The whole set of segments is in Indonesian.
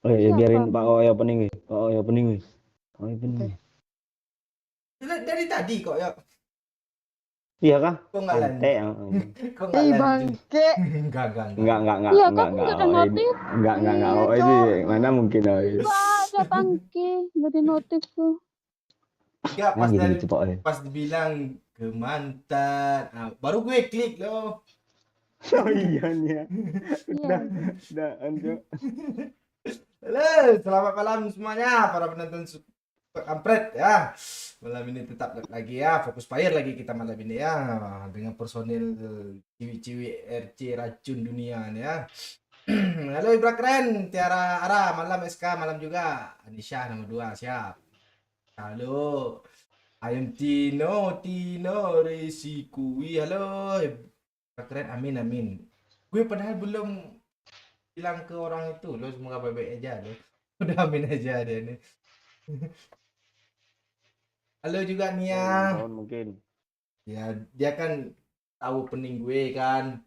Oh ya Siapa? biarin Pak Oi opening wih. Pak Oi opening wih. Pak Oi opening wih. Dari tadi kok ya. Iya kah? Kok nggak Ente lanjut? yang Kok nggak lanjut? Bangke. Iya kan enggak nggak ada Oi. notif. Enggak Iya, Oi itu Cok. mana mungkin Oi. Nggak ada Bangke. Nggak ada notif tuh. Enggak, Nah gitu Pak Oi. pas dibilang ke mantan, baru gue klik loh. Oh iya nih ya. Iya. Udah anjir. Halo, selamat malam semuanya para penonton Super Kampret ya. Malam ini tetap lagi ya, fokus fire lagi kita malam ini ya dengan personil ciwi-ciwi RC racun dunia nih ya. Halo Ibra keren, Tiara Ara, malam SK, malam juga Anisha nomor 2 siap. Halo, I am Tino Resikui. Halo, Ibra keren, amin amin. Gue padahal belum bilang ke orang itu lo semoga baik-baik aja lo. Udah amin aja deh ini. Halo juga Nia. Tahun mungkin. Ya dia kan tahu pening gue kan.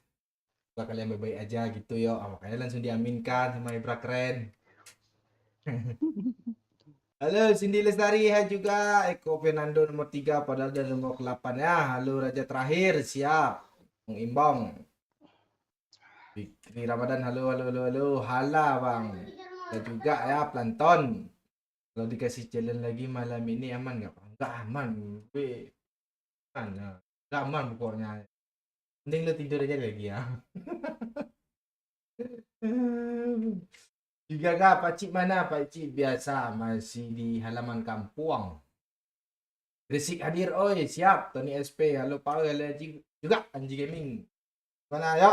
Semoga kalian baik-baik aja gitu yo. Makanya langsung diaminkan sama Ibra keren. Halo Cindy Lestari, hai juga Eko Fernando nomor 3 padahal dia nomor 8 ya. Halo Raja terakhir, siap. Mengimbang. Fikri Ramadan, halo. Hala Bang. Dan juga ya Planton. Kalau dikasih challenge lagi malam ini aman nggak Bang? Nggak aman. Gue mana? Nggak aman pokoknya. Mending lo tidur aja lagi ya. Juga nggak Pakcik mana? Pakcik biasa masih di halaman kampung. Gresik hadir, oi siap. Tony SP, halo Pak, halo Haji juga Anji Gaming. Mana ya?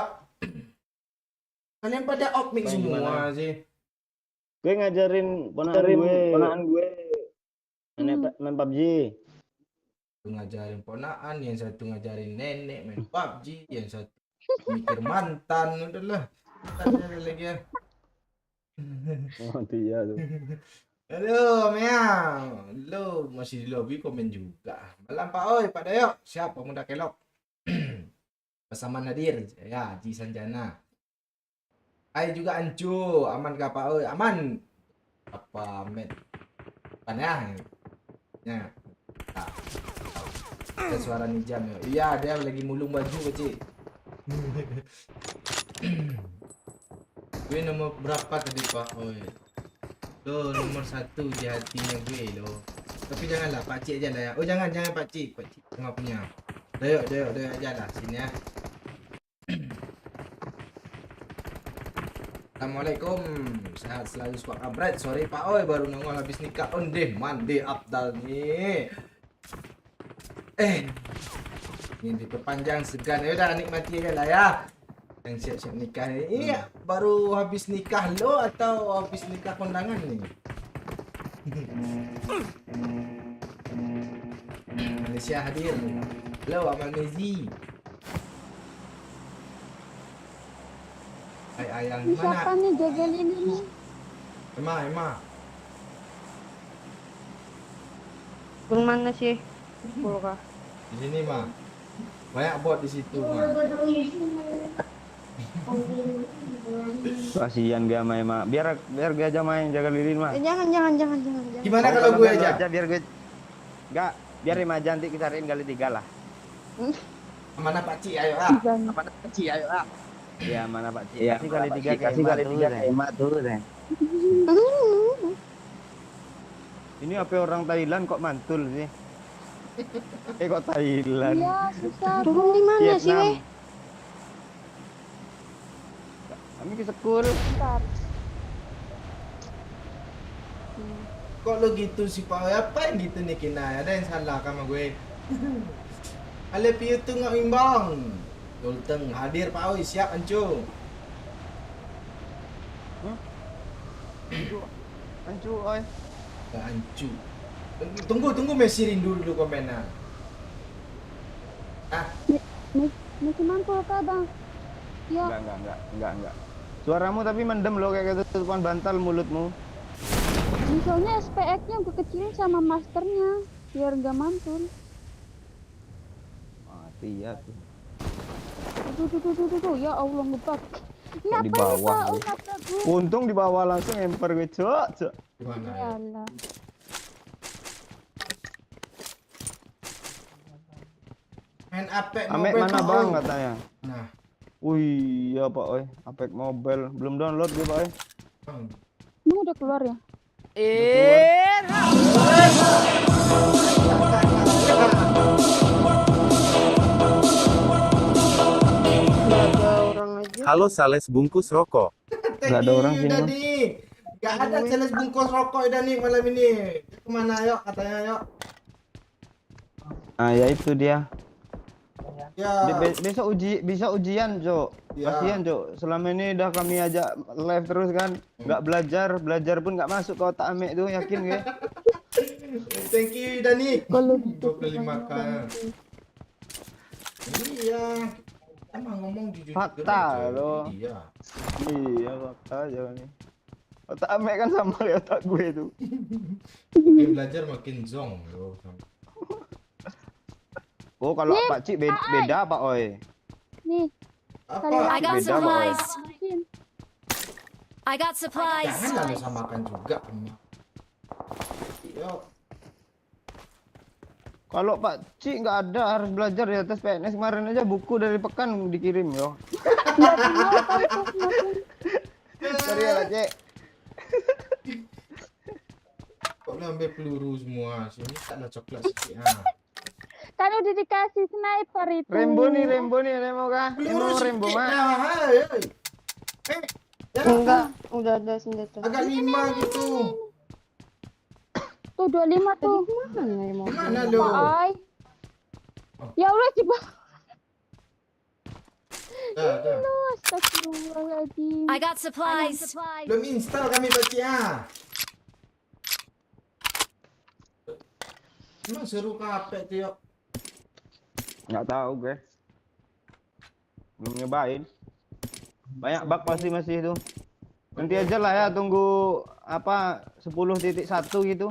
Kalian pada off mic semua sih. Gue ngajarin ponakan gue main PUBG. Satu ngajarin ponaan, yang satu ngajarin nenek main PUBG, yang satu mikir mantan, udahlah. Ada lagi ya. Oh iya tuh. Halo, Meang. Halo, masih di lobby komen juga. Malam Pak Oi, Pak Dayo. Siap, pemuda kelok. Pasaman hadir. Ya, Ji Sanjana. Hai juga Ancu. Aman kah Pak Oi? Aman. Apa, met? Pan ya? Ya. Nah, ada suara Nijam ya. Iya, dia lagi mulung baju kecil. Gue nomor berapa tadi Pak Oi? Lo nomor 1 di hatinya gue lo. Tapi janganlah pakcik aja lah ya. Oh jangan pakcik tengah punya. Dayok aja lah sini ya. Assalamualaikum. Sehat selalu Pak Abret. Sorry Pak Oi baru nongol habis nikah. Ondeh mandi Abdal nih. Ini diperpanjang segan. Ya udah nikmati aja lah ya. Yang siap-siap nikah ini baru habis nikah lo atau habis nikah kondangan nih? Malaysia hadir. Halo Amal Mezi. Hai ayang Ini mana? siapa nih jagalin ini? Emma. Bang mana sih? Pulka. Di sini mah. Banyak bot di situ mah. Kasihan dia main mah. Biar gue aja main jaga lilin mah. Jangan. Gimana kalau gue aja? Biar gue enggak, biar 5 jantik kita cariin kali 3 lah. Mana Pak Ci ayo ah. Ya mana Pak Cik? Kasih kali 3 kayak emak tuh. Ini apa orang Thailand kok mantul sih? Kok Thailand? Iya, susah. Turun di mana sih, weh? Kami ke sekul. Bentar. Kok lo gitu sih Pak? Apa yang gitu nih Kina? Ada yang salah sama gue. Ale piu tu nggak imbang. Dolteng hadir Pak Oi siap Ancu. Ancu oi. Nggak Ancu. Tunggu Mesirin dulu komennya. Masih mantul kah bang? Ya. Enggak. Suaramu tapi mendem lo kayak ketutupan bantal mulutmu. Misalnya SPX-nya gue kecilin sama masternya biar nggak mantul. Mati ya tuh. Tuh. Ya Allah ngebug. Kok di Ngapain nih bawah, Pak Bu? Oi nabrak gue? Untung di bawah langsung emper gue, Cok. Gimana ya? Yalah. Main Apex Amek Mobile, mana Pak bang Oi. katanya? Nah, Wih, ya Pak Oi. Apex Mobile belum download gue Pak Oi. bang. Ini udah keluar ya? Nggak ada orang aja. Halo sales bungkus rokok. Nggak ada orang sini, udah Bang. nih. Gak ada sales bungkus rokok udah nih malam ini. Kemana yuk katanya yuk? Ah ya itu dia. Ya. Besok bisa ujian, Cok. Ya. Kasihan, Cok. Selama ini udah kami ajak live terus kan. Nggak belajar pun nggak masuk ke otak Amek tuh, yakin gue. Thank you Dani. Kalau gitu 25 kan. Iya. Emang ngomong jujur Fakta loh. Iya. Iya, fakta aja nih. Otak Amek kan sama kayak otak gue tuh. Makin belajar makin zong loh. Oh, kalau Pak Cik beda Pak Oi. nih, Apa? I got Beda, Boy. supplies. I got supplies. Jangan lalu samakan juga. Yuk. Kalau Pak Cik nggak ada harus belajar di atas PNS kemarin aja buku dari Pekan dikirim yo. Sorry ya Pak Cik. Kok lu ambil peluru semua? Sini taklah coklat sikit ah. kan udah dikasih sniper itu. Rembo nih Rembo kah? Peluru Emang Rembo sikit mah. lah, hai. Ya, Enggak, udah ada senjata. agak 5 gitu. Tuh 25 tuh. Mana ya mau? Mana lu? Pak Oi. Ya Allah coba. Dah. Astagfirullahaladzim. I got supplies. Belum install kami baca ah. Emang seru kapek tuh yuk. Nggak tahu gue. Belum nyobain. Banyak bug pasti masih itu. Nanti aja lah ya tunggu apa 10.1 gitu.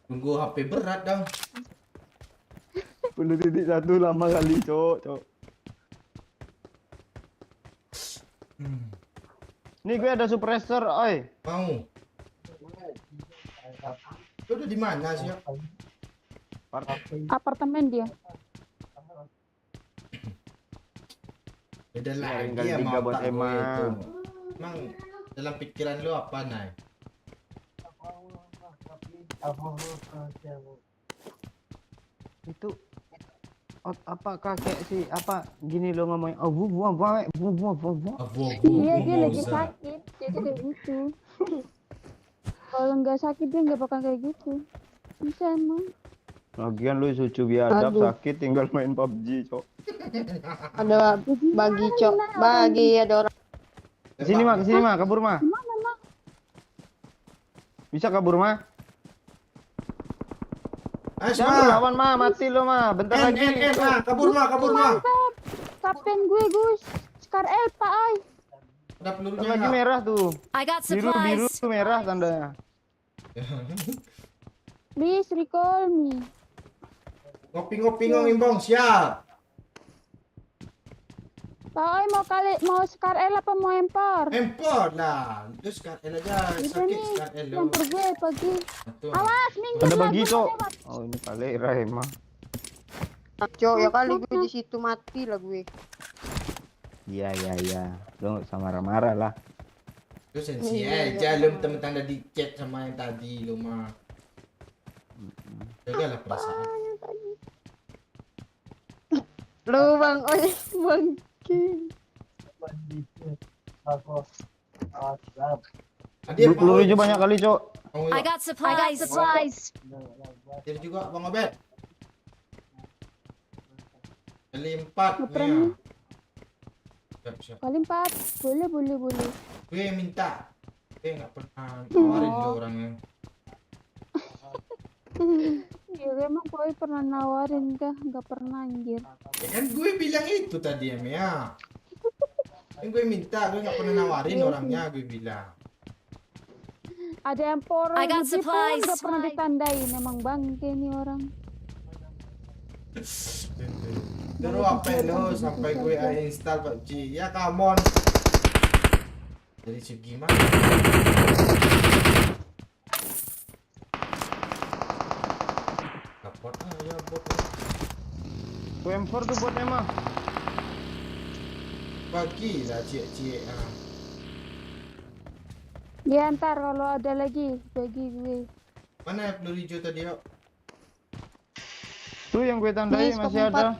Tunggu HP berat dong. 10.1 lama kali, Cok. Nih gue ada suppressor, oi. Mau. Lu udah di mana sih? Yuk? Apartemen dia. Beda lagi Tinggal ya 3 mau buat otak gue Emma. itu. Emang dalam pikiran lu apa, Nay? Itu apa kakek sih apa gini lo ngomongnya bu. Iya dia lagi sakit. Jadi kayak gitu. Kalau nggak sakit dia nggak bakal kayak gitu. Bisa emang. Lagian lu sucu biadab Aduh. sakit tinggal main PUBG, Cok. Ada bagi cok, bagi ada orang. Kesini mah, kabur mah. Bisa kabur mah. Jangan Asma. lawan mah, mati lo mah. Bentar lagi. Kabur mah. Kapten gue Gus. Scar L Pak Oi. Ada pelurunya Bentar lagi enggak? merah tuh. I got Biru supplies. merah tandanya. Please recall me. Ngopi-ngopi ngimbong siap. Pak Oi mau Scar L apa mau empor? Empor lah. Lu sekarang aja Itu sakit nih. sekarang lu. Empor gue pagi. Satu. Awas minggir Ada lah, bagi, gue Cok. mau lewat. Oh, ini Palera emang. Cok, ya kali gue di situ mati lah gue. Iya. Lo nggak usah marah-marah lah. Lu sensi aja lu mentang-mentang ada di chat sama yang tadi lu mah. Jagalah perasaan. Lu Bang Oi, Bang King. Dia Peluru hijau banyak kali, Cok. Oh, I ya. got supplies. Dia juga Bang Obet. Kali 4 Ngeprank nih. nih. Siap. Kali 4. Boleh. Gue minta. Gue nggak pernah nawarin ke orangnya. Ya emang Pak Oi pernah nawarin kah? Nggak pernah anjir. Ya kan gue bilang itu tadi ya Mia. Kan gue minta, gue nggak pernah nawarin orangnya, gue bilang. Ada empor I got gitu supplies. nggak pernah ditandain. Emang bangke nih orang. Terus apa lo sampai gue install PUBG? Ya come on. Dari segi mana? Dapat ya bot. M4 tuh botnya mah. Bagilah cik-cik. Ya ntar kalau ada lagi bagi gue. Mana peluru hijau tadi yuk? Tuh yang gue tandai Nih, masih skop ada.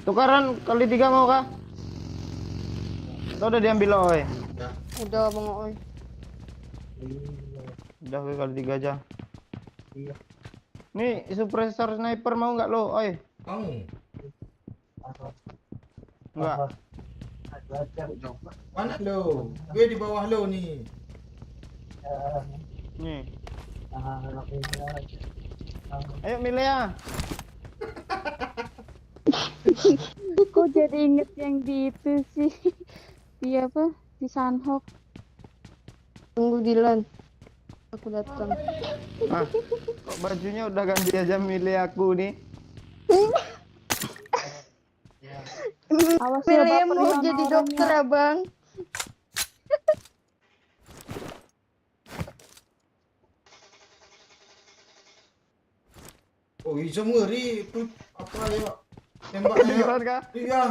Tukaran kali 3 mau kah? Atau udah diambil oi? Udah. Udah Bang Oi. Udah gue kali 3 aja. Nih suppressor sniper mau nggak lo, oi? Mau. Enggak. Mana lo? Gue di bawah lo nih. Nih. Ayo Milea. Kok jadi inget yang di itu sih? Di apa? Di Sunhawk. Tunggu Dilan. Aku datang. Ah, kok bajunya udah ganti aja Milea aku nih. Awas ya Milih baper mau sama jadi orangnya. dokter abang. Oh, hijau ngeri itu apa ya? Tembaknya. Kedengeran kah? Iya.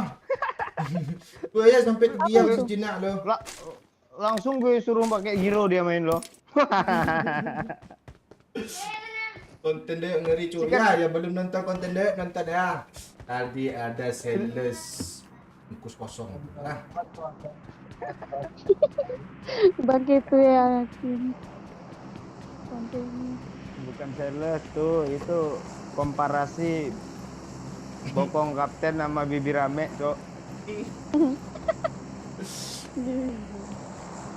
Gue ya sampai diam sejenak lo. Langsung gue suruh pakai giro dia main lo. Konten dia ngeri cuy. Ya, yang belum nonton konten dia nonton ya. Tadi ada sales bungkus kosong. Nah, Begitu ya. Kontennya. Bukan sales tuh, itu komparasi bokong kapten sama bibir rame, Cok.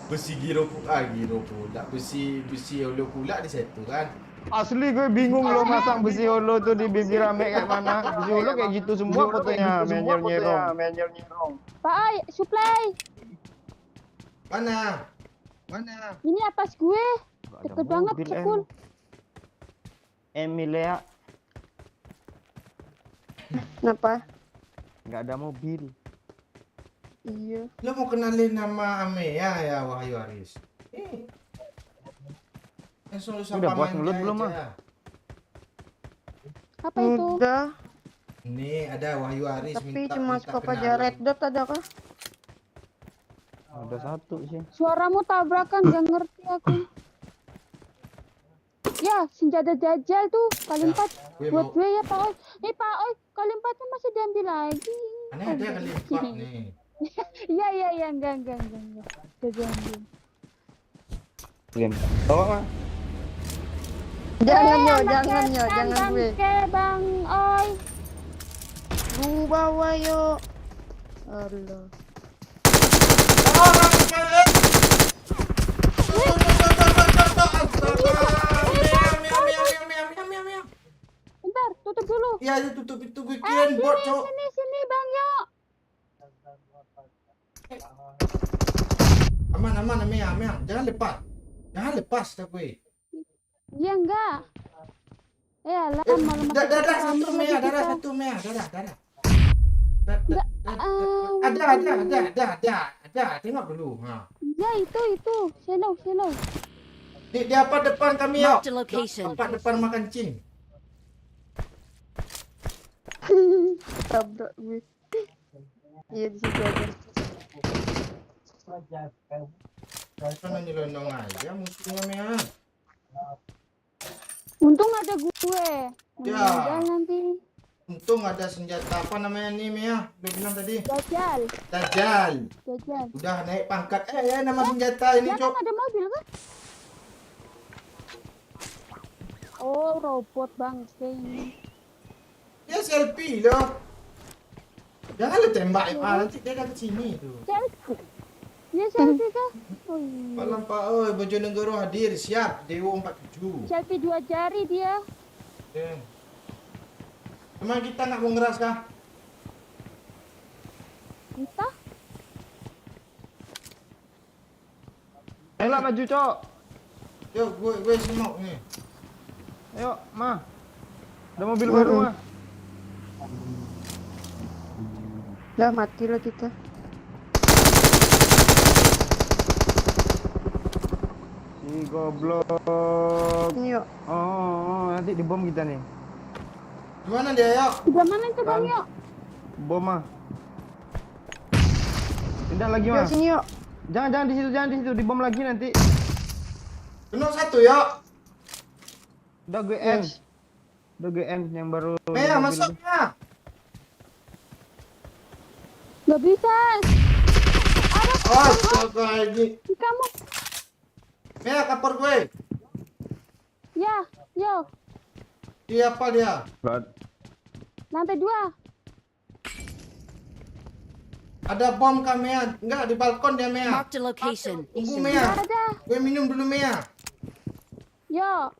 besi giro pula. Besi holo pula di situ kan. Asli gue bingung lo masang besi holo tuh di bibir rame kayak mana. Besi holo kayak gitu semua fotonya, menyer nyerong. Pak Ai, supply. Mana? Ini atas gue. Nggak ada Deket banget mobil, cekul. Emilia Kenapa? nggak ada mobil. Iya. Lo mau kenalin nama Amea ya Wahyu Aris? Langsung lu Udah puas manja mulut belum, aja. Mah? Apa itu? Udah. Nih ada Wahyu Aris Tapi cuma skop aja red dot ada kah? Ada satu sih. Suaramu tabrakan, gak ngerti aku. Ya, senjata dajjal tuh kali 4 gue buat mau- gue ya Pak Oi. Pak Oi, kali 4-nya masih diambil lagi. Mana ada kali 4 nih. Iya, enggak. Udah diambil. Game. Bawa mah. Jangan yo, Anak jangan yo, setan jangan gue. bangke, Bang Oi. Lu bawa yo. Allah. Bentar, tutup dulu. Iya, itu tutup itu gue kirain bot, Cok. Sini Bang Yo. Aman, Amea. Jangan lepas tak gue. Ya enggak. Lah malam Darah satu Mea. Ada. Tengok dulu. Ha. Ya itu. Selo. Di apa depan kami ya? Marked a location. Apa depan makan cing? Tabrak gue. Iya di situ aja. Kan nyelonong aja musuhnya Mea. Untung ada gue. Ya. Meninggal nanti. Untung ada senjata apa namanya nih Mea? Udah bilang tadi. Dajjal. Dajjal. Udah naik pangkat. Nama senjata ini, Ya Cok. kan ada mobil kan? Oh, robot bangke ini. Ya selfie loh. Jangan lu tembak nanti dia dah ke sini tuh. Selfie. Ya selfie kah? Oh iya. Malam Pak oi, Bojonegoro hadir, siap. Dewa 47. Selfie 2 jari dia. Oke. Emang kita nggak mau ngeras kah? Entah. Ayolah maju, Cok. Yuk, gue semok nih. Ayo, mah. Ada mobil baru, mah. Udah mati lah kita. Si goblok. Ini yuk. Oh, nanti dibom kita nih. Gimana dia yuk? Udah mana itu bang Kan. yuk? Bom mah. Pindah lagi Yuk mah. sini yuk. Jangan di situ, dibom lagi nanti. Penuh satu yuk. Udah gue end. Yes. Udah gue end yang baru. Mea mobil masuk tuh. Mea. Gak bisa. Astaga ini. Kamu. Mea kapur gue. Ya, yo. Dia apa dia? Gak- Lantai 2. Ada bom kah Mea? Enggak, di balkon dia Mea. Marked a location. Tunggu Gak Mea. ada. Gue minum dulu Mea. Yo.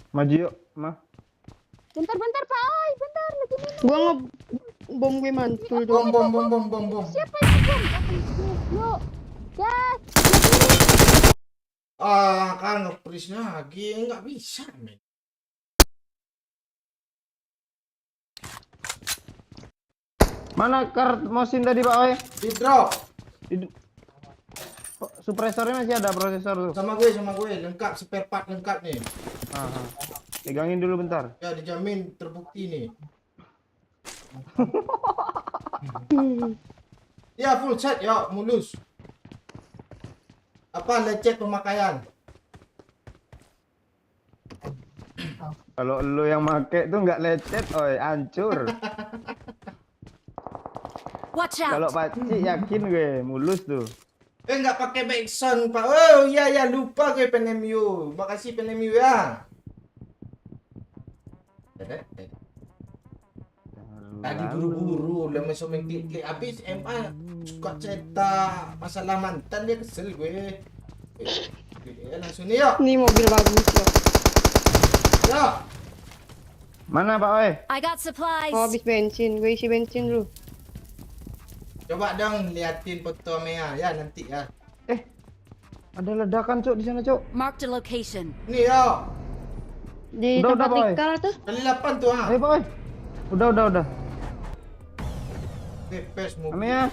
Maju yuk, mah. Bentar Pak. Oi, bentar lagi minum. Gua bom gue mantul Bom dong. bom. Siapa yang bom? Yuk. Gas. Ah, kan nge-freeze lagi. Enggak bisa, men. Mana kart mosin tadi Pak Oi? Di drop. Oh, supresornya masih ada, prosesor tuh. Sama gue. Lengkap, spare part lengkap nih. Aha. Pegangin dulu bentar. Ya, dijamin terbukti nih. Ya, full set ya, mulus. Apa lecet pemakaian? Kalau lu yang make tuh nggak lecet, oi, hancur. Watch Kalau out! Pakcik yakin gue mulus tuh. Nggak pakai backsound, Pak. Oh, iya, lupa gue PNMU. Makasih PNMU ya. Tadi buru-buru, udah masuk main klik habis MA suka cetak masalah mantan dia kesel gue. Ya, langsung nih yuk. Ini mobil bagus yuk. Yuk. Mana Pak Oi? I got supplies. Oh habis bensin, gue isi bensin dulu. Coba dong liatin foto Mea ya nanti ya. Ada ledakan Cuk di sana Cuk. Marked a location. Nih yuk. Di Udah, tempat Boy. Rikal tuh. Kali 8 tuh ah. Ayo Pak Oi. Udah. Pes mobil. Kami ya.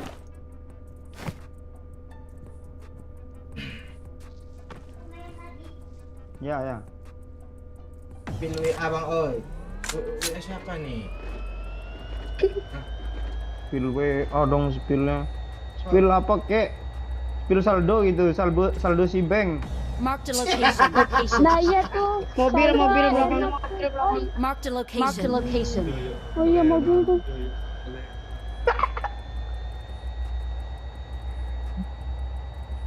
Ya. Pin WA Bang Oi. WA siapa nih? Spill WA dong spillnya. Spill apa kek? Spill saldo gitu, saldo si bank. Marked a location. Nah iya tuh. Mobil Salah. belakang. Marked a location. Oh iya mobil tuh.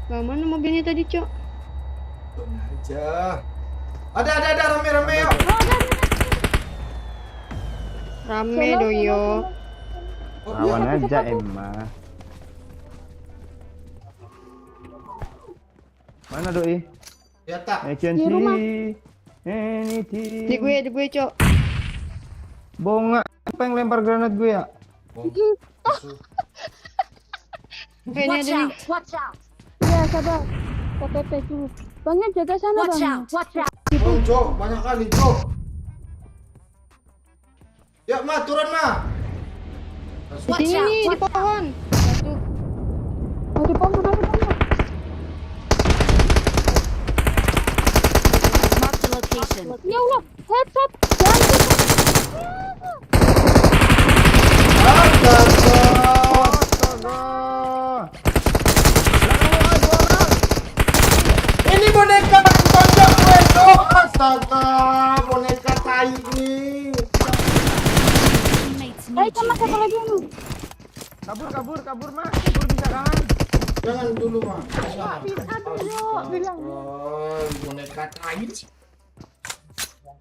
Nah, mana mobilnya tadi, Cok? Tunggu aja. Ada rame yuk. Rame doyo. Lawan aja Emma. Mana doi? Ya tak. I can Di rumah. see anything. Di gue, Cok. Bonga, apa yang lempar granat gue ya? Ini Watch ada nih. out! Watch out! Iya sabar. KPP dulu. Bangnya jaga sana Watch bang. out! Watch out! Oh, Jok, banyak kali, Jok. Ya, Ma, turun, Ma. Watch Sini out! nih di pohon. Satu. Oh di pohon. Marked a location. Ya Allah. Headshot. Jangan Astaga. Astaga. Ini boneka tonjok gue, Jok. Astaga, boneka tai ini. Teammates Ayo need sama you. satu lagi anu. Kabur mah. Kabur bisa kan? Jangan dulu, Ma. Aduh yuk bilang. Oh, boneka tai.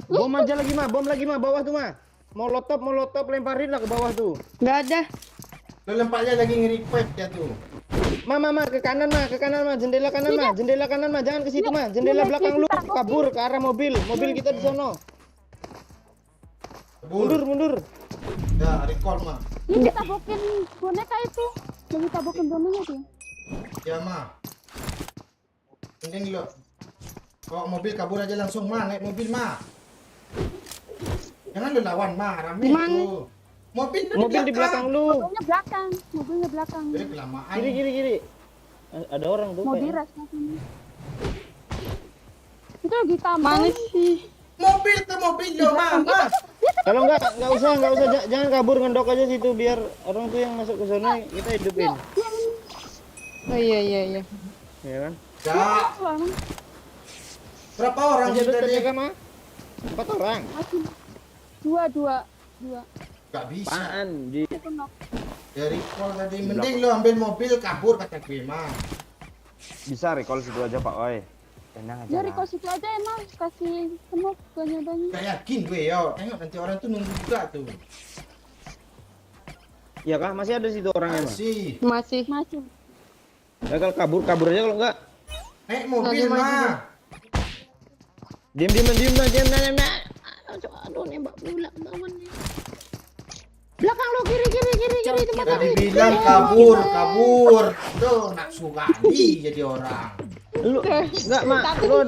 Bom aja lagi mah, bawah tuh mah. Molotov lemparin lah ke bawah tuh. Nggak ada. Lo lempaknya lagi nge-request ya tuh. Mama, ke kanan mah, jendela kanan mah, jangan ke situ mah, jendela belakang lu, kabur ke arah mobil kita di sono. Mundur. Ya, recall, Ma. Ini tabokin boneka itu. Lagi tabokin boneka tuh. Ya, Ma. Mending lo bawa mobil kabur aja langsung, Ma. Naik mobil, Ma. Jangan lo lawan, Ma. Rame Di mana? tuh. Mobil di belakang lu. Mobilnya belakang. Kelamaan. Kiri. Ada orang tuh. Mau kayaknya. diras sini. Itu lagi tambah. Mana sih? Mobil ke mobil lo, Mama. Kalau enggak usah jangan kabur, ngendok aja situ biar orang tuh yang masuk ke sana kita hidupin. Oh iya. Ya kan? Ya. Berapa orang Masih sih ada tadi? terjaga mah? 4 orang. Masih dua. Gak bisa. Apaan, Ji? Itu knock. Ya recall tadi. Mending lo ambil mobil kabur kata gue mah. Bisa recall situ aja, Pak. Oi. Tenang aja. Dari lah. kos itu aja emang kasih semut banyak. Gak yakin gue yo. Tengok nanti orang tuh nunggu juga tuh. Iya kah? Masih ada situ orangnya, Mas? Masih. Masih. Ya kalau kabur aja kalau enggak. Naik mobil mah. Diam. Aduh nembak pula lawan nih. Belakang lo kiri di tempat Tadi bilang kabur. Tuh nafsu kali jadi orang. Lu enggak, Mak. Lu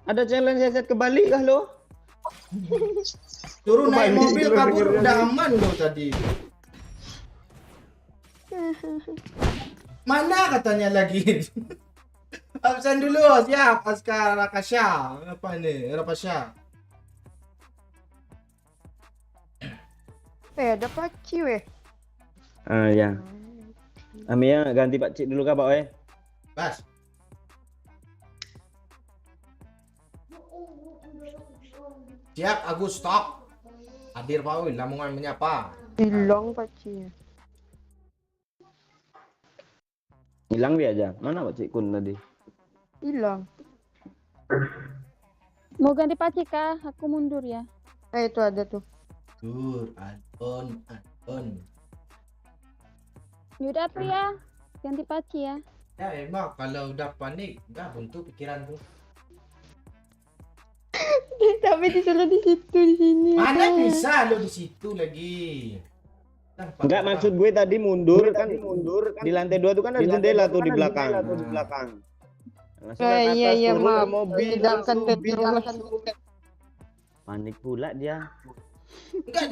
ada challenge set ke Bali kah lu? Turun naik Kembali, mobil turun, kabur turun. udah aman lo tadi. Mana katanya lagi? Absen dulu, siap. Askar Rakasha. Apa nih? Rakasha. ada paci weh. Ah ya. Amia ganti Pak Cik dulu kah, Pak? Bas. Siap, Agus stop. Hadir Pak Ul, Lamongan menyapa. Hilang pacinya. Hilang dia aja. Mana Pak Cik Kun tadi? Hilang. Mau ganti paci kah? Aku mundur ya. Itu ada tuh. Tur, add-on. Yaudah Pria, ganti paci ya. Ya emang kalau udah panik, udah buntu pikiran tuh. Tapi disuruh di situ di sini. Mana bisa lo di situ lagi? Nah, Enggak, maksud gue tadi mundur kan di lantai 2 tuh kan ada jendela tuh di belakang. Langsung ke atas, Iya turun maaf. ke mobil. Sedangkan Panik pula dia. Enggak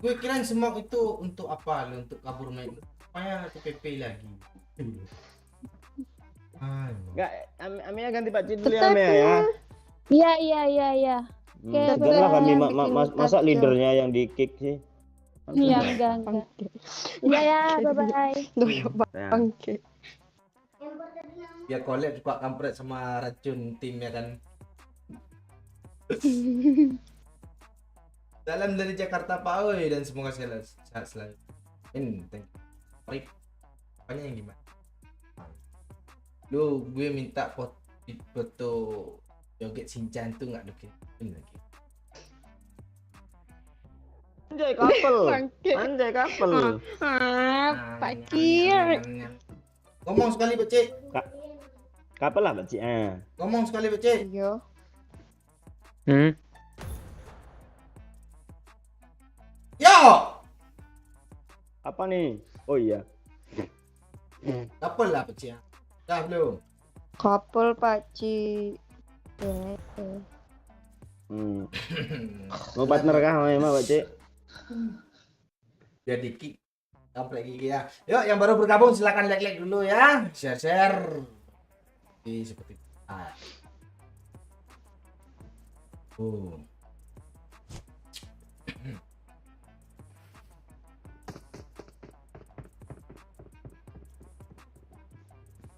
gue kirain semua itu untuk apa lo? Untuk kabur main. Supaya TPP lagi. Enggak, Amia ganti Pak Cik dulu ya, Amia ya. Iya. Kayak Segan lah kami bikin masa kacau. leadernya yang di kick sih. Iya, enggak. Iya ya, bye-bye. Doyok Ya. bangke. Biar collab suka kampret sama racun timnya kan. Salam dari Jakarta Pak Oi dan semoga sehat selalu. Thank you. Rip. Apanya yang gimana? Lu gue minta foto joget Shinchan tuh nggak dokumen lagi. Anjay couple. Bangke. Anjay couple. Pakir. Ngomong sekali Pak Cik. Couple lah Pak Cik. Ngomong sekali Pak Cik. Yo. Yo. Apa nih? Oh iya. Apa lah Pak Cik? Dah belum? Couple paci. Mau partner kah sama Emma Pak Cik? Jadi kick sampai gigi ya. Yuk yang baru bergabung silakan like dulu ya. Share. Seperti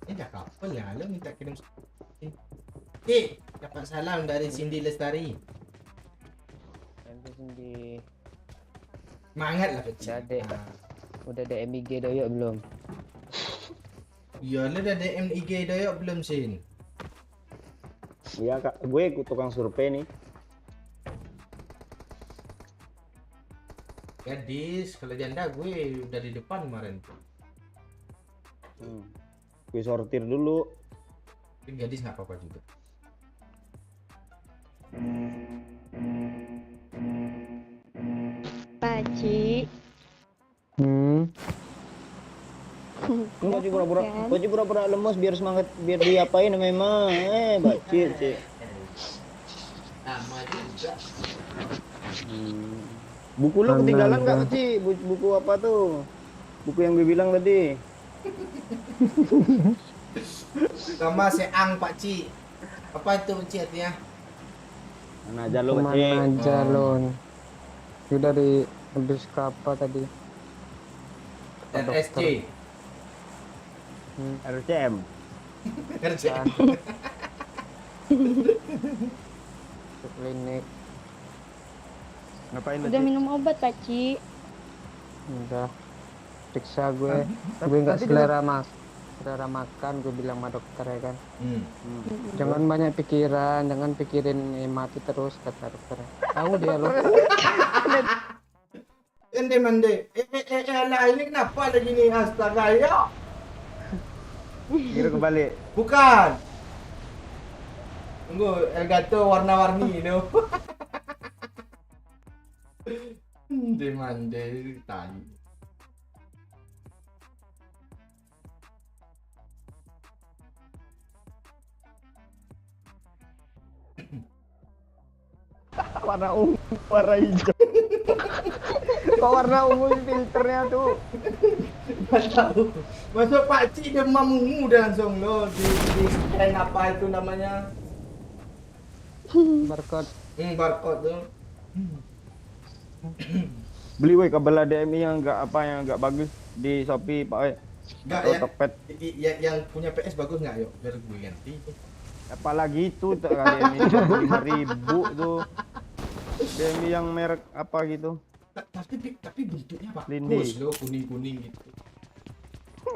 ini dah couple ya, lo minta kirim. Dapat salam dari Cindy Lestari. Nanti sendiri Semangat lah Pak Cik. Dah ada. Udah ada MIG doyok belum? Ya, lo dah DM IG doyok belum Sin? Iya Kak, gue ikut tukang survei nih. Gadis, kalau janda gue udah di depan kemarin tuh. Gue sortir dulu. Tapi gadis nggak apa-apa juga. Paci. Enggak sih pura-pura lemes biar semangat biar diapain sama Emma. Bacir, Cik. Sama juga. Buku lo ketinggalan nggak Anak. Ci? Buku apa tuh? Buku yang gue bilang tadi. Nama Seang Pak Ci. Apa itu Ci artinya? Mana aja lo Kemana Ci? aja lon? Itu dari habis ke apa tadi? Ke RSC. RCM. Kerja. Ke klinik. Ngapain lo Udah Ci? minum obat, Pak Ci. Udah periksa gue. Tapi- Gue nggak tapi selera makan. Gue bilang sama dokter ya kan. Hmm. Jangan banyak pikiran, jangan pikirin mati terus kata dokter. Tahu dia loh. Ende mande. Lah ini kenapa lagi nih astaga ya? Kira kebalik. Bukan. Tunggu, Elgato warna-warni itu. Ende mande tai. Warna ungu, warna hijau. Kok warna ungu filternya tuh? Nggak tahu. Masuk Pak Ci demam ungu dah langsung lo di scan apa itu namanya? Barcode. Barcode tuh. Beli woi kabel HDMI yang enggak bagus di Shopee Pak woi. Enggak Atau ya. Tokped. Yang punya PS bagus nggak yuk? Biar gue ganti. Apalagi itu tuh HDMI 5.000 tuh. HDMI yang merek apa gitu. Tapi bentuknya Lindi. bagus loh, kuning-kuning gitu.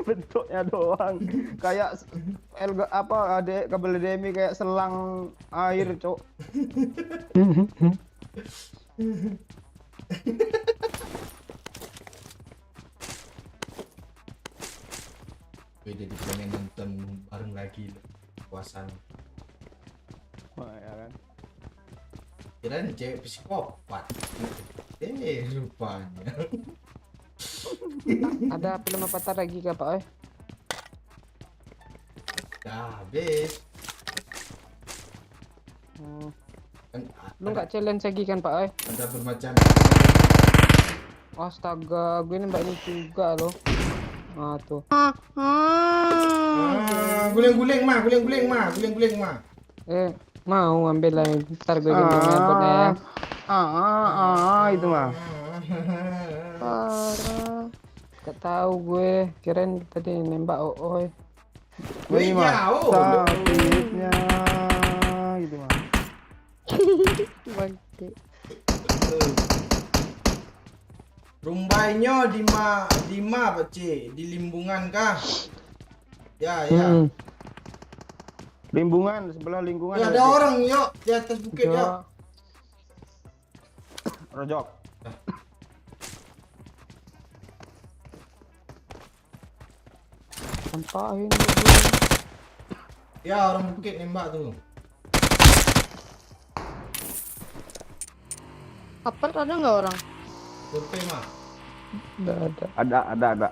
Bentuknya doang kayak kabel HDMI kayak selang air, Cok. Gue jadi pengen nonton bareng lagi loh, puasan. Wah, ya kan. Kirain cewek psikopat. Rupanya. Ada film apa lagi kah Pak? Dah habis. Kan Lu nggak challenge lagi kan Pak? ada bermacam. Astaga, gue nembak ini juga loh. Ah tuh. Guling-guling mah. Mau ambil lagi. Ntar gue gendongnya botnya ya. Itu mah. Parah. Gak tahu gue. Kirain tadi nembak Ooy. Wih, Ini mah jauh. sakitnya gitu mah. Bangke. Rumbainya di Pak Ci, di Limbungan kah? Ya. Limbungan sebelah lingkungan. Ya, ada orang yuk di atas bukit yuk. Jo. Rojok. Sampahin. Ya, orang bukit nembak tuh. Kapan ada nggak orang? Survei mah. Udah ada. Ada.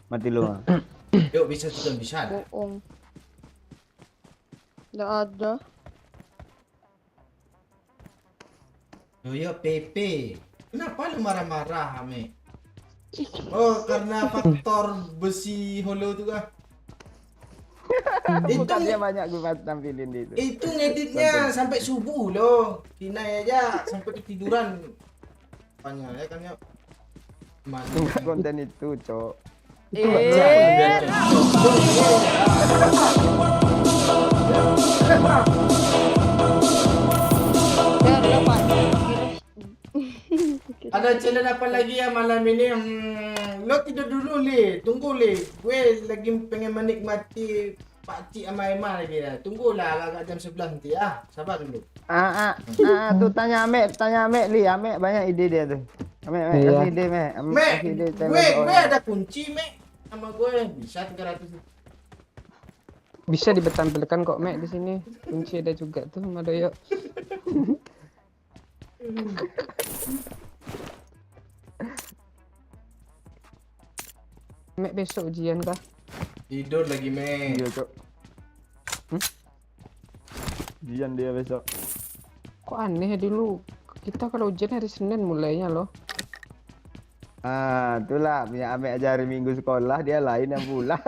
Mati lu mah. Yuk bisa juga bisa. Bohong. Nggak ada. Ya Pepe. Kenapa lu marah-marah, Ame? Oh, karena faktor besi holo tuh kah? Itu Bukannya banyak gue tampilin di itu. itu ngeditnya sampai subuh loh. Kinai aja sampai ketiduran. Apanya ya kan ya? Mana? Enggak konten itu, Cok. Itu aja biar Ya ada Pak. ada challenge apa lagi ya malam ini? Lo tidur dulu li, tunggu li. Gue lagi pengen menikmati Pak Cik sama Emma lagi ya. Tunggulah agak jam 11 nanti ya. Sabar dulu. Tuh tanya Ame Li, Ame banyak ide dia tuh. Ame Iya. kasih ide, Me. Mek, Kasih ide gue challenge orang. ada kunci Mek sama gue bisa 300. Bisa ditampilkan kok Mek di sini. Kunci ada juga tuh sama Doyo. Mek besok ujian kah? Tidur lagi Mek. Iya, Cok. Jian dia besok. Kok aneh dulu Kita kalau ujian hari Senin mulainya loh. Ah, itulah punya Ame aja hari Minggu sekolah, dia lain yang pulang.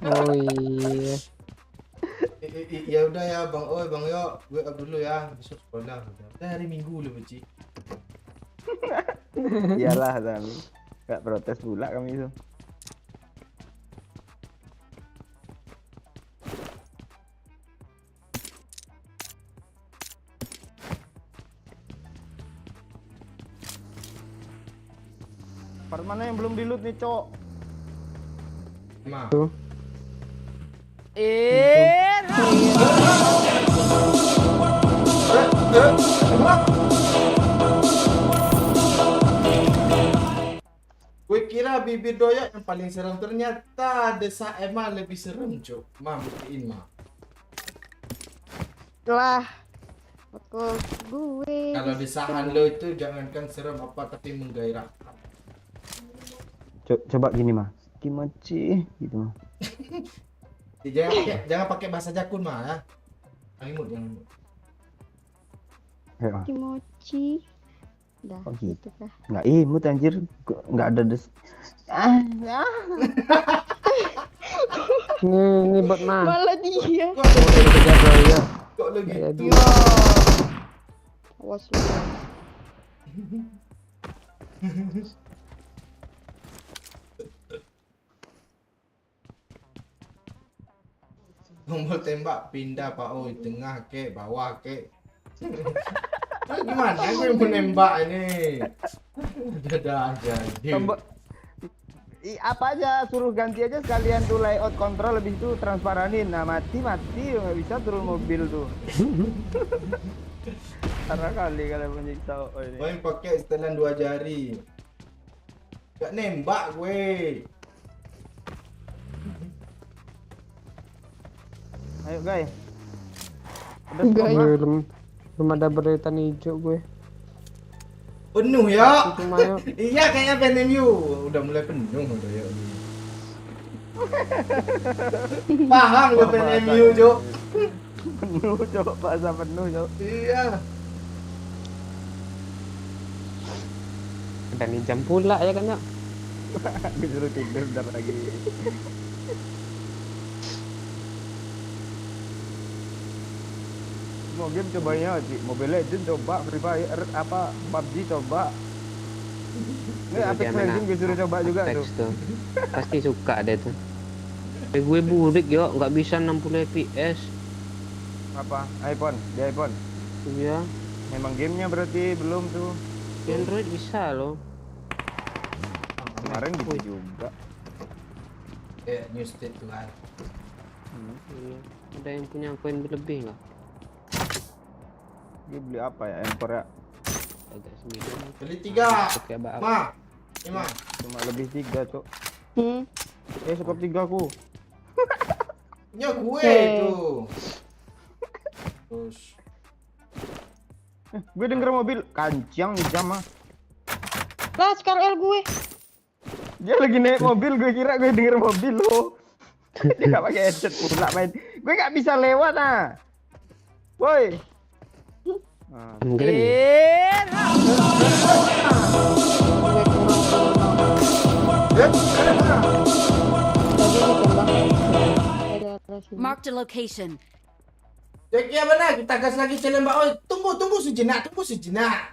Oh iya. Ya udah ya bang, bang yo, gue up dulu ya, besok sekolah. Udah hari Minggu lu beci. Iyalah kami. Gak protes pula kami itu. Part mana yang belum di-loot nih, Cok? Ma. Tuh. Gue kira bibir doyak yang paling serem, ternyata desa Emma lebih serem, Cok. Ma, buktiin ma. Lah. Betul gue. Kalau desahan lo itu jangankan serem apa tapi menggairahkan. Coba gini mah. Kimochi gitu mah. Jangan pakai bahasa Jakun mah ya. Imut jangan. Ayo, Ma. Kimochi. Dah, Oh, gitu. gitu kah. Nggak imut anjir. Nggak ada Ini buat mah. Malah dia. Kok lo Ya. kok lo gitu? Ya. Awas lu. Tombol tembak pindah Pak Oi, tengah ke, bawah ke. Nah, gimana gue mau nembak ini? Dadah aja. tombol. Apa aja suruh ganti aja sekalian tuh layout kontrol, lebih itu transparanin. Nah mati nggak bisa turun mobil tuh. Karena kali kalian menyiksa ini. Main pakai setelan 2 jari. Gak nembak gue. Ayo guys. Ada Guys. skop, Mak. Belum ada berita hijau gue. Penuh ya. Cuma yuk. Iya kayaknya PNMU udah mulai penuh udah ya. Paham gue PNMU, Cok. Penuh Cok, bahasa penuh Cok. Iya. Dan ini jam pula ya kan ya. Disuruh tidur bentar lagi. Mau game cobanya sih, Mobile Legends coba, Free Fire apa PUBG coba. Ini Apex Legends gue suruh coba juga tuh. Apex tuh. Pasti suka deh tuh. Gue burik yo, nggak bisa 60 fps. Apa? iPhone, di iPhone. Iya, Memang gamenya berarti belum tuh. di Android bisa loh. Kemarin gitu juga. New state tuh kan. Iya. Ada yang punya koin berlebih nggak? Dia beli apa ya? Yang Korea Agak 9. Beli 3. Pakai apa? Ma. Ini ma. cuma lebih 3 Cok. Hmm. Skop 3 aku. Punya gue tuh. Terus Gue denger mobil kancang nih jam mah. Lah, sekarang gue. Dia lagi naik mobil, gue kira gue denger mobil lo. Dia gak pakai headset pula main. Gue gak bisa lewat ah. Woi. Nah, Marked a location. Jadi ya benar, kita gas lagi challenge Mbak Oi. Tunggu sejenak.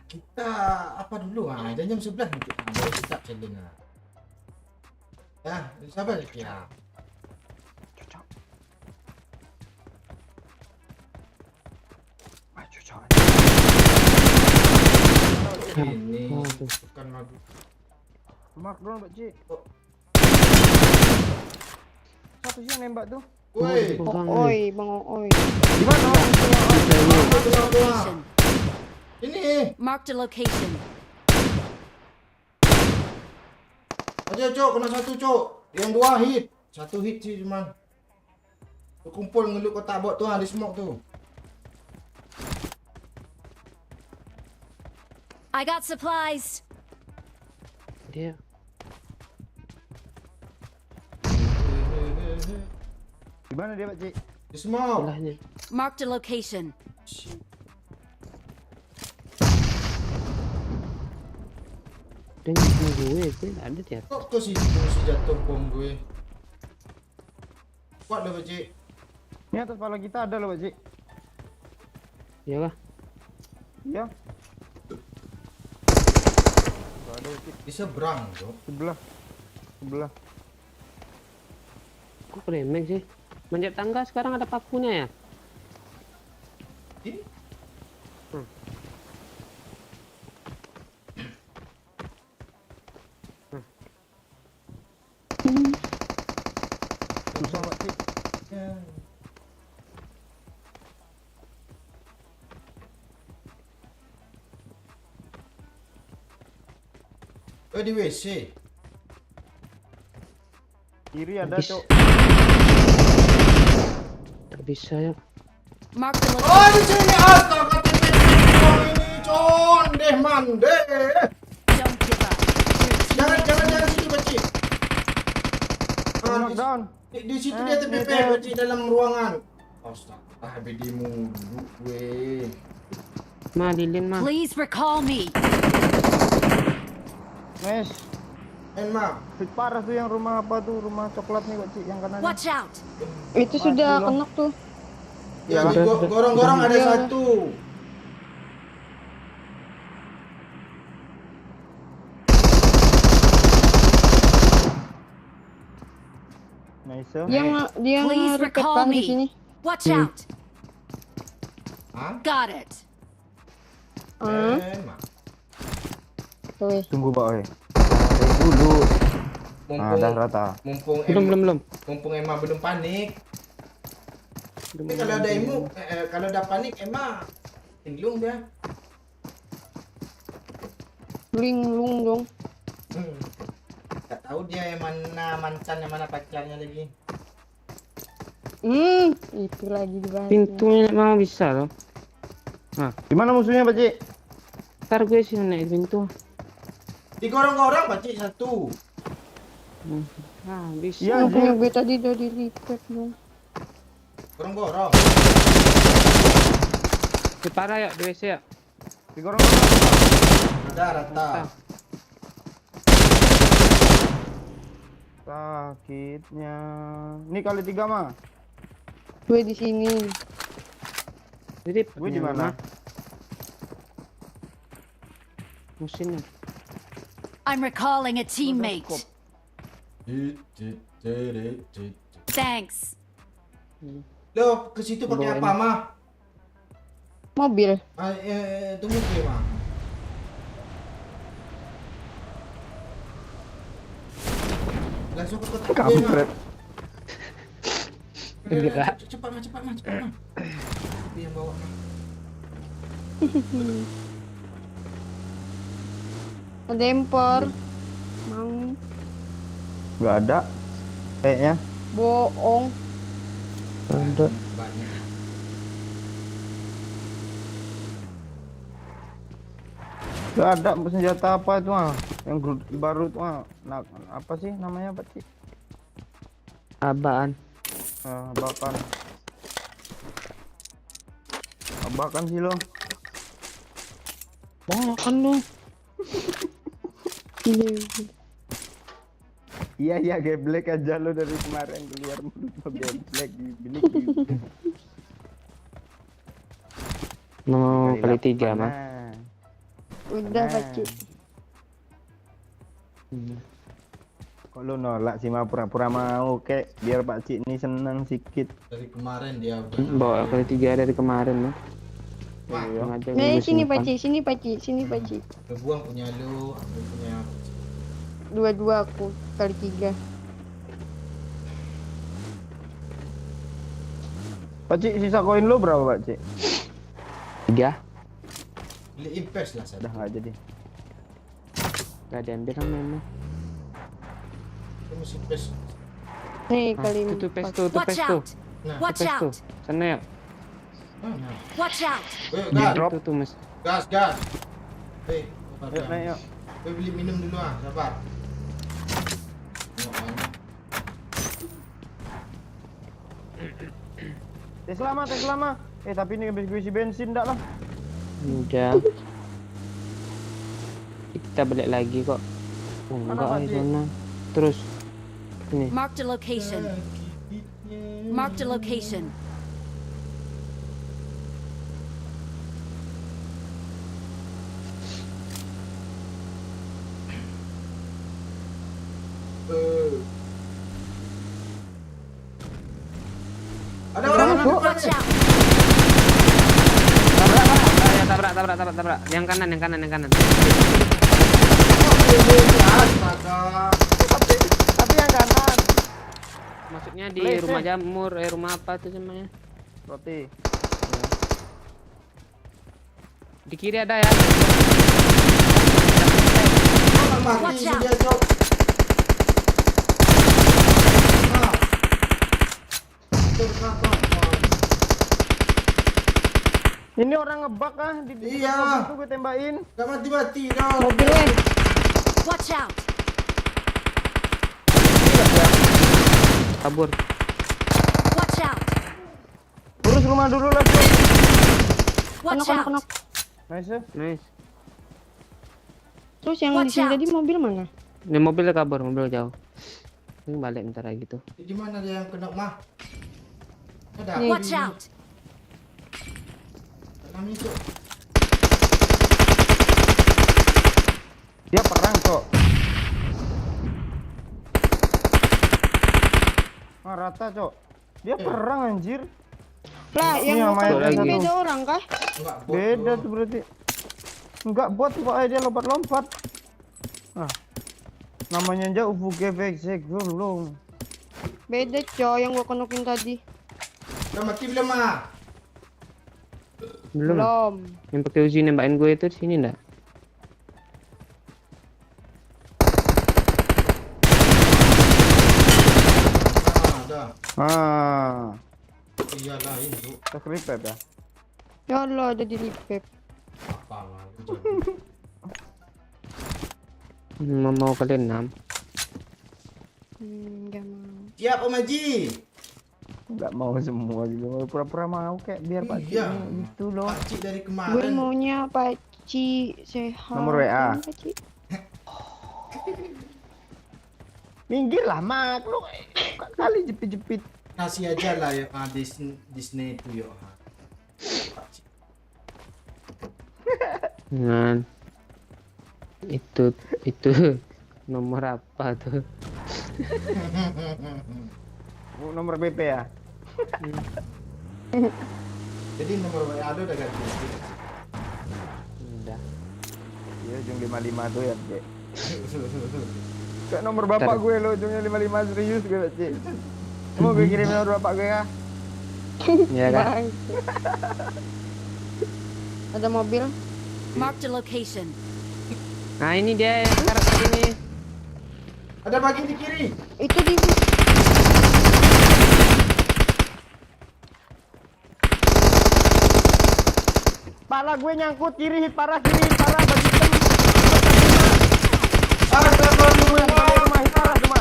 Kita apa dulu ah? Dan jam 11 nanti baru kita challenge ah. Ya, sabar ya. Ini bukan lagu. Mark dong, Pak Cik. Oh. Siapa sih yang nembak tuh? Woi, Oi, Bang Oi. Di mana? Location. ini. Marked a location. Aja Cok, kena 1 Cok. Yang 2 hit. 1 hit sih cuman. Tu kumpul ngeluk kotak bot tu di smoke tu. I got supplies. Dia Di mana dia, Pak Cik? Di smoke. sebelahnya. Marked a location. Dia nyusun gue ada dia. Kok ke situ si jatuh bom gue. Kuat loh Pak Cik. Ini atas kepala kita ada loh, Pak Cik. Iya kah? Iya. Gak ada, Pak Cik. Di seberang bro. Sebelah. Kok keremek sih? Manjat tangga sekarang ada pakunya ya? Ini Susah, Pak Cik. ya. Oh di WC. Kiri ada, Habis. Cok. Tak bisa ya. Mark the Oh location. di sini astaga ini condeh mande. Don't give up. Your Jangan situ Pak Cik. Knockdown. Di situ dia TPP Pak Cik dalam ruangan. Astaga, BD mulu gue. Ma, Lilin ma. Please recall me. Nice. Mah. Fit parah tuh yang rumah apa tuh? Rumah coklat nih, Pak Cik, yang kanan. Watch out. Itu sudah kenok tuh. Ya, Ya, di gorong-gorong ada Iya. satu. Nice. Dia Please nge-repeat recall kan di me. sini. Watch out. Hah? Got it. Ah, Mah. tuh. Tunggu, Pak, oi. Tarik dulu. Mumpung Dah rata. mumpung Belum. mumpung Emma belum panik. Tapi kalau ada kalau ada panik Emma linglung dia. Linglung dong. Gak tahu dia yang mana mantan yang mana pacarnya lagi. Itu lagi dibahas. Pintunya mau bisa loh. Di mana musuhnya, Pak Cik? Ntar gue sih naik pintu. Di gorong-gorong Pak Cik satu. Ah, bisa. Iya, Yang punya anjir. gue tadi udah di-repeat dong. Gorong-gorong. Di parah ya, di WC ya. Di gorong. Ada rata. Sakitnya. Ini kali 3 mah. Gue di sini. Jadi Gue di mana? Musimnya. I'm recalling a teammate. Thanks. Loh, ke situ pakai apa, Mah? Mobil. Tunggu gue, Mah. Langsung ke kotak gue, Mah. Kampret. Cepat, Mah. Dia yang bawa, Mah. Ada empor. Mau. Gak ada. Kayaknya. Bohong. Ada. Banyak. Gak ada senjata apa itu mah. Yang baru itu mah. Nah, apa sih namanya, Pak Cik? Abaan. Abakan. Abakan sih lo. Makan lu. Iya, geblek aja lo dari kemarin keluar mulut lo geblek bilik. Mau kali 3 mah. Udah Pakcik. Kok lo nolak sih mah pura-pura mau kek biar Pak Cik ini senang sedikit. Dari kemarin dia udah. Bawa kali 3 dari kemarin mah. Mah, Sengaja Nih gue sini simpan. Pakcik, sini Pakcik. lu buang punya lu, aku punya. Dua-dua aku kali 3. Pak Cik sisa koin lo berapa, Pak Cik? 3. Beli impes lah saya. Udah nggak jadi. Gak diambil kan memang. Itu mesti impes. Nih kali Itu pes 4. tuh, itu Watch pes tuh. out. Nah, Watch Pes tuh. out. Sana ya. Nah. Watch out. Gas, Itu tuh mas. gas. Sabar, Yuk, naik yuk. Gue beli minum dulu sabar. Tes lama. Tapi ini habis gue isi bensin dak lah. Udah. Kita balik lagi kok. Oh, Mana, enggak Pak, ay Ci? zona. Terus ini. Marked a location. Marked a location. Ada orang di depan Watch nih. out! Tabrak. Yang kanan. Astaga. Tapi yang kanan. Maksudnya di Please, rumah jamur, rumah apa itu namanya? Roti. Di kiri ada ya. Orang mati Watch out. dia, Cok. Nah. Terkata. Ini orang ngebak ah di Iya. mobil tuh gue tembakin. Gak mati-mati dong. Mobilnya. Watch out! Kabur. Watch out! Urus rumah dulu lah, Cok. Watch Kenok. out! Nice. Ya. Nice. Terus yang di Watch sini out. tadi mobil mana? Ini mobilnya kabur, mobil jauh. Ini balik bentar lagi tuh. Di mana dia yang kena mah? Ada. Nih. Watch out! Kami itu. Dia perang, Cok. Ah, rata, Cok. Dia perang anjir. Lah, Ini yang yang motor main itu lagi. beda orang kah? Enggak bot. Beda bro. tuh berarti. Enggak bot pokoknya dia lompat-lompat. Ah. Namanya aja UFG Vexek belum. Beda coy yang gua kenokin tadi. Udah mati belum mah? Belum. Belum. Yang pakai Uzi nembakin gue itu di sini enggak? Ah, ada. Ah, Iyalah itu. kekripet ya. Ya Allah ada di repep. Apa lah? Mau kalian 6. Gak mau. Siap Om Haji. Enggak mau semua gitu. Pura-pura mau kayak biar Pak Ci Iya. gitu loh. Pakcik dari Gue kemarin. maunya Paci sehat. Nomor WA. Kan, Paci? Minggir lah mak lu kali jepit-jepit. Kasih aja lah ya Disney itu yo. Pakcik. Nah. Itu nomor apa tuh? Nomor BP ya. Jadi nomor WA lu udah ganti. Udah. Iya ujung 55 tuh ya, Cek. Kayak nomor bapak Ntar. gue lo ujungnya 55 serius gue, Cek. Mau gue kirim nomor bapak gue ya? Iya kan? Bang. Ada mobil. Marked a location. Nah, ini dia yang karakter ini. Ada bagi di kiri. Itu di Pala gue nyangkut kiri hit parah bagi tem. Astagfirullah. Rumah hit parah cuma.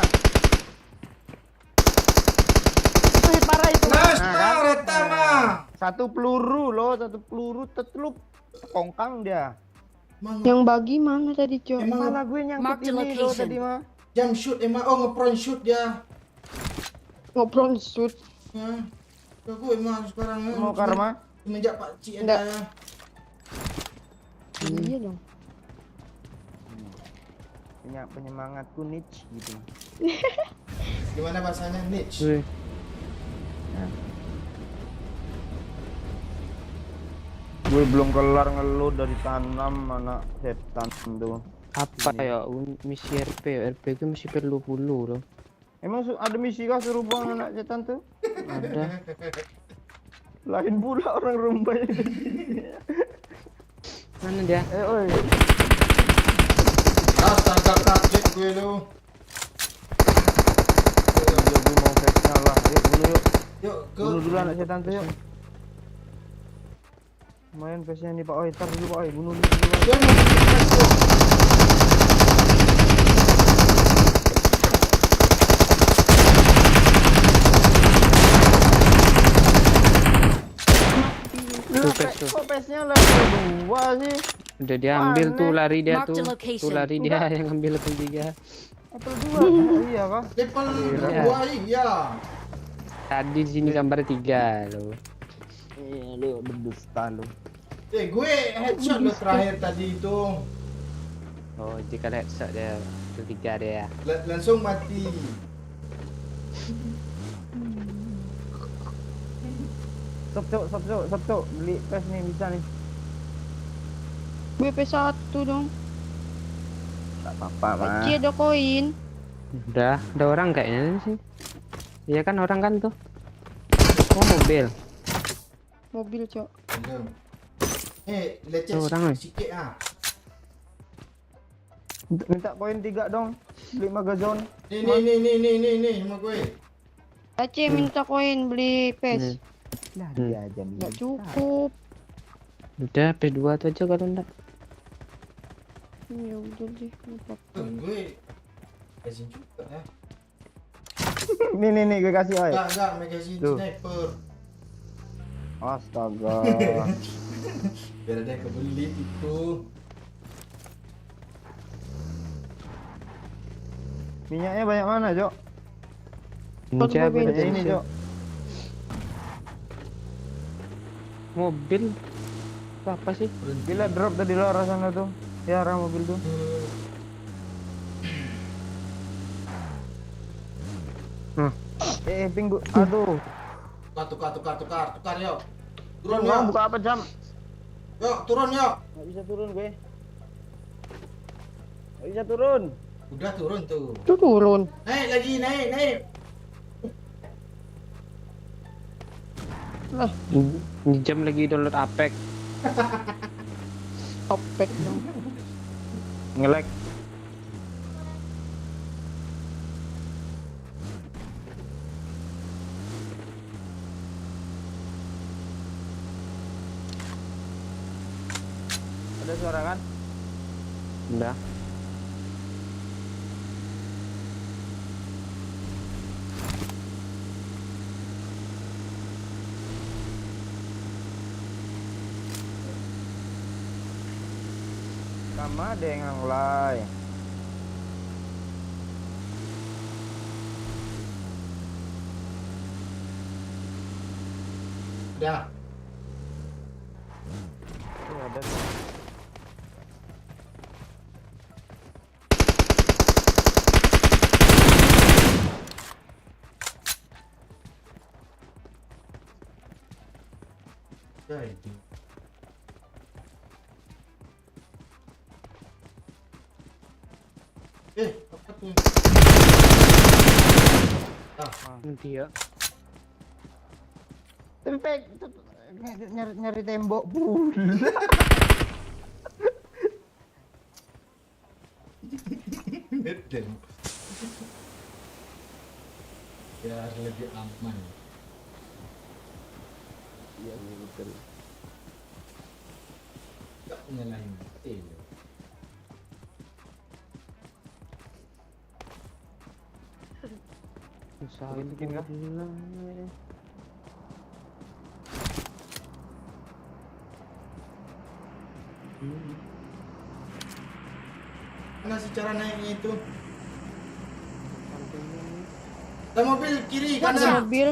Itu hit parah itu. Nice, Nah, kan? reta mah. Satu peluru loh, satu peluru tetlup kongkang dia. yang bagi mana tadi, Cok? Emang Pala gue nyangkut Mark the ini loh location. tadi mah. jam shoot emang nge-front shoot dia. Ngobrol shoot. Ya. Gue emang sekarang Mau karma? semenjak Pak Cik Enggak. ada. Iya dong. Punya penyemangatku niche gitu. Gimana bahasanya niche? Wih, Gue belum kelar ngeluh dari tanam anak setan tuh. apa ya misi RP ya? RP itu masih perlu puluh loh. Emang ada misi kah suruh buang anak setan tuh? Ada. Lain pula orang rumbai. Mana dia? Oi. Astaga kaget gue lu. Gue mau face-nya lah. Yuk bunuh yuk. Yuk ke Bunuh dulu anak setan tuh yuk. Lumayan face-nya nih Pak Oi. Tar dulu Pak Oi. Bunuh dulu. Dia mau ke Tuh, face tuh. Kok face-nya level 2 sih? Udah dia ambil tuh, lari dia Mark the tuh. Tuh location. lari dia yang ambil level 3. Apple 2. Iya kah? Level Iya. 2 iya. Tadi di sini gambar 3 loh. Iya lu berdusta lu. Gue headshot lo terakhir tadi itu. Oh, jika headshot dia level 3 dia. Langsung mati. Stop cok, beli pes nih bisa nih. BP 1 dong. Tak apa-apa mah. Paci ada koin. Udah orang kayaknya sih. Iya kan orang kan tuh. Oh, mobil. Mobil, Cok. Belum. Lecet Orang, sikit ah. Minta koin 3 dong. Beli magazon. Nih sama gue. Paci minta koin beli PES. Lah dia aja beli. Nggak cukup. Udah P2 tuh aja kalau enggak. Ya udah deh, nggak apa-apa. Gue kasih juga ya. Nih gue kasih oi. Enggak, magazine Tuh. sniper. Astaga. Biar ada kebeli itu. Minyaknya banyak mana, Jok? Siapa mobil. Banyak ini, Jok. Mobil. Apa sih? Bila drop tadi luar sana tuh. Ya, arah mobil tuh. Pinggu. Aduh. Tukar yuk. Turun Mau yuk. buka apa jam? Yuk, turun yuk. Nggak bisa turun gue. Nggak bisa turun. Udah turun tuh. Itu turun. Naik lagi, naik. Ini jam lagi download Apex. Opek dong. Ngelek. Ada suara kan? Udah. Sama ada yang lain. Udah. Tuh ada. Udah itu. Apa tuh? Nanti ya. Tapi nyari tembok pula. Betul. Biar lebih aman. Iya betul. Gak nyalain mesin. Usahain Bikin kah? pulang. Mana sih cara naiknya itu? Ada mobil kiri Ada kanan. mobil.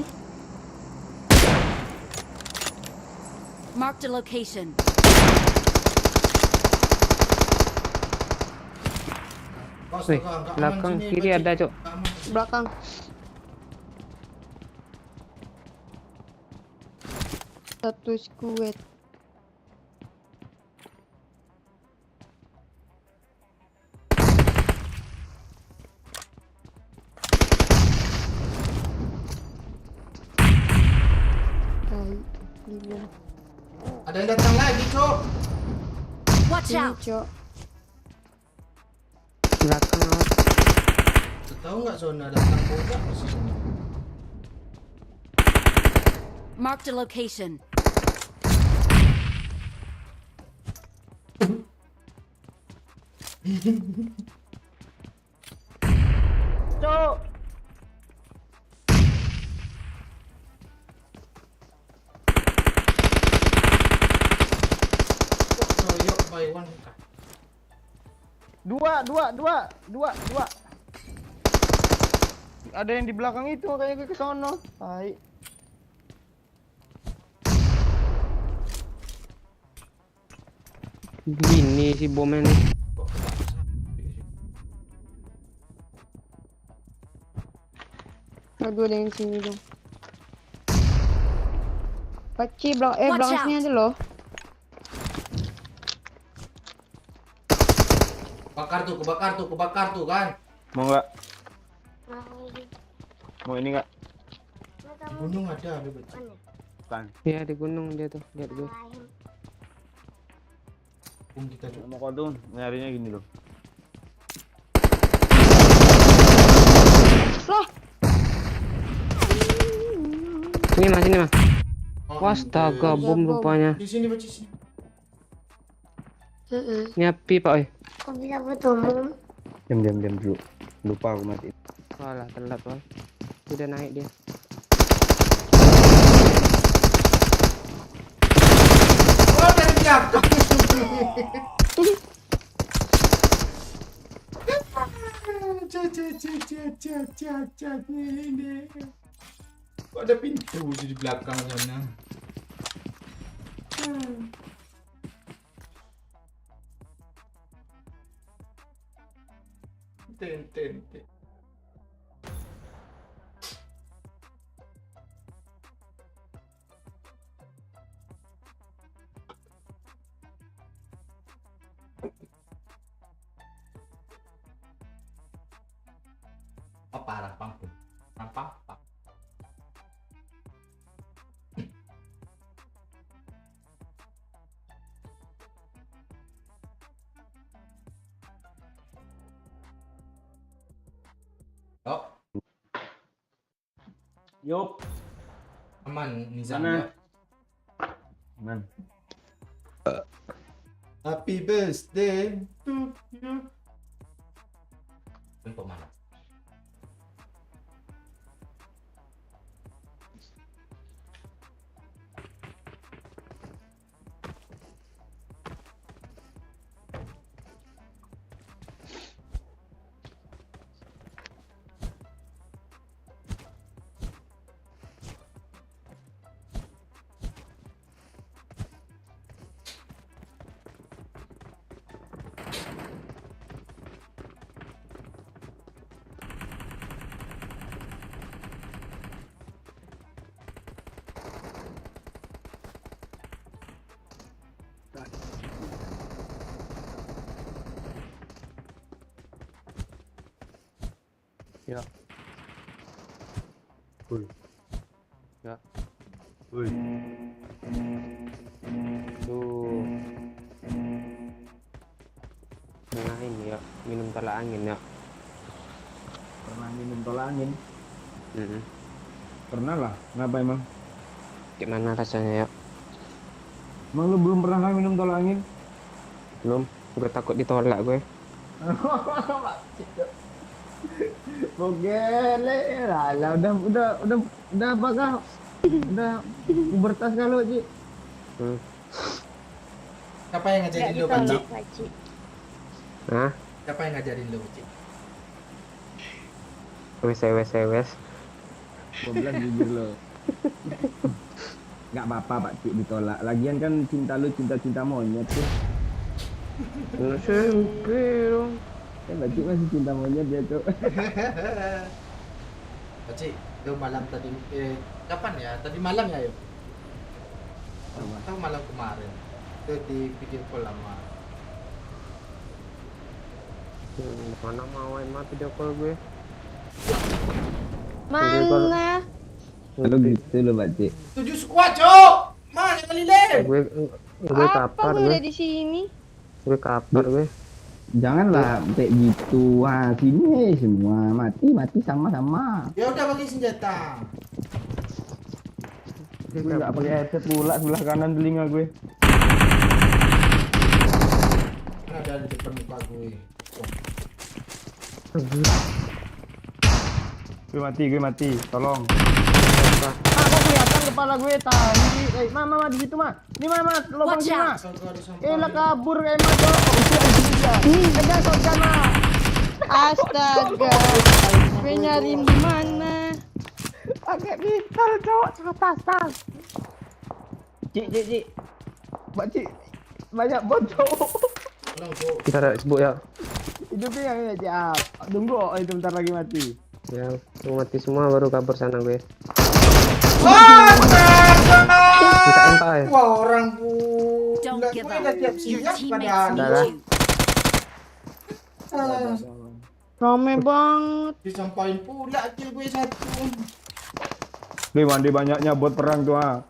Marked a location. Wih, belakang kiri ada, Cok. Belakang. Satu squad. Gila. Ada yang datang lagi, Cok. Watch Ini, out! Cok. Belakang. Tahu nggak zona datang bodak ke sini? Marked a location. Cok. Yuk Iwan. Dua. Ada yang di belakang itu makanya gue ke sono. Tai. Gini si bomnya nih. Aduh, ada yang sini dong. Paci, Watch belakang out. sini ada loh. Kebakar tuh kan. Mau nggak? Mau ini nggak? Di gunung ada Beci. Bukan. Iya di gunung dia tuh, lihat gue. Kita coba. Mau kodun nyarinya gini loh. Loh, Sini mas, sini mas. Oh, Astaga, Ada bom bom. rupanya. Di sini Beci sini. Ini api pak, oi. Kok bisa bertemu? Diam dulu. Lupa aku mati. Walah, telat pak. Sudah naik dia. Oh, dari belakang. Cat ini. Kok ada pintu di belakang sana? Ten. Oh, parah pangku. Nampak? Oh, Yup. aman Nizam Mana? ya. Man. Happy birthday to you. Untuk mana? Ya. Woi. Ya. Woi. Tuh. Nah ini ya, minum tolak angin ya. Pernah minum tolak angin? Mm-mm. Pernah lah. Ngapa emang? Gimana rasanya ya? Emang lu belum pernah kan minum tolak angin? Belum, gue takut ditolak gue. Bogele lah, udah apakah? Udah pubertas kalau Ci? Siapa yang ngajarin lu, Panci? Paci. Hah? Siapa yang ngajarin lu, Panci? Wes. 12 jujur lo. Nggak apa-apa Pak Cik ditolak. Lagian kan cinta lu cinta monyet tuh. SMP dong. Kan Pak Cik masih cinta monyet dia tuh. Panci, itu malam tadi kapan ya? Tadi malam ya, yuk? Atau malam kemarin? Itu di video call lama. Mana mau emang video call gue? Mana? Kalau gitu loh Pak Cik. 7 squad, Cok! Mana kali le? Gue Apa kapar gue gue. ada di sini? Gue kapar gue. Janganlah kayak gitu. Wah, sini semua mati sama-sama. Ya udah bagi senjata. Gue nggak pakai headset pula sebelah kanan telinga gue. Mana ada di depan muka gue. Gue mati. Tolong. Ah, kok kelihatan kepala gue tadi. Mama di situ mah. Ini mama lubang Watch sini mah. out. Lah kabur kayak mah cok. Kejar shotgun mah. Astaga. Gue nyari di mana? Pakai pistol cok. Tas. Cik. Mbak Cik. Banyak bot cok. Kita ada sebut ya. Hidupnya yang ini Cik. Tunggu itu bentar lagi mati. Ya, tunggu mati semua baru kabur sana gue. Minta entah ya. Wah, orang Don't pula give gue up. udah siap Your siap teammates padahal. need you. Rame banget. Disampain pula kill gue satu. Nih mandi banyaknya bot perang tuh ah.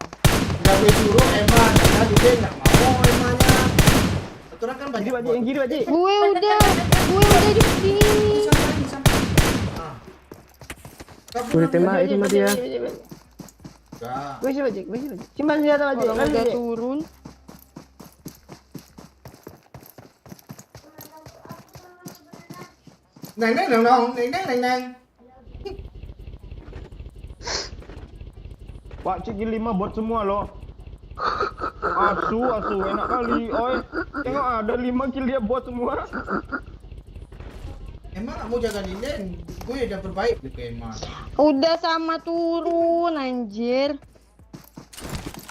Udah gue suruh Emma, tadi dia nggak mau Emmanya. Aturan kan banyak. Yang kiri Pak Cik. Gue udah di sini. Disampain. Ah. Kabur Udah tembak itu sama dia. Enggak. Gue sih Pak Cik. Simpan senjata Pak Cik. Kalau udah turun. Neng. Pak Cik 5 bot semua loh. Asu enak kali. Oi, tengok ada 5 kill dia bot semua. Emang nggak mau jaga lilin? Gue udah berbaik ke Emma. Udah sama turun anjir.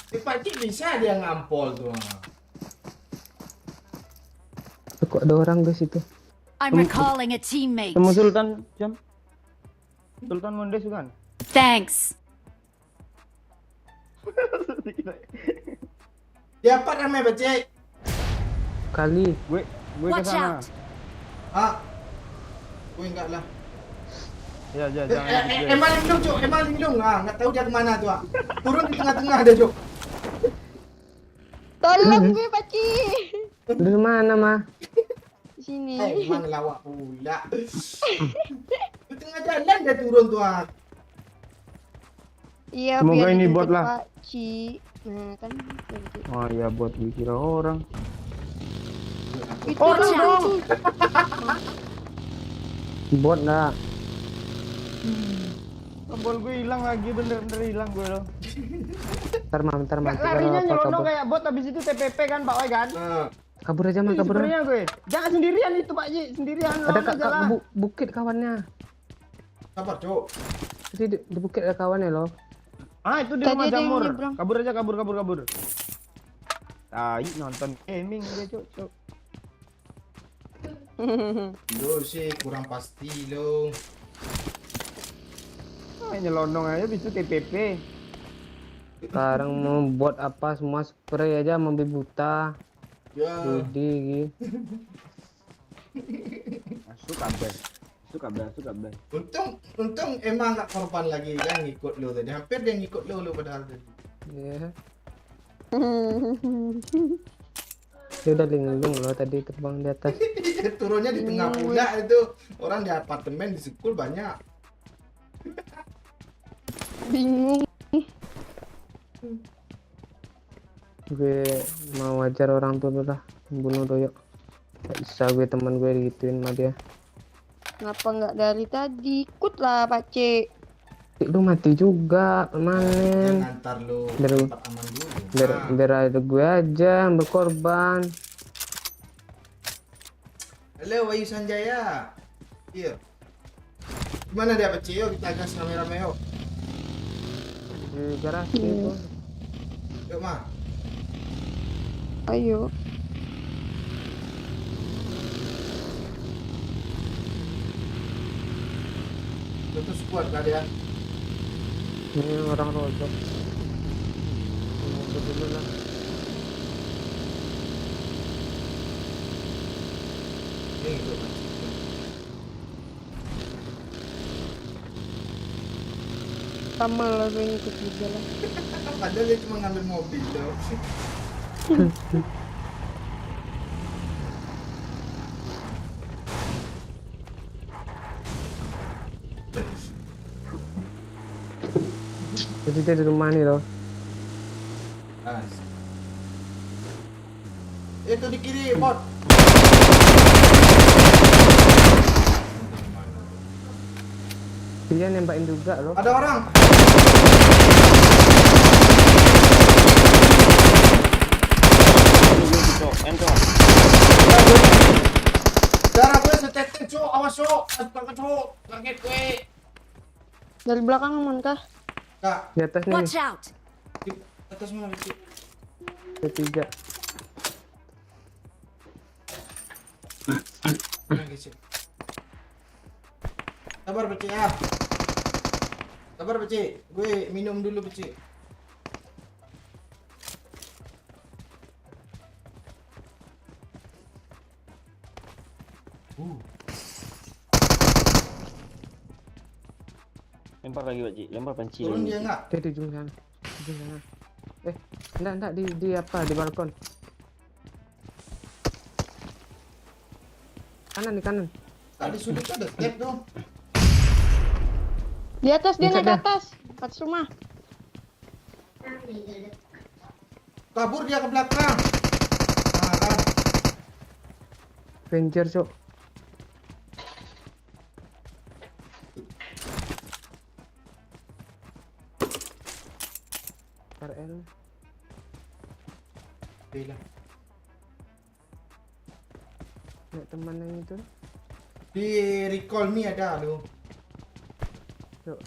Di Pakcik bisa dia ngampol tuh. Kok ada orang guys itu? I'm recalling a teammate. Temu Sultan jam. Sultan Mondes kan? Thanks. Dia apa namanya Pakcik? Kali. gue ke Watch sana. out. Ah, gue enggak lah. Ya jangan. Emma linglung Cuk, Emma linglung. Ah, nggak tahu dia kemana tuh. Ah. Turun di tengah-tengah ada Cuk. Tolong gue Paci. Dari mana mah? Di sini. Emang lawak pula. Di tengah jalan dia turun tuh. Ah. Iya, Semoga biar ini ditutup bot lah. Paci. Nah, kan gitu. Oh iya bot dikira orang. Itu Watch tuh. out. Bot enggak? Bol gue hilang lagi bener-bener hilang gue loh. Bentar mah. Larinya Apa, nyelonong kabur. kayak bot habis itu TPP kan Pak Wai kan? Ah. Kabur aja mah, kabur. Sebenarnya gue. Jangan sendirian itu Pak Ji, sendirian. Ada lawan aja lah. bukit kawannya. Sabar Cuk. Jadi di bukit ada kawannya loh. Ah itu di Tadi rumah ada yang jamur. nyebrang. Kabur aja kabur. Tai nonton gaming dia Cuk. Lu sih kurang pasti lo. Ah, nyelonong aja bisa TPP. Sekarang mau buat apa semua spray aja mobil buta. Ya. Jadi Suka kabeh. Untung emang nggak korban lagi yang ngikut lo tadi. Hampir dia ngikut lo padahal tadi. ya. Dia udah linglung loh tadi terbang di atas. Turunnya di tengah pula itu. Orang di apartemen di sekul banyak. Bingung. Gue mau wajar orang tuh lah bunuh doyok. Gak bisa gue teman gue digituin sama dia. Kenapa nggak dari tadi? Ikut lah Paci. Lu mati juga kemarin. Yang ngantar lo Biar- tempat aman dulu. Biar ada gue aja yang berkorban. Halo Wahyu Sanjaya. Iya. Gimana dia Pakcik? Yuk kita gas rame-rame yuk. Di garasi itu. Yuk mah. Ayo. Tentu squad kali ya. Ini orang rojok. Mau dulu lah. Ini itu Pakcik. Sama lah gue ngikut juga lah. Padahal dia cuma ngambil mobil loh. Jadi dia di rumah nih loh. As. Itu di kiri bot. Dia nembakin juga loh. Ada orang. awas Cok, astaga Cok, kaget gue. Dari belakang aman kah? Kak, Di atas nih, Watch out! di atas mana Cik? P3. Lagi Cik. Sabar Cik ya. Sabar Cik, gue minum dulu Cik. Lempar lagi Pak Cik, lempar panci. Turun dia enggak? Di ujung sana. Ujung sana. Enggak di apa? Di balkon. Kanan di kanan. Tadi sudut ada step dong. Di atas dia naik ke Pencet dah. atas. Atas rumah. Kabur dia ke belakang. Nah, kan. Ranger, Cok. RL. Bila. Nek teman yang itu. Di recall me ada lu. Cok.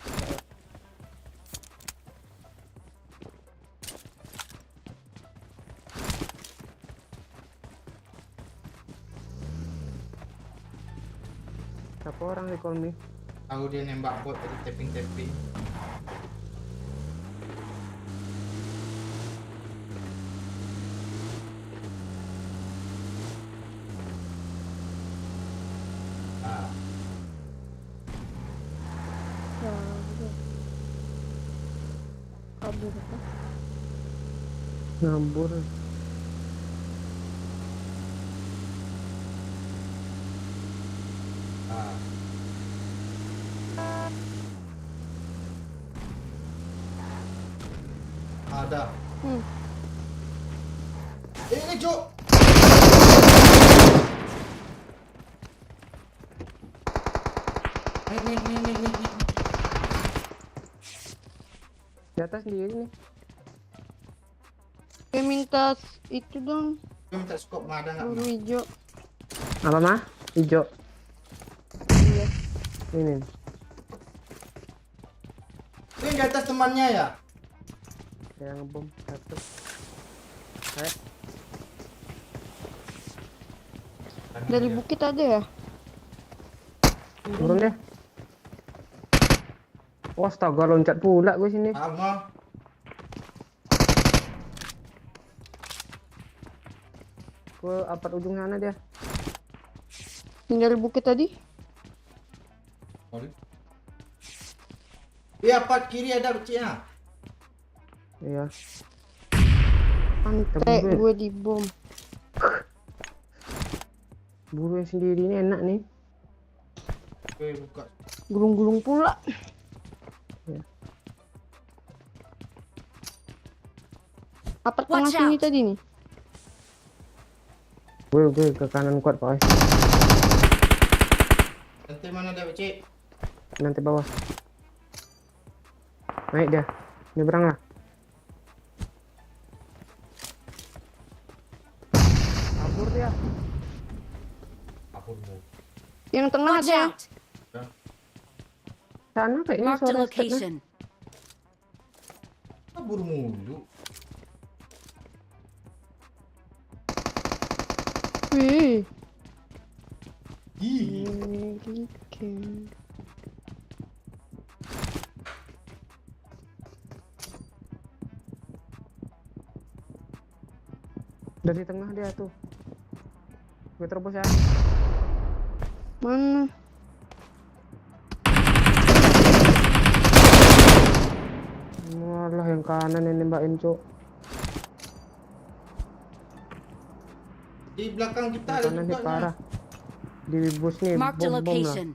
Siapa orang di call me? Tahu dia nembak bot tadi tapping. Ah, Kabur kah? Ngambur. ah. Ada. Ini Cok. Nih. Di atas dia ini. Gue minta itu dong. Gue minta scope nggak ada nggak? Peluru hijau. Apa mah? Hijau. Iya. Ini. Ini di atas temannya ya? Yang ngebom satu. Dari bukit ada ya? Turun deh. Oh, astaga, loncat pula gue sini. Sama. Ke apa ujung sana dia? Yang dari bukit tadi? Iya, part kiri ada beciknya. Iya. Pantai Gue. gue dibom. Buru yang sendiri ini enak nih. Gue buka. Gulung-gulung pula. Ya. Apa tengah Watch sini out. tadi nih? Gue ke kanan kuat Pak. Nanti mana ada becik? Nanti bawah. Naik dia. Nyebrang lah. Kabur dia. Aku mau. Yang tengah Watch ada. out! Sana kayaknya Marked a suara stepnya. location. Kabur mulu. Wih. Ih. American. Dari tengah dia tuh. Gue terobos ya. Mana? Malah yang kanan yang nembakin Cok. Di belakang kita Yang ada kanan juga nih parah. Di bus nih Marked a bom lah. location.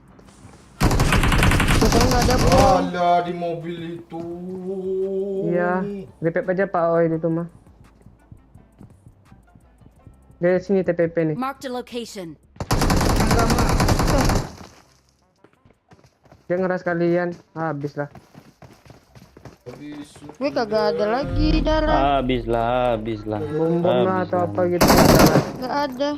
Saya nggak ada bom. Alah di mobil itu. Iya, TPP aja Pak Oi itu mah. Dia sini TPP nih. Marked a location. Dia ngeras kalian, habis lah. Gue kagak ada lagi darah. Habis lah. Bom lah atau apa gitu. Nggak ada.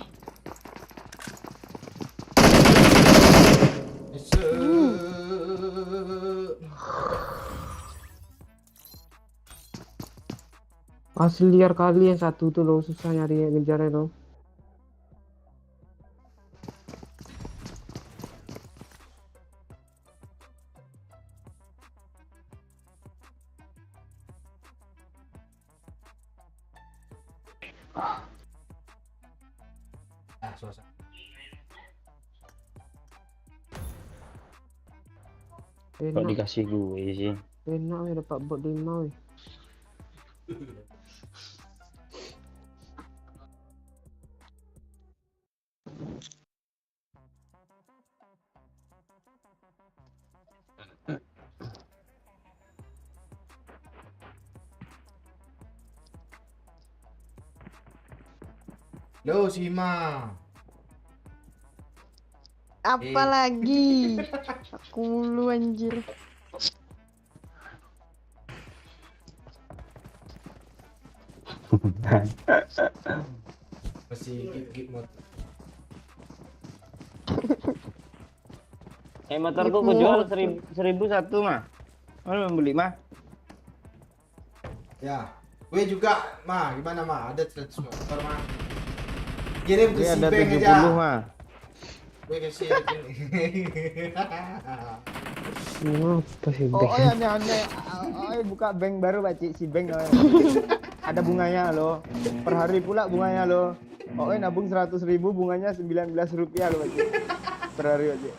Asli liar kali yang satu tuh loh, susah nyari ngejarnya loh. Ah, suasana. Kok Enak, dikasih gue sih? enak ya dapat bot 5 weh. Lo Sima. Apalagi aku mulu anjir. Masih gip motor. Motorku ku jual 1.001 mah. Mana mau beli mah? Ya. Gue juga, mah gimana mah? Ada 100 motor mah. Kirim ke Gue si ada Beng 70 aja. mah. Gue kasih Apa sih Oh, Beng? oh ya aneh. Oh, buka bank baru Pak Cik, si bank namanya. Ada bunganya loh. Per hari pula bunganya loh. Oh, nabung 100.000 bunganya 19 rupiah loh Pak Cik. Per hari Pak Cik.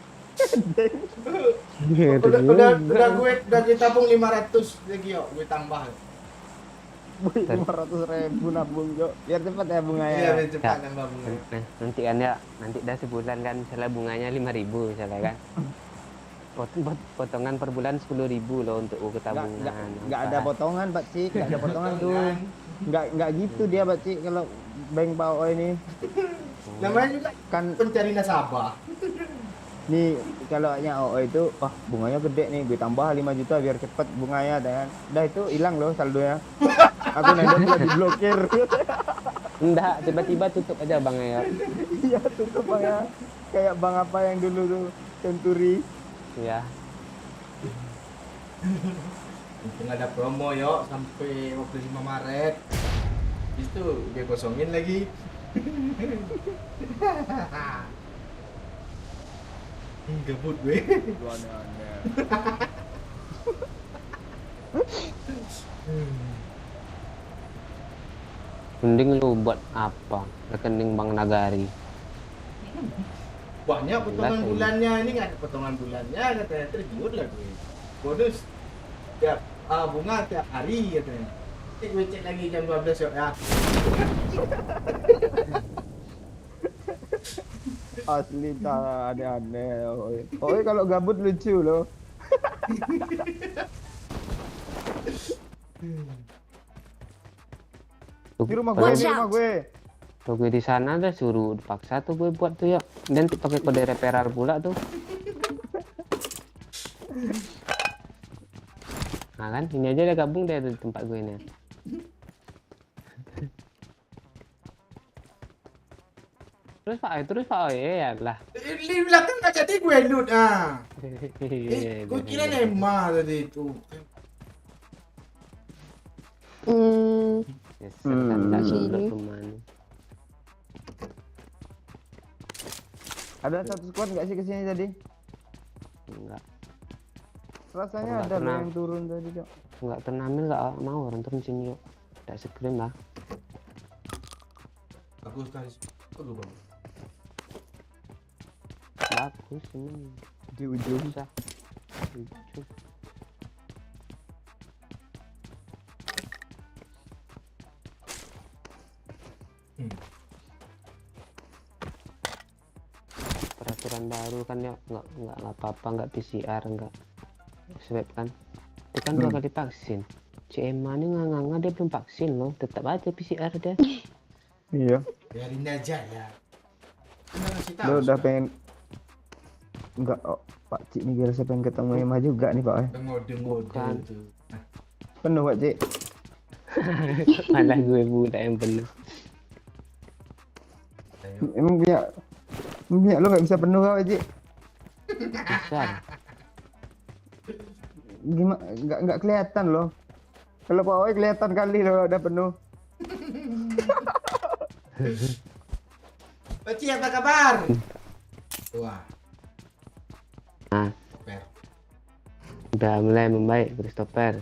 udah gue tabung 500 lagi yuk, gue tambah. Wih, 500.000 nabung Jo. Biar cepat ya bunganya. Iya, biar cepat nambah bunga. Nanti kan ya, nanti dah sebulan kan misalnya bunganya 5.000 misalnya kan. Potongan per bulan 10.000 loh untuk ke tabungan. Nggak ada potongan Pak Cik, nggak ada potongan tuh. Nggak gitu dia Pak Cik kalau bank Pak O ini. Namanya juga Kan pencari nasabah. nih kalau OO itu, wah bunganya gede nih, gue tambah 5 juta biar cepet bunganya kan. Udah itu hilang loh saldonya. Aku nanti udah diblokir. Enggak, tiba-tiba tutup aja bang ya. Iya tutup Bang ya. Kayak bang apa yang dulu tuh, Century. Ya. Untung ada promo yuk sampai 25 Maret. Itu gue kosongin lagi. Gabut gue. Aneh-aneh. Mending lu buat apa? Rekening Bank Nagari. Banyak potongan Jelas, bulannya, ini nggak ada potongan bulannya, katanya tergiur lah gue. Bonus tiap bunga tiap hari katanya. Nanti gue cek lagi jam 12 yuk ya. Asli tak aneh-aneh. OO kalau gabut lucu loh. Di rumah gue, Watch di rumah out. gue. Tuh gue di sana dah suruh dipaksa tuh gue buat tuh ya. Dan pakai kode referral pula tuh. Nah kan, ini aja udah gabung deh di tempat gue ini. Terus Pak, ya lah. Di belakang nggak jadi gue loot gue kira Nema tadi itu. Yes, kan sini. Ada satu squad nggak sih kesini tadi? Enggak. Rasanya Enggak ada loh pernah. yang turun tadi Cok. Enggak turnamen enggak mau orang turun sini yuk. Enggak screen lah. Bagus kali. Bagus bagus. Bagus ini. Di ujung. Susah. Lucu. Peraturan baru kan ya enggak apa-apa enggak PCR enggak swab kan. Itu kan 2 kali vaksin. CMA ini nganga dia belum vaksin loh, tetap aja PCR dia. Iya. Biarin aja ya. Kita ngasih tahu. Lo udah pengen enggak Pak Cik nih kira saya pengen ketemu Emma juga nih Pak. Ngode-ngode Bukan. tuh. Penuh Pak Cik. Malah gue budak yang penuh. Emang punya lo nggak bisa penuh Pak Cik. Bisa. Gimana nggak kelihatan loh. Kalau Pak Oi kelihatan kali loh udah penuh. Pakcik apa kabar? Wah. Ah. Super. Udah mulai membaik Christopher.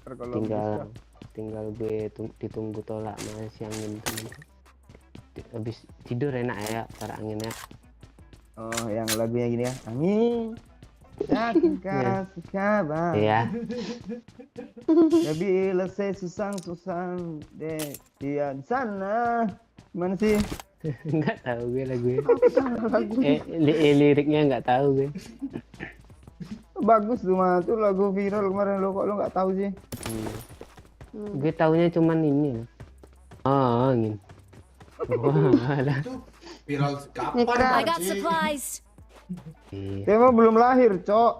Kalau Tinggal gue ditunggu tolak masih angin tuh. Habis tidur enak ya para anginnya. oh, yang lagunya gini ya. Angin. Aku kasih kabar. Iya. Ya bila saya susang-susang deh dia di sana. Gimana sih? Enggak tahu gue lagunya. Liriknya enggak tahu gue. Bagus tuh mah, tuh lagu viral kemarin lo, kok lo nggak tahu sih? Gue taunya cuman ini. Oh, angin. Wah, lah. Itu viral kapan I got Pakcik? supplies. Iya. Dia emang belum lahir, Cok.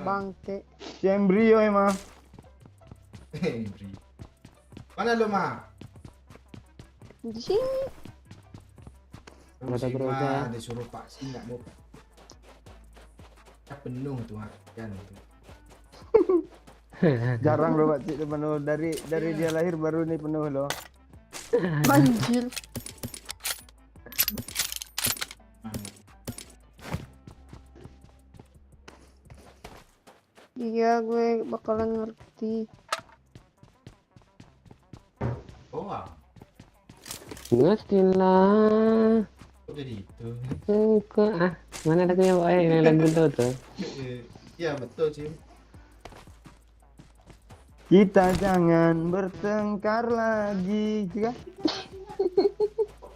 Bangke. Si embrio emang. Hendri. Mana lu mah? Di sini. Ada berapa? Mah disuruh vaksin nggak mau. Ya penuh tuh kan tuh. Jarang lo Pak Cik penuh dari dia lahir baru nih penuh lo. Anjir. Iya, gue bakalan ngerti. Oh, wah. Ngertilah. Kok jadi itu? Mana lagunya Pak? Yang lagu itu tuh. Iya betul sih. Kita jangan bertengkar lagi, juga.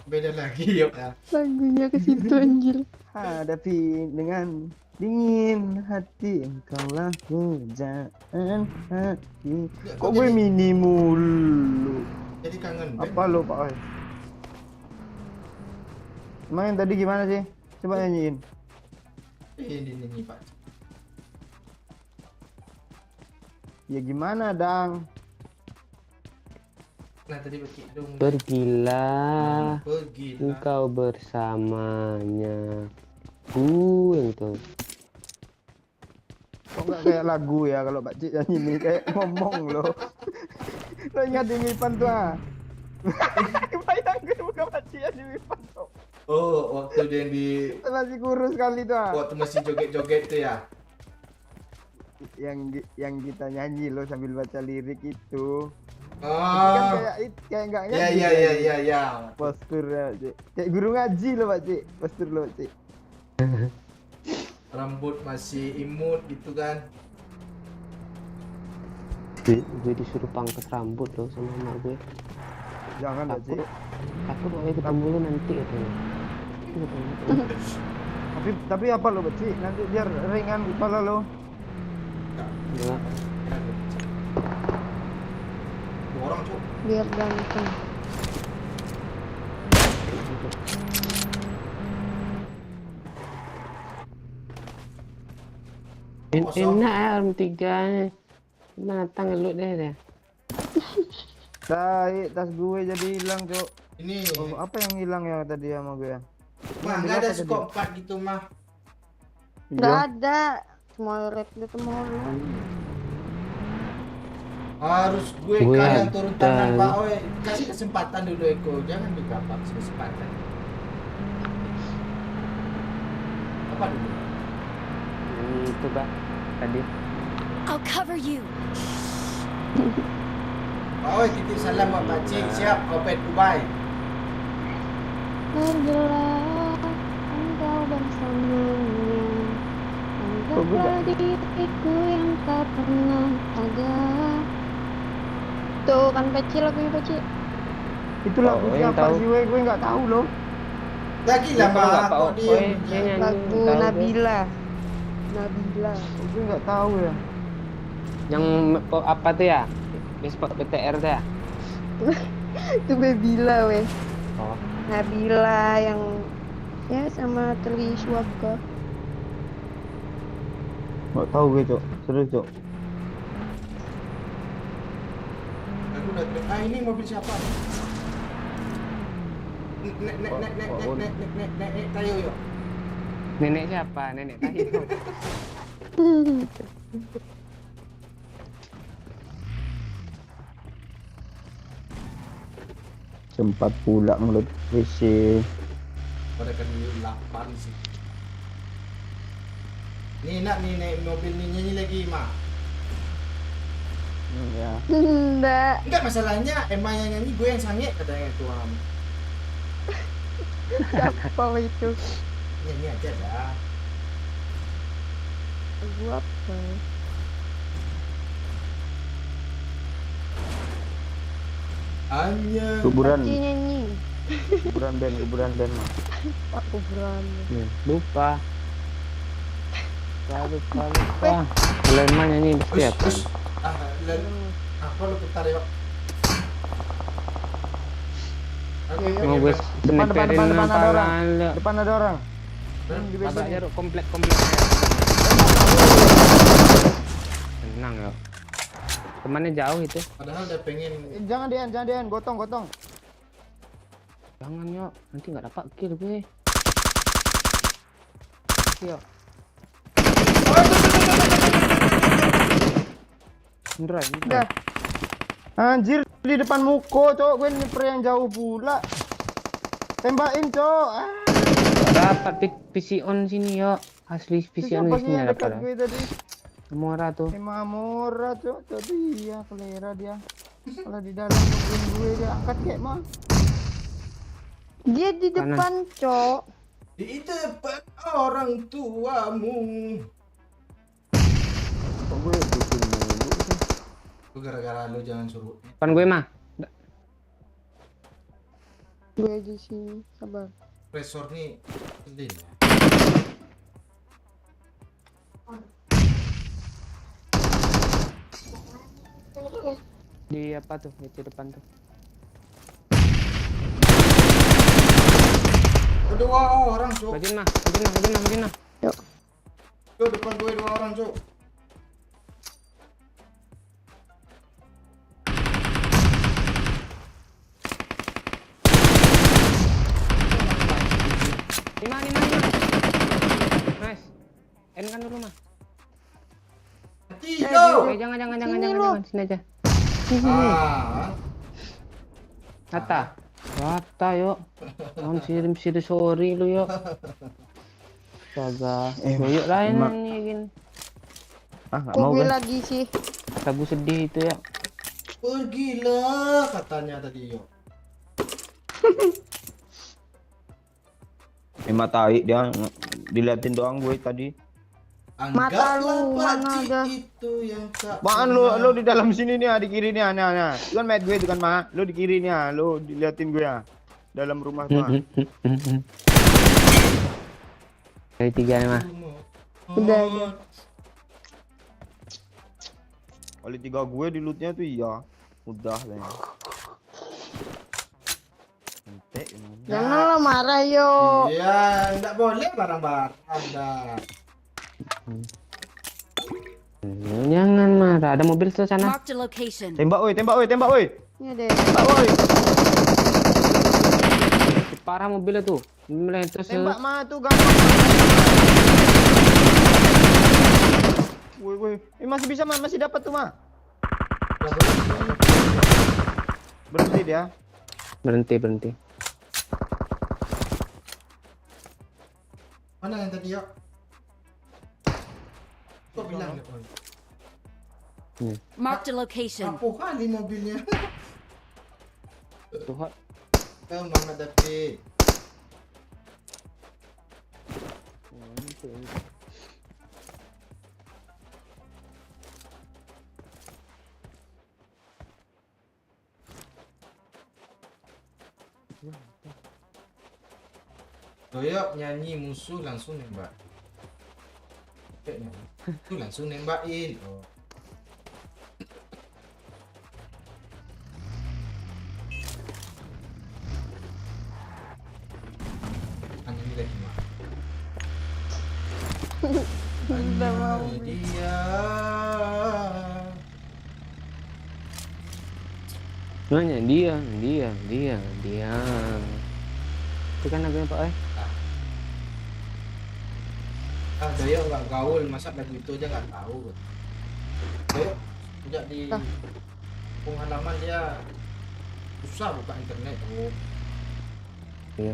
Beda lagi yuk ya. Lagunya ke situ anjir. Hadapi dengan dingin hati, engkaulah pujaan hati. Kok gue mini mulu? Jadi kangen. Apa lo Pak? Oi? Emang yang tadi gimana sih? Coba nyanyiin. Ini Pak. Ya gimana, Dang? Nah tadi Pakcik dong. Pergilah Pergilah. engkau bersamanya. Yang itu. Kok nggak kayak lagu ya kalau Pak Cik nyanyi ini kayak ngomong lo. Lo ingat di Mipan tuh ah? Bayang gue bukan Pak Cik yang di Mipan tuh. Oh, waktu dia yang di Masih kurus kali tuh ah. waktu masih joget-joget tuh ya. Yang kita nyanyi lo sambil baca lirik itu. Kan Oh. kayak nggak Ya nyanyi. ya ya ya ya. Posturnya Cik. Kayak guru ngaji lo Pak Cik. Postur lo Pak Cik. Rambut masih imut gitu kan. Gue disuruh pangkas rambut loh sama emak gue. Jangan Pak Cik. Takut gue ketemu lu nanti katanya. Tapi apa lo Pak Cik? Nanti biar ringan kepala lo. Ya, Dua orang cuk. Biar ganteng. enak ya orang tiga. Datang lu deh deh. Tas gue jadi hilang Cok. Ini Oh, apa yang hilang ya tadi sama gue ya? mah nggak ada skop 4 gitu mah. Nggak Iya. ada. Small red itu mau lu. Harus gue Gue yang turun tangan ada. Pak Oi. Kasih kesempatan dulu Eko, jangan digabak kesempatan. Apa dulu? Itu Pak tadi. I'll cover you. Pak Oi titip salam buat Pak Cik. Siap Opet Dubai. Pergilah engkau bersamanya. Anggaplah diriku yang tak pernah ada. Tuh kan Peci lagunya Peci. Itu lagu Oh, yang siapa tahu. sih gue nggak tahu loh. Lagi lah Yang tahu nggak, Pak. Pak Kok Oi? diem? Dia nyanyi. Lagu Tahu gue. Nabila. Nabila. Gue nggak tahu ya. Yang apa tuh ya? Spot BTR tuh ya? Itu Babila weh. Oh. Nabila yang ya sama Teli Suaka. Nggak tahu gue Cok. Serius Cok. Aku udah ini mobil siapa? Nek tayo yuk. Nenek siapa? Nenek Tayo. Sempat pula ngelut WC. Pada kan 8 sih. Nih nak nih naik mobil nih nyanyi lagi mah. Ya. Enggak. Enggak masalahnya Emma yang nyanyi gue yang sangit katanya tuan. Apa itu? Nyanyi aja dah. Gua apa? Hanya Kuburan, Nyanyi. kuburan band mah. Aku berani. Lupa. Lupa. Lemah nyanyi setiap. Aku lu putar yuk. Mau gue semeterin depan ada orang. apa? Depan ada orang. Di WC. Tabraknya komplek. Tenang ya. Temannya jauh itu. Padahal dia pengen. Jangan Dian, gotong. Jangan yuk, nanti nggak dapat kill gue. Yuk. Beneran. Dah. Anjir di depan muko, cok. Gue nyeper yang jauh pula. Tembakin, cok. Dapat PC on sini yuk. Asli PC on Siapa di sih sini yang dekat dapat. gue tadi? Murah tuh. Emang murah, cok. Tadi ya kelera dia. Kalau di dalam nungguin gue dia angkat kayak mah. Dia di depan, Cok. Di depan orang tuamu. Kok gue dukung mulu sih? Itu gara-gara lu jangan suruh. Depan gue mah. Gue di sini, sabar. Presor nih sedih. Di apa tuh? Di depan tuh. Kedua orang, cok. Majin mah. Tuh depan gue 2 orang, cok. Lima. Nice. N kan dulu mah. Mati, cok. Jangan. lu. Sini aja. Ah. Rata yuk. Jangan sirim sorry lu yuk. Astaga. Yuk lain nih gini. Nggak mau Gue gue. lagi sih. Lagu sedih itu ya. Pergilah katanya tadi, yo. Matai dia diliatin doang gue tadi. Mata lu, mana ada? Itu yang tak Apaan lu di dalam sini nih, di kiri nih, nah. Itu kan mate gue itu kan, mah. Lu di kiri nih, lu diliatin gue ya. Dalam rumah tuh. Dari 3 nih mah. Udah. Kali 3 gue di lootnya tuh iya. Udah lah. Ente ini. Janganlah marah, yo. Iya, enggak boleh barang-barang Anda. Jangan marah. Ada mobil tuh sana. Marked a location. Tembak woi. Ini deh. Tembak woi. Parah mobilnya tuh. Meletus. Tembak mah tuh gampang. Woi. Masih bisa mah, masih dapat tuh mah. Berhenti dia. Berhenti. Mana yang tadi, yo? Kok bilang ya, Bang? Marked a location. Apa kali mobilnya? Tuh. Oh, Mama David. Doyok nyanyi musuh langsung nembak. Itu langsung nembakin. Oh. Ini lagi mah. Udah mau. Dia. Nanya dia. Itu kan lagunya Pak Doyok nggak gaul, masa lagu itu aja nggak tahu. Doyok tidak di pengalaman dia susah buka internet tuh. Iya.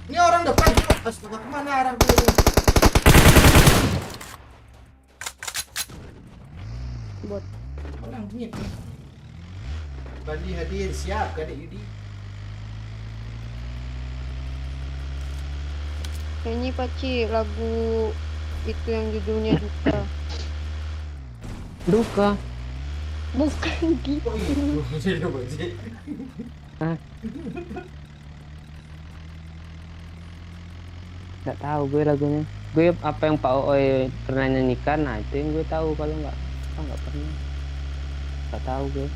Ini orang depan tuh. Astaga, kemana arah gue ini? Bot. Orang dingin. Bandi hadir, siap Kadek Yudi. Ini Paci lagu itu yang judulnya Duka. Duka. Bukan gitu. Oh iya, jadi Bocil. Nggak tahu gue lagunya. Gue apa yang Pak Ooi pernah nyanyikan, nah itu yang gue tahu. Kalau nggak pernah. Nggak tahu gue.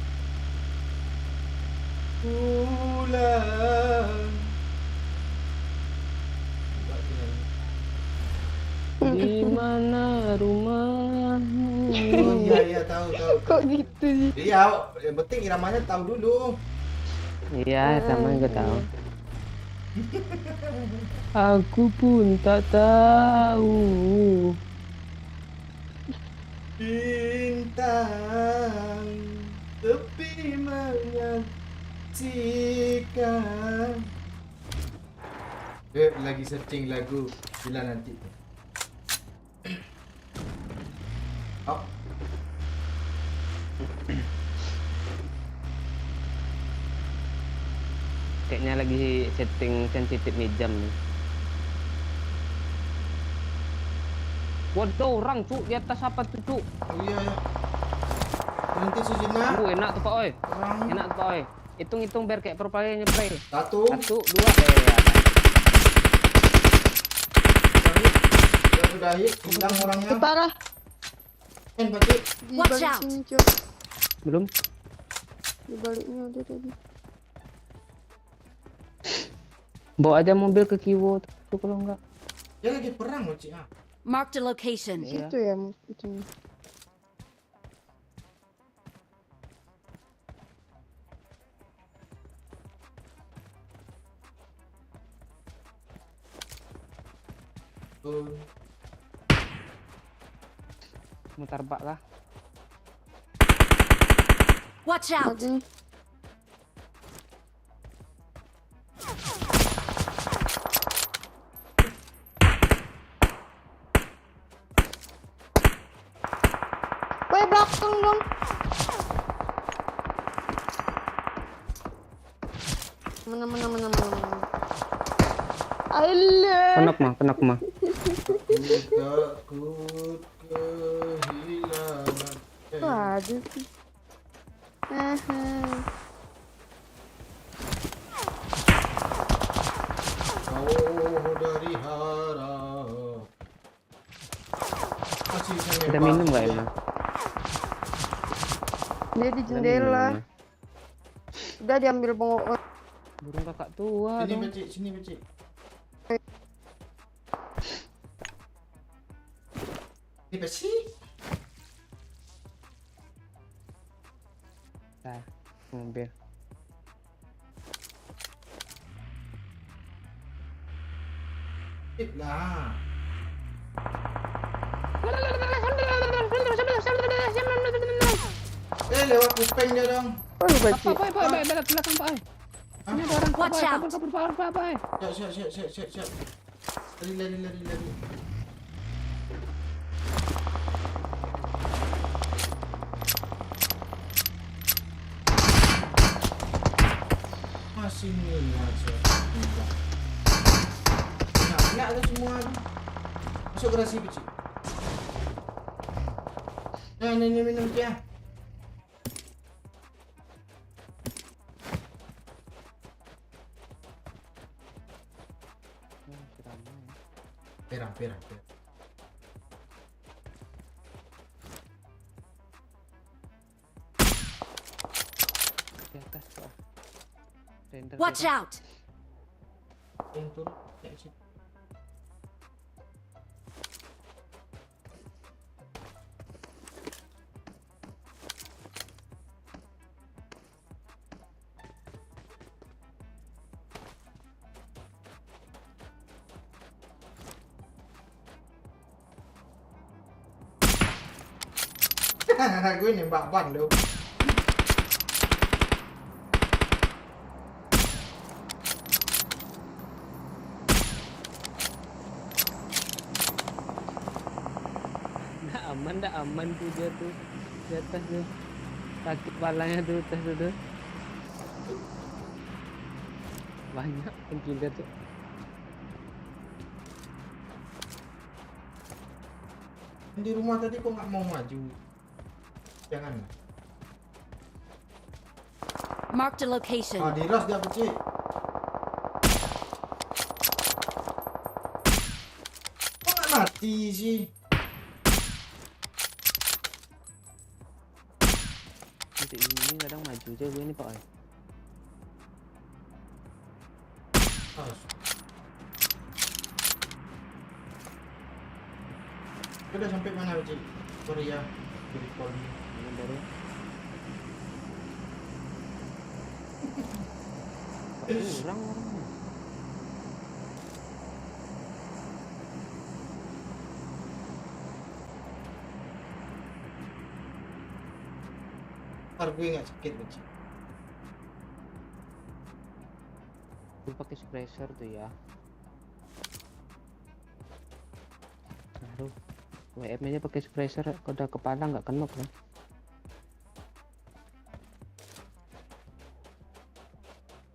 Pulang. Di mana rumahmu? Oh iya tahu. Kok gitu sih? Iya, yang penting iramanya tahu dulu. Iya, sama gue tahu. Aku pun tak tahu. Bintang tepi menyaksikan. Lagi searching lagu bila nanti. Oh. Kayaknya lagi setting sensitif nih jam nih. Waduh, orang cuk di atas apa tuh cuk? Oh iya ya. Nanti sejenak. Enak tuh Pak Oi. Orang. Enak tuh Pak Oi. Hitung biar kayak pro player nyepray. 1, 1, 2, udah hit, hilang orangnya. Parah. Pakai. Di Watch balik out. sini, Cok. Belum. Di baliknya ada tadi. Bawa aja mobil ke Kiwo tuh kalau enggak. Dia lagi perang loh, Cik. Marked a location. Iya. Itu ya itu. Tuh. Mutar bak lah. Watch out. Ada. Woi, belakang dong. Mana. Alah. Kenak mah. Takut kehilangan. Waduh. Kau dari harap. Masih saya Kita minum nggak emang? Dia di Kita jendela. minum, Udah diambil bongok. Burung kakak tua Sini dong. Becik, sini Becik. Ini Becik. Nah, mobil. Lah. Lewat kuping dia dong. Oh, lu baca. Belakang Pak Oi. Ini ada orang. Watch out. Pak Oi. Siap. Lari. Masih nih aja. Kena ada semua. Masuk gerasi Becik. Nah, ini minum dia. Perang. Di atas Pak. Render Watch kita. out. Yang turun. Ya, sini. Gue nembak ban lo. Anda aman tuh dia tuh di atas tuh. Sakit kepalanya tuh atas tuh. Banyak pencuri tuh. Di rumah tadi kok nggak mau maju? Jangan. Marked a location. Ah, diras dia kecil. Kok nggak mati sih? Nanti ini kadang maju aja gue ini Pak. Ah, udah sampai mana kecil? Sorry ya, beri call ini. Ini baru. Kurang orangnya. Ntar gue nggak sakit kecil. Gue pakai suppressor tuh ya. Aduh, WM aja pakai suppressor, kalau udah kepala nggak kenok kan?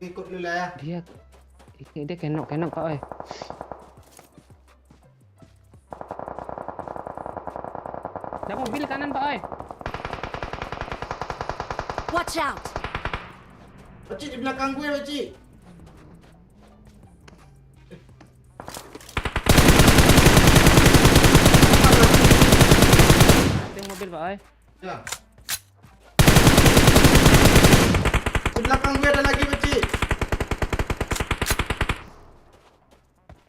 Ikut dulu lah ya. Dia kenok Pak oi. Ada mobil kanan Pak oi. Watch out! Pakcik di belakang gue, Pakcik. Ada yang mobil Pak oi. Ya. Di belakang gue ada lagi, Pakcik.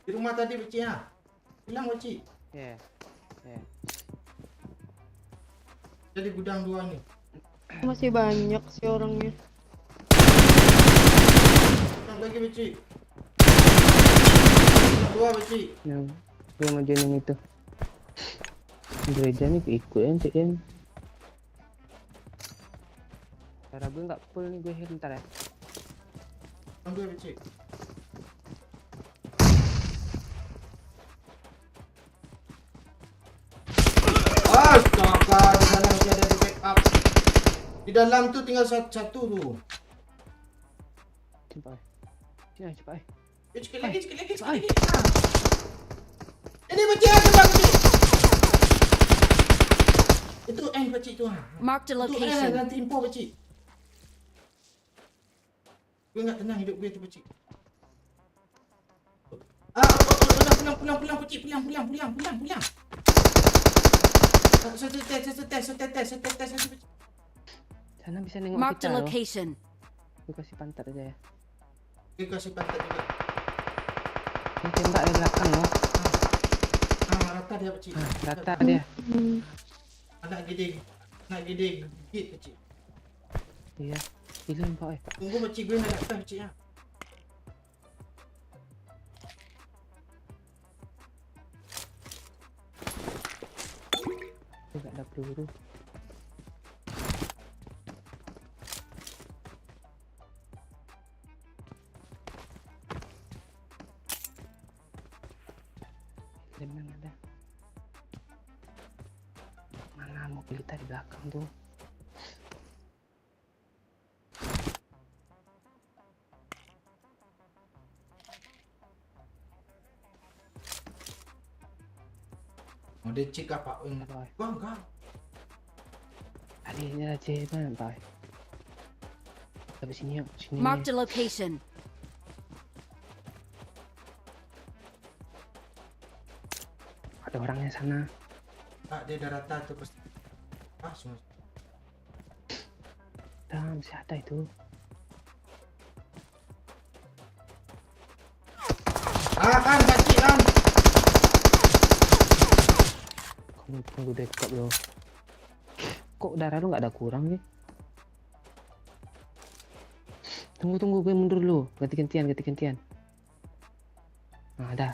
Di rumah tadi, Pakcik ya. Bilang, Pakcik. Ya. Jadi gudang 2 nih. Masih banyak sih orangnya. Gudang lagi, Pakcik. Gudang 2, Pakcik. Yang gue majuin yang itu. Gereja nih ikut ya cik ya. Cara gue nggak full nih gue heal ntar ya. Gudang 2, Pakcik. Astaga, di dalam masih ada di backup. Di dalam tuh tinggal satu tuh. Cepat. Sini cepat. Sekali lagi. Ay. Ah. Ini Pakcik, tembak Pakcik. Itu Pakcik tuh. Marked a Itu location. nanti info Pakcik. Gue nggak tenang hidup gue tuh Pakcik. Pulang Pakcik, pulang. Setetes Pakcik. Sana bisa nengok Marked kita a loh. location. Gue kasih pantat aja ya. Gue kasih pantat juga. Ini tembak dari belakang loh. Rata dia Pakcik. Rata dia. Anak gede gigit Pakcik. Iya. Hilang Pak. Tunggu Pakcik, gue nak datang Pakcik ya. Gue gak ada peluru. Mana ada? Mana mobil kita di belakang tuh? Mau dicek apa? Apa? Enggak. Tadi ini aja mana Pak? Tapi sini yuk, sini. Marked a location. Ada orangnya sana. Dia udah rata tuh pasti. Semua. Masih ada itu. Kan Pakcik kan. Tunggu dekat loh. Kok darah lu nggak ada kurang nih? Tunggu gue mundur dulu. Ganti-gantian. Nah, dah.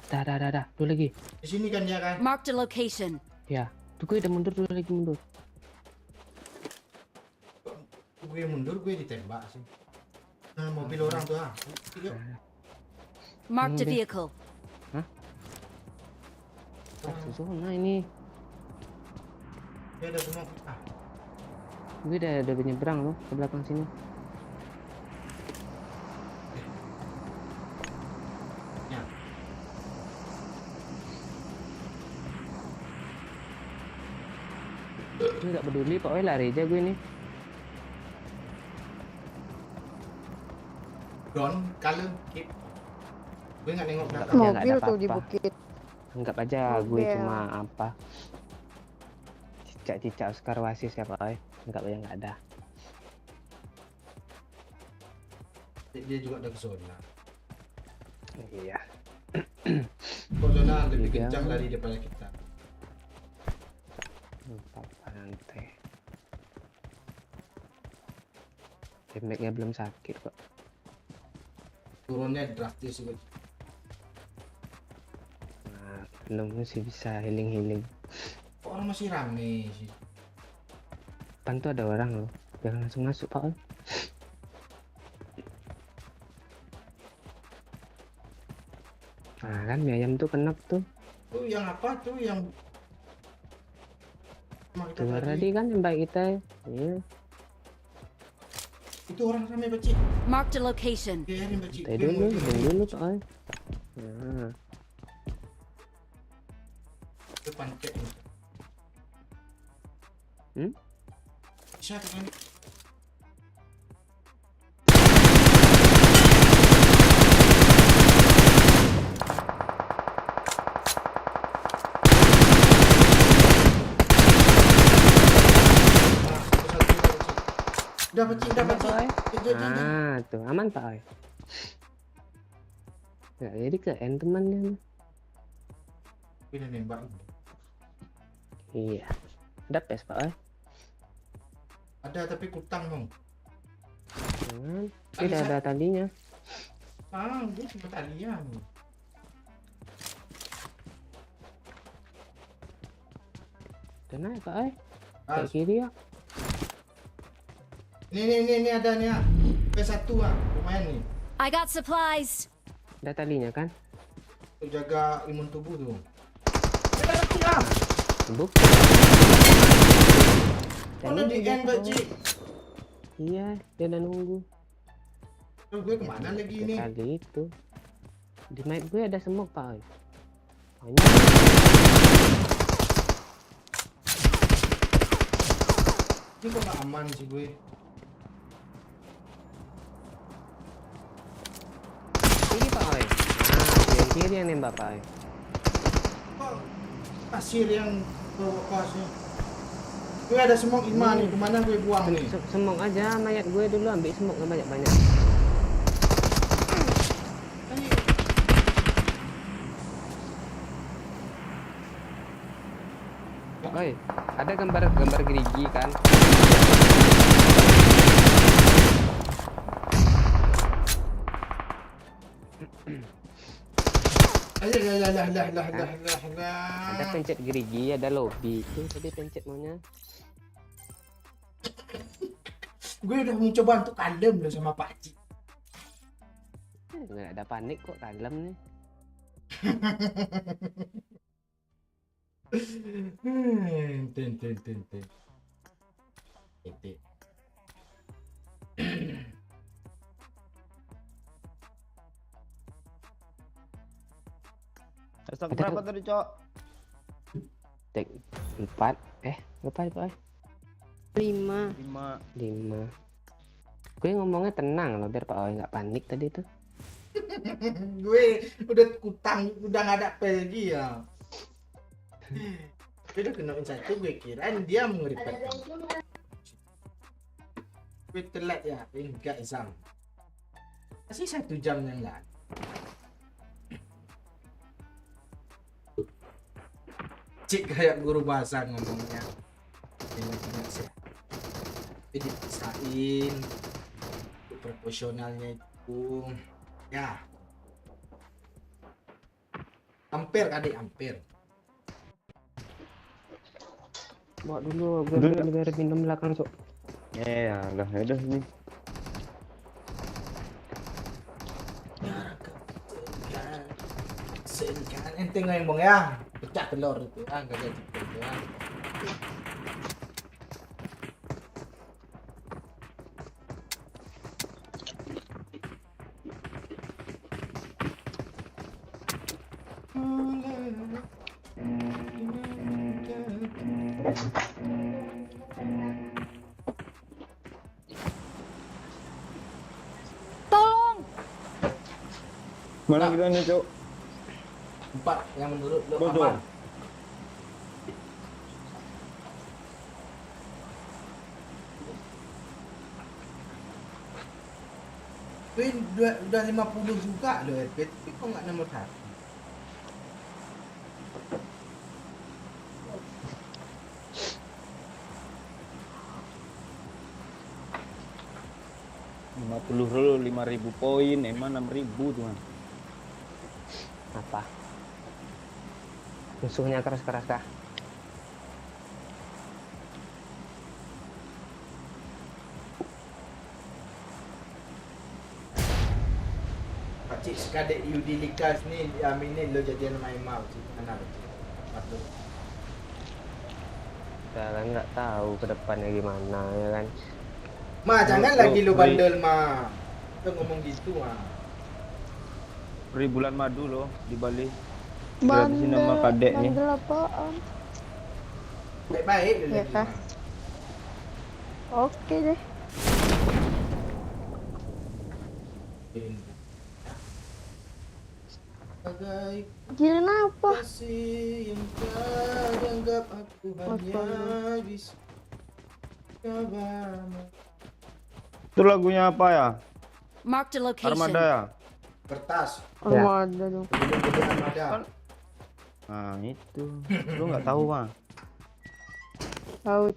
Dulu lagi. Di sini kan dia kan. Marked a location. Ya. Tuh gue udah mundur dulu lagi mundur. Gue mundur, gue ditembak sih. Mobil orang tuh Yuk. Marked a Deh. vehicle. Satu zona ini. Dia ada semua. Gue udah menyeberang loh ke belakang sini. Ya. Gue gak peduli, pokoknya lari aja gue nih. Don, kalau keep. Gue nggak nengok belakang. Ya, nggak Mobil ada tuh di apa-apa. bukit. Anggap aja gue Mobil. cuma apa, cicak-cicak Oscar Wasis ya pak. Anggap aja nggak ada. Dia juga ada ke zona. Iya. Kok zona lebih Iya. kencang lari daripada kita. Apa nanti? Damage-nya belum sakit kok. Turunnya drastis gue. Nah, belum masih bisa healing. Kok orang masih rame sih? Depan tuh ada orang loh. Jangan langsung masuk pak. Nah kan mie ayam tuh kenap tuh. Tuh yang apa tuh yang sama kita Keluar tadi kan yang baik kita. Iya. Itu orang rame bacik. Marked a location. Biarin bacik. Tadi dulu, dulu pak. Nah, Itu pancet ini. Hmm? Bisa kan? Udah bacik. Jangan. ah tuh aman pak. Nggak jadi ke end temannya. Ini nembak. Iya. Ada pes pak. Ada tapi kutang dong. Jangan. Tidak ada talinya. Gue cuma talian. Udah naik pak. Ah, Kayak kiri ya. Ini ada nih. P1 lumayan nih. I got supplies. Ada talinya kan? Untuk jaga imun tubuh tuh. Buk. Mana di end bacik? Iya, dia udah nunggu. Terus gue kemana lagi ini? Kali itu. Di mic gue ada smoke pak. Banyak. Ini kok gak aman sih gue? Kiri pak. Nah, yang kiri yang nembak pak. Kok pasir yang provokasi? Gue ada smoke Ima nih, kemana gue buang nih? Smoke aja mayat gue dulu, ambil smoke yang banyak-banyak. Oi, ada gambar gerigi kan? Ada pencet gerigi, ada lobby. Itu tadi pencet maunya. Gue udah mencoba untuk kalem loh sama Pak Cik. Nggak ada panik kok, kalem nih. Ten. Titik. Stok berapa tadi, Cok? Tek 4. Berapa itu? 5. 5. Gue ngomongnya tenang loh, biar Pak Oi nggak panik tadi tuh. Gue udah kutang, udah nggak ada lagi ya. Gue udah kenain satu, gue kirain dia mengeripet. Gue telat ya, enggak Zam. Masih 1 jam yang lalu. Cik kayak guru bahasa ngomongnya. Ingat sih. Tapi dipisahin. Proporsionalnya itu ya. Ampere adik, ampere. Bawa dulu, gue Dulu. biar minum belakang sok. Ya udah nih. Kan enteng yang bong ya. Pecah telur itu. Enggak jadi gitu. Tolong. Mana kita nih, Cok? 4 yang menurut lo Bodoh. aman. Tapi udah 50 juga lo RP, tapi kok nggak nomor 1? Dulu 5.000 poin, emang 6.000 tuh. Apa? Musuhnya keras-keras kah? Pakcik sekadek Yudi Likas ni diaminin lo jadian main mau sih. Mana lo? Patut. Kita kan nggak tahu ke depannya gimana ya kan. Ma, jangan lagi lo bandel, Ma. Lo ngomong gitu, Ma. Beri bulan madu loh di Bali. Gratisin sama kadek nih. Bandel apaan? Baik-baik lo Ya lagi, kah? Ma. Oke deh. Bagai Giliran apa? kasih yang kau anggap aku hanya bisa kabar. Itu lagunya apa ya? Marked a location. Armada ya? Kertas. Armada dong. Gede Armada. Nah itu. Lu nggak tahu mah? Tahu.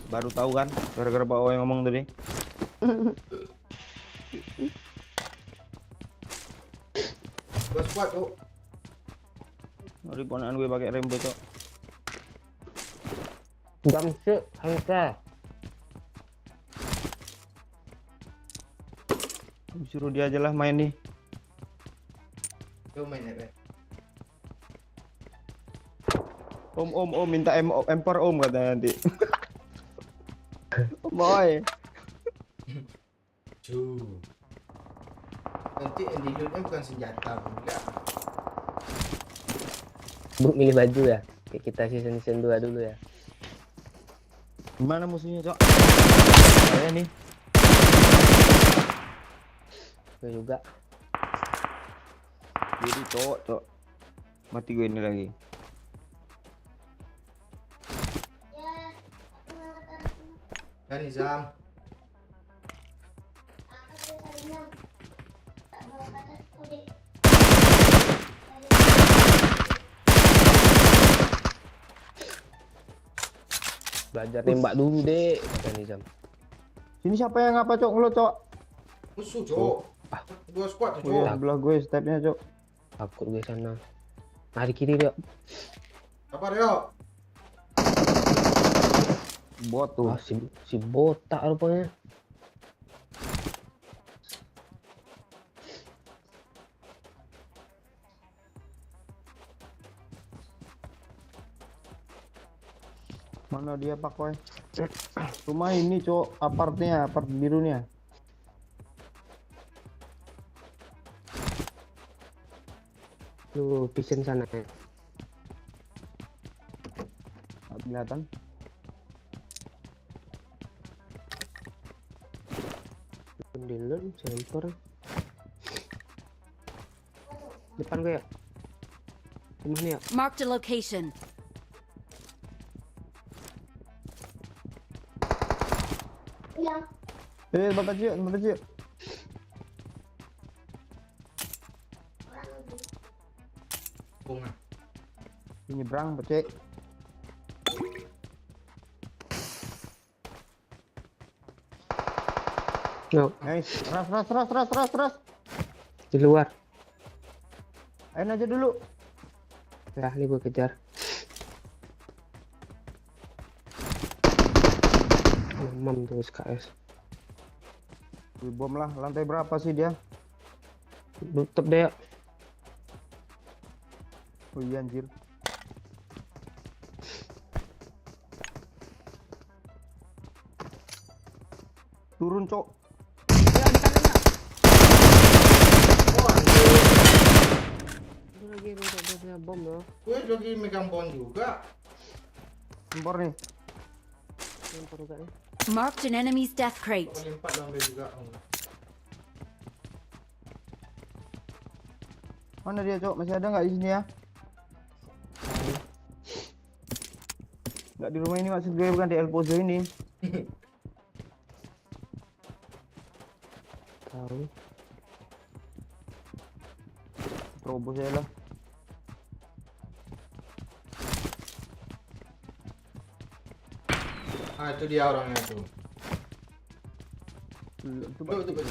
Baru tahu kan? Gara-gara Pak Owe ngomong tadi. Gua squad tuh. Dari ponakan gue pakai Rembo, Cok. Jamsuk, Hansa. Suruh dia aja lah main nih. Yo main ya, Om minta empor om katanya nanti. Boy. Cu. Nanti yang di lootnya bukan senjata pula. Bu milih baju ya. Kayak kita season 2 dulu ya. Gimana musuhnya, Cok? Saya nih. Gue juga. Jadi Cok. Mati gue ini lagi. Kan Nizam. Belajar nembak dulu deh, kata Nizam. Sini siapa yang apa, Cok? Ngelut, Cok. Musuh, Cok. Dua squad tuh, Oh, Cok. ya, belah gue stepnya, Cok. Takut gue sana. Nah, di kiri dia. Apa Rio? Bot tuh. Wah, si botak rupanya. Mana dia Pak Koy? Rumah ini, Cok. Apartnya, apart birunya. Lu vision sana ya. Nggak kelihatan. Dilun, sensor. Depan gue ya. Rumah nih ya. Marked a location. Bapak Cio. Bunga. Ini berang, Cek. No, Nice. Ras. di luar. Ayo aja dulu. Ya, ini gue kejar. Mamam tuh SKS. Bom lah. Lantai berapa sih dia? Tutup deh ya. Oh iya, anjir. Turun, Cok. Oh, anjir. Dia lagi dia punya bom loh. Gue lagi megang bom juga. Tempor nih. Lempar juga nih. Marked an enemy's death crate. Kau limpat lo ambil juga. Mana dia, Cok? Masih ada nggak di sini ya? Nggak di rumah ini maksud gue, bukan di El Pozo ini. Tahu. Terobos ya lah. Ah, itu dia orangnya tuh. Itu Tuh kecil.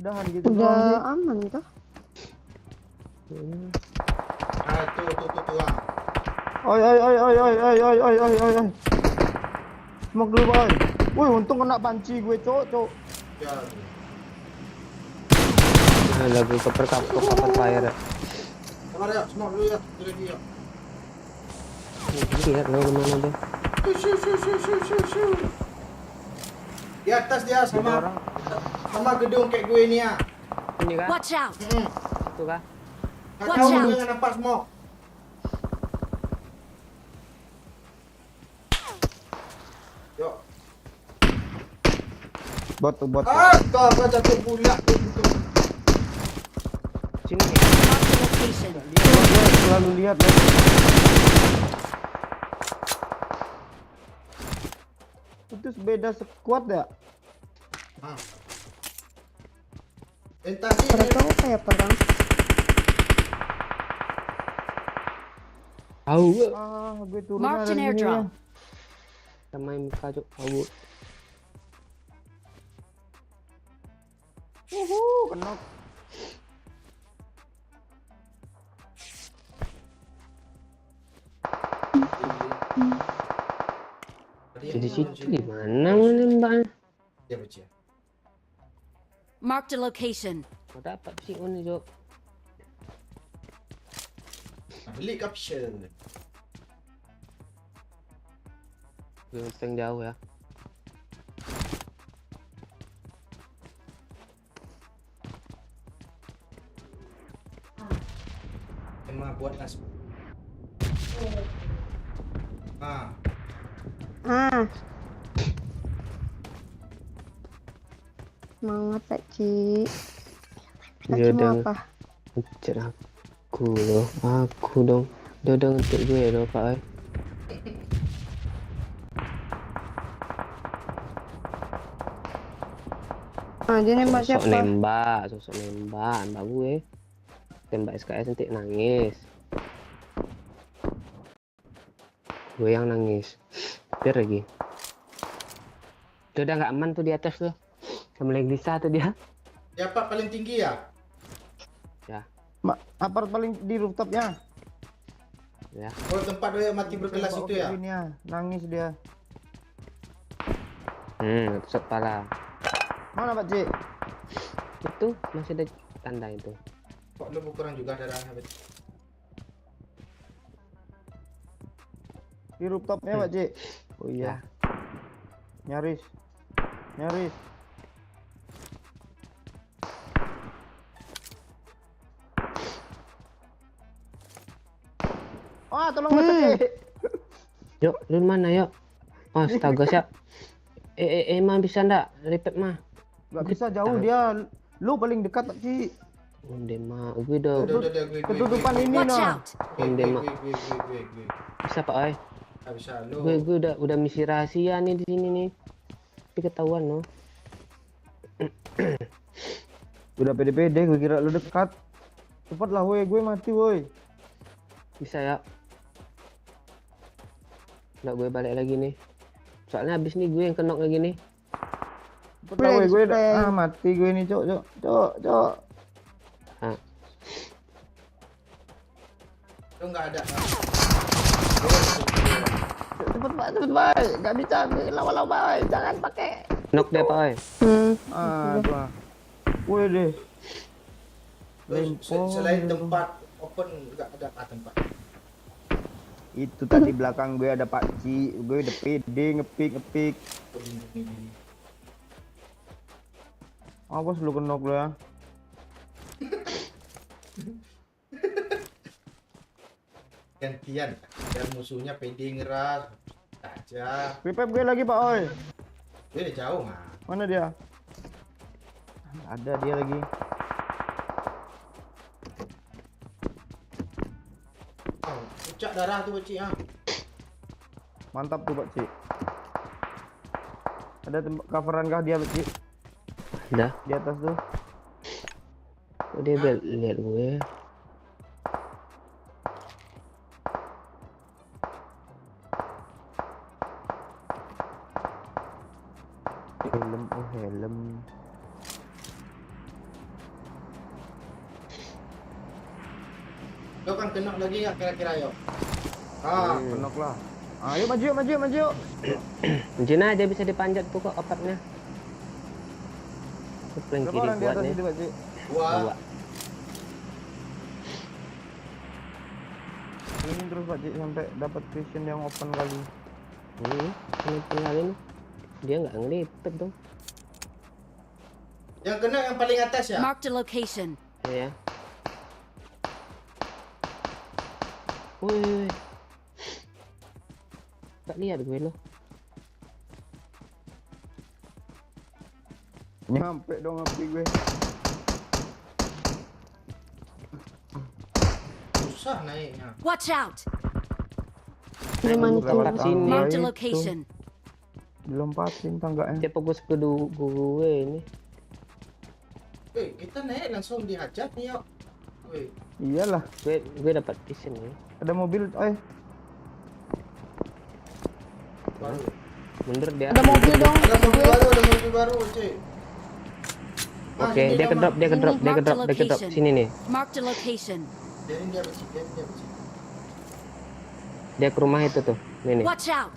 udahan gitu doang sih. Udah aman tuh. Ah, tuh. Ah. Oi. Smoke dulu, boy. Wih, untung kena panci gue, Cok. Ya. Nah, lagi cover fire ya. Sabar ya, semua dulu ya. Itu lagi ya. Lihat lo kemana tuh. Shoo. Di atas dia sama gedung kayak gue ini ya. Ini kah? Watch out! Itu kah? Gak Watch tahu out. gue nggak nampak smoke. Yuk. Bot. Ah, kau jatuh pula tuh. Sini. Marked a location. Gue selalu lihat loh. Itu beda squad ya? Ah. Tadi Mereka kok kayak perang. Tahu. Gue turun Marked ada an di sini airdrop. ya. Sama yang muka cok. Tahu. Kena. Jadi situ di mana menembaknya? Dia baca. Marked a location. Kau dapat sih ini cok. Beli caption. Gue ngepeng jauh ya. Emang buat nas. Ah. Semangat Pak Ci. Pak Dia Ci mau udah apa? ngejar aku loh. Aku dong. Dia udah ngetik gue loh pak. Dia nembak Sosok siapa? nembak gue. Tembak SKS nanti nangis. Gue yang nangis. Biar lagi. Dia udah nggak aman tuh di atas tuh. Sama Leglisa tuh dia. Dia apa paling tinggi ya? Apart paling di rooftopnya. Ya. Oh, tempat dia mati berkelas itu ya? Ini ya, nangis dia. Tusuk pala. Mana Pak Cik? Itu masih ada tanda itu. Kok lu kurang juga darahnya, Bet? Di rooftopnya Pak Cik. Oh Ya. iya. Nyaris. Wah, tolong Pak Cik. Yuk, lu mana yuk? Oh, astaga siap. Emang bisa ndak repeat mah? Gak bisa jauh dia. Lu paling dekat Pak Cik. Udah mah, gue udah Udah, gue. Ketutupan ini Watch noh. out! Gue. bisa pak oi. Gak bisa lu. Gue udah misi rahasia nih di sini nih. Tapi ketahuan loh. Udah pede-pede gue kira lu dekat. Cepet lah woi, gue mati woi. Bisa ya. Nggak gue balik lagi nih. Soalnya habis nih gue yang kenok lagi nih. Cepet lah woi, gue mati gue ini, Cok. Lu nggak ada. Cepet Pak. Gak bisa lama-lama, jangan pakai. Knock deh pak oi. Gua. Woi deh. Selain tempat open nggak ada tempat. Itu tadi belakang gue ada Pak Ci, gue udah pede ngepick. Awas lu kenok lu ya. Gantian, dan musuhnya pede ngeras aja. Pipep gue lagi Pak Oi. Dia udah jauh mah. Mana dia? Ada dia lagi. Oh, puncak darah tuh Pak Cik ah. Mantap tuh Pak Ci. Ada coveran kah dia Pak Ci? Ada. Di atas tuh. Kok dia lihat gue? Helm, oh helm. Lo kan kena lagi nggak kira-kira yuk? Ah, Kenok lah. Ayo maju. Jina aja bisa dipanjat tuh kok opatnya. Tuh paling Berapa kiri orang di kuat atas nih. itu Pak Ci? dua. Dua. Ini terus Pak Ci sampai dapat vision yang open kali. Ini tinggalin. Dia nggak ngelipet dong. Yang kena yang paling atas ya. Marked a location. Ya. Wih. Gak lihat gue loh. Nyampe dong api gue. Susah naiknya. Watch out. Gimana Lewat tuh? Sini. tangga Marked a itu. location. Dilompatin tangganya. Dia fokus ke gue ini. Kita naik langsung dihajar nih yuk. Wih, Iyalah, Gue dapat vision nih. ada mobil. baru. Mundur dia. Ada mobil dong. Ada mobil baru, Cik. Oke, dia ke drop. Marked a location. Sini nih. Marked a location. Dia Cik. Dia ke rumah itu tuh. Nih. Watch out.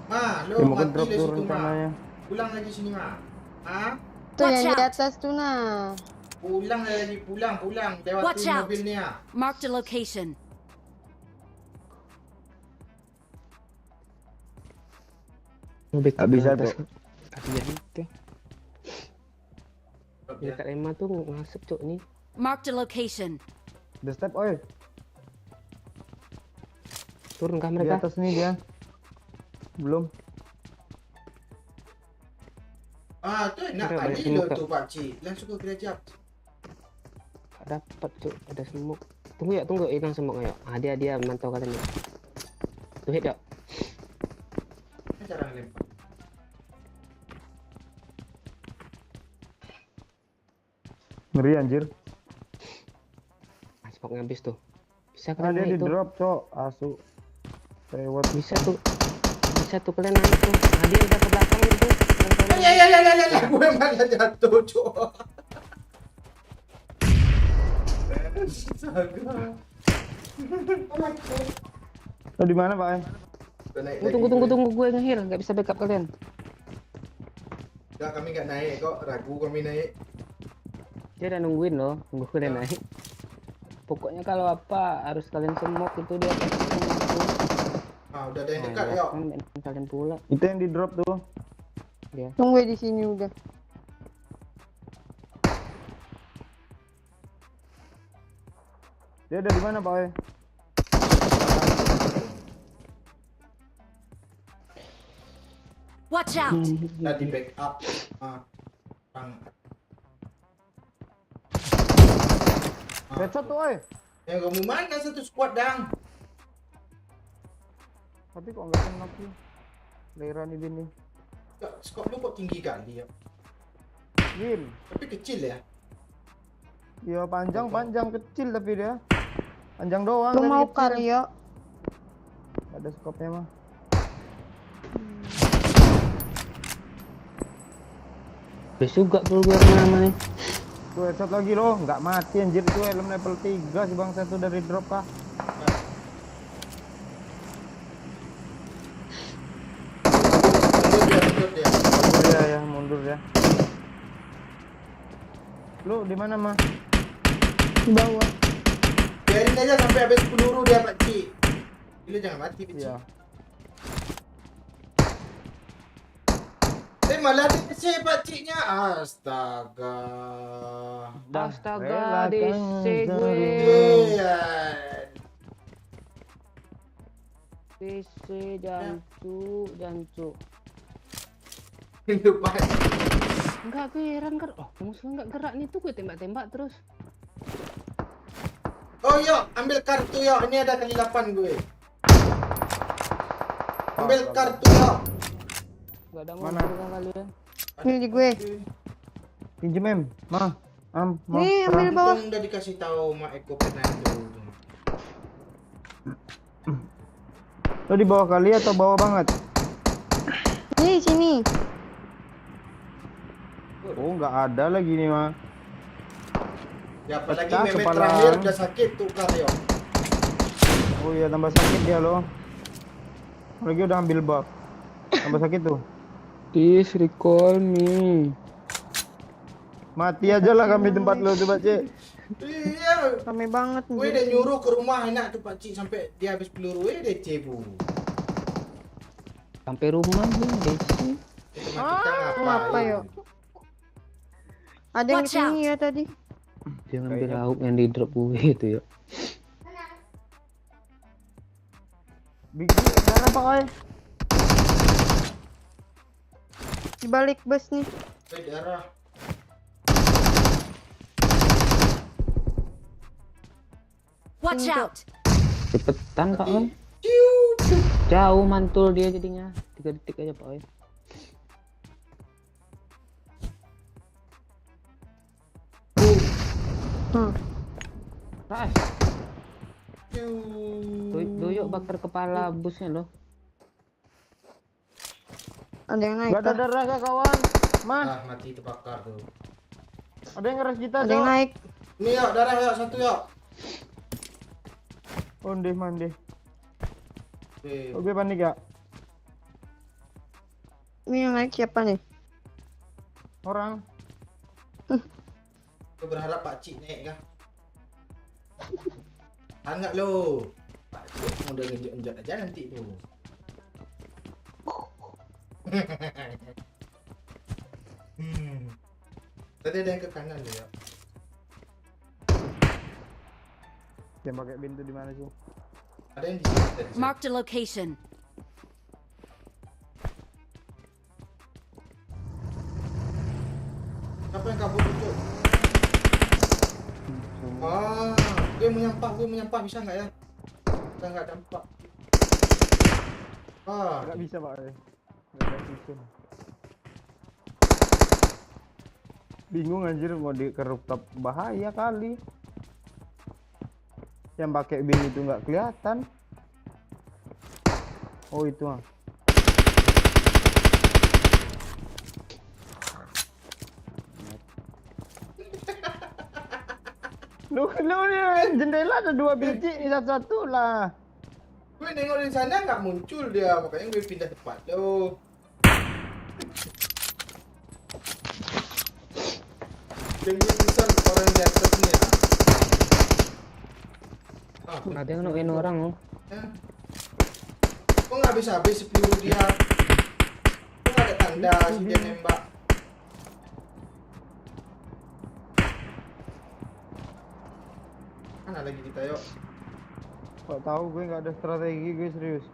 Ma, lo Dia mau ke mati drop di tuh situ, Ma. rencananya. Pulang lagi sini, Ma. Ah? Tuh Watch yang di out. atas tuh nah. Pulang lagi, pulang. Watch Lewatin out. mobilnya. Marked a location. Nggak bisa tuh. Kasihan itu. Dekat Emma tuh ngasep cuk nih. Marked a location. The step, Turun kah di mereka? atas nih dia. Belum. Ah, tuh enak Udah, kali banyak lo muka. tuh, Pak Cik. Langsung ke gereja. Gak dapat cuk, ada semuk. Tunggu ikan semuk ya. Dia mantau kalian ya. Tuh hit ya. Cara ngelempar. Ngeri anjir. Semuknya habis tuh. Bisa Ah, kalian dia naik di tuh. drop, Cok. Asu. Lewat. Bisa tuh kalian naik tuh. Dia udah ke belakang itu. Ya. Gue malah jatuh, Cok. Astaga. Lo di mana, Pak? Tunggu gue ngehil, nggak bisa backup kalian. Enggak, kami nggak naik kok. Ragu kami naik. Dia udah nungguin loh, nunggu kalian naik. Pokoknya kalau apa harus kalian semok itu dia pasti semok tuh. Ah, udah ada yang dekat, Nah, yuk. kan kalian pula. Itu yang di drop tuh. Dia. Tunggu di sini udah. Dia ada di mana, Pak? Watch out. Udah di backup. Ah. Bang. Headshot tuh, Yang kamu mana satu squad, Dang? Tapi kok nggak kena sih? Lera nih Bin nih. Squad lu kok tinggi kali ya? Bin. Tapi kecil ya? Iya panjang kecil tapi dia. Panjang doang. Lu tapi mau kecil. kali ya? Ada skopnya mah. Bisa juga bro gue namanya. Tuh headshot lagi loh, nggak mati anjir itu helm level 3 si bangsa itu dari drop kah? Mundur dia. Mundur ya, mundur ya. Lu di mana mah? Di bawah. Biarin aja sampai habis peluru dia, Pak Ci. Lu jangan mati, Pici. Iya. Malah DC pakciknya. Astaga. Astaga, DC gue. Iya. DC jancu. Lupa. Enggak, gue heran kan. Oh, musuhnya enggak gerak nih tuh, gue tembak-tembak terus. Oh yo, ambil kartu yo. Ini ada kali 8 gue. Ambil kartu yo. Enggak ada Mana? mobil kan kalian. Ini di gue. Pinjem em. Mah. Mau. Nih, ambil bawah. Untung udah dikasih tahu Mak Eko Fernando. Lo di bawah kali atau bawah banget? Nih, sini. Oh, nggak ada lagi nih, mah. Ya apalagi Pecah memet kepala. terakhir udah sakit tuh Karyo. Oh iya, tambah sakit dia lo. Lagi udah ambil buff. Tambah sakit tuh. Please recall me. Mati aja lah kami tempat lo tuh, Cik. Iya. Rame banget Gue udah nyuruh ke rumah enak tuh Pakcik sampai dia habis peluru DC bu. Sampai rumah nih, DC. Itu mah kita Apa yuk? Ada yang Watch sini ya tadi. Dia ngambil lauk yang di drop gue itu ya. Bigi, darah Pak Oi. Di balik bus nih. darah. Watch out! Cepetan Pak Oi. Ciu. Jauh mantul dia jadinya. 3 detik aja Pak Oi. Ras. Doyok bakar kepala busnya loh. Ada yang naik. Gak ada darah kah kawan? Mas, Ah, mati terbakar tuh. ada yang ngeras kita Ada yang Cok. naik. Ini yuk, darah yuk, satu yuk. Ondeh mandeh. Oke. Oke panik ya. Ini yang naik siapa nih? Orang. Gue berharap Pak Cik naik kah? Enggak lo. Pak Cik udah ngenjot-ngenjot aja nanti tuh. Tadi ada yang ke kanan tuh ya. Yang pakai pintu di mana sih? Ada yang di sini tadi. Marked a location. Siapa yang kabur tuh? Ah, gue menyampah bisa nggak ya? Kita nggak dampak. Ah, Gak bisa Pak Oi. Gak ada susun. Bingung anjir mau di ke rooftop, bahaya kali. Yang pakai bin itu nggak kelihatan. Oh itu ah. Lu nih jendela ada 2 biji, ini satu-satu lah. gue nengok di sana nggak muncul dia, makanya gue pindah tempat tuh. Dan gue pesan orang di atas nih ya. Ah, Ada yang nokin orang loh. ya. Kok nggak habis-habis peluru dia? Kok nggak ada tanda si dia nembak? Mana lagi kita yuk? Kok tahu gue nggak ada strategi, gue serius.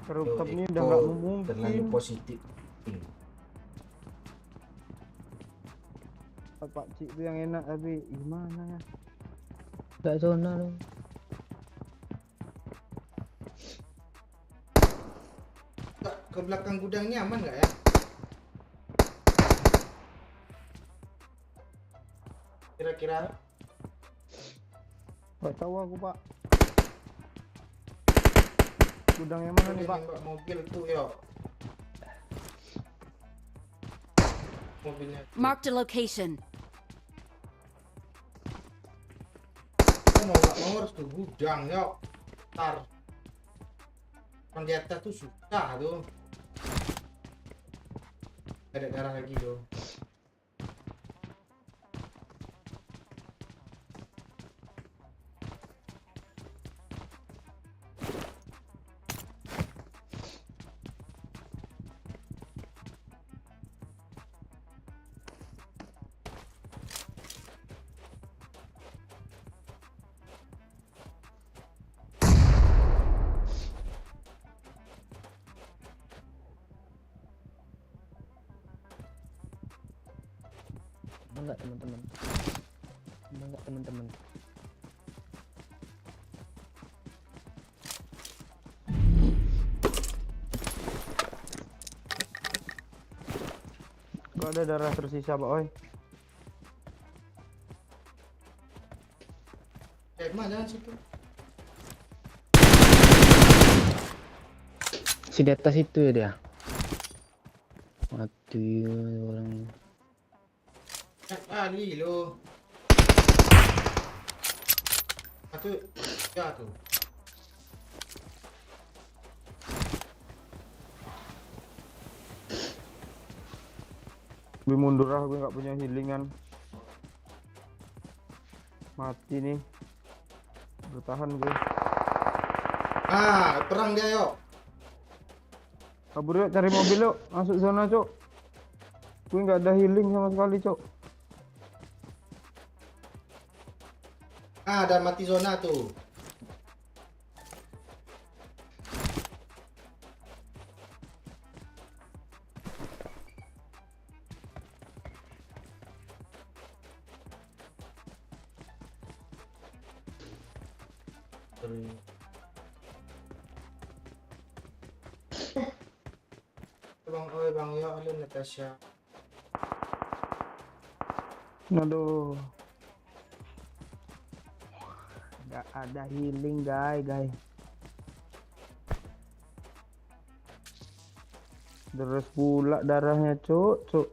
Ke rooftop ini udah nggak terlalu mungkin. positif. Pak Cik itu yang enak tapi gimana ya? Gak zona loh. Ke belakang gudang ini aman nggak ya? Kira-kira Gak tahu aku Pak. Gudang yang mana nih Pak? nembak mobil tuh yuk. Mobilnya. Marked a location. Kita mau nggak mau harus ke gudang yuk. Ntar. Kan di atas tuh susah tuh. Ada darah lagi tuh. Enggak teman-teman. Enggak teman-teman. Kok ada darah tersisa, Pak Oi? Emang jangan situ. Si di atas itu ya dia. Mati orang. Ali lo. Satu, ya tuh. Gue mundur lah, gue nggak punya healingan. Mati nih. Bertahan gue. Ah, perang dia yuk. Kabur yuk, cari mobil yuk. Masuk zona, Cok. Gue nggak ada healing sama sekali, Cok. Ah, ada mati zona tuh. Bang Oi, Bang Yo, halo Natasha. Aduh. Nggak ada healing, guys. Terus pula darahnya, Cok.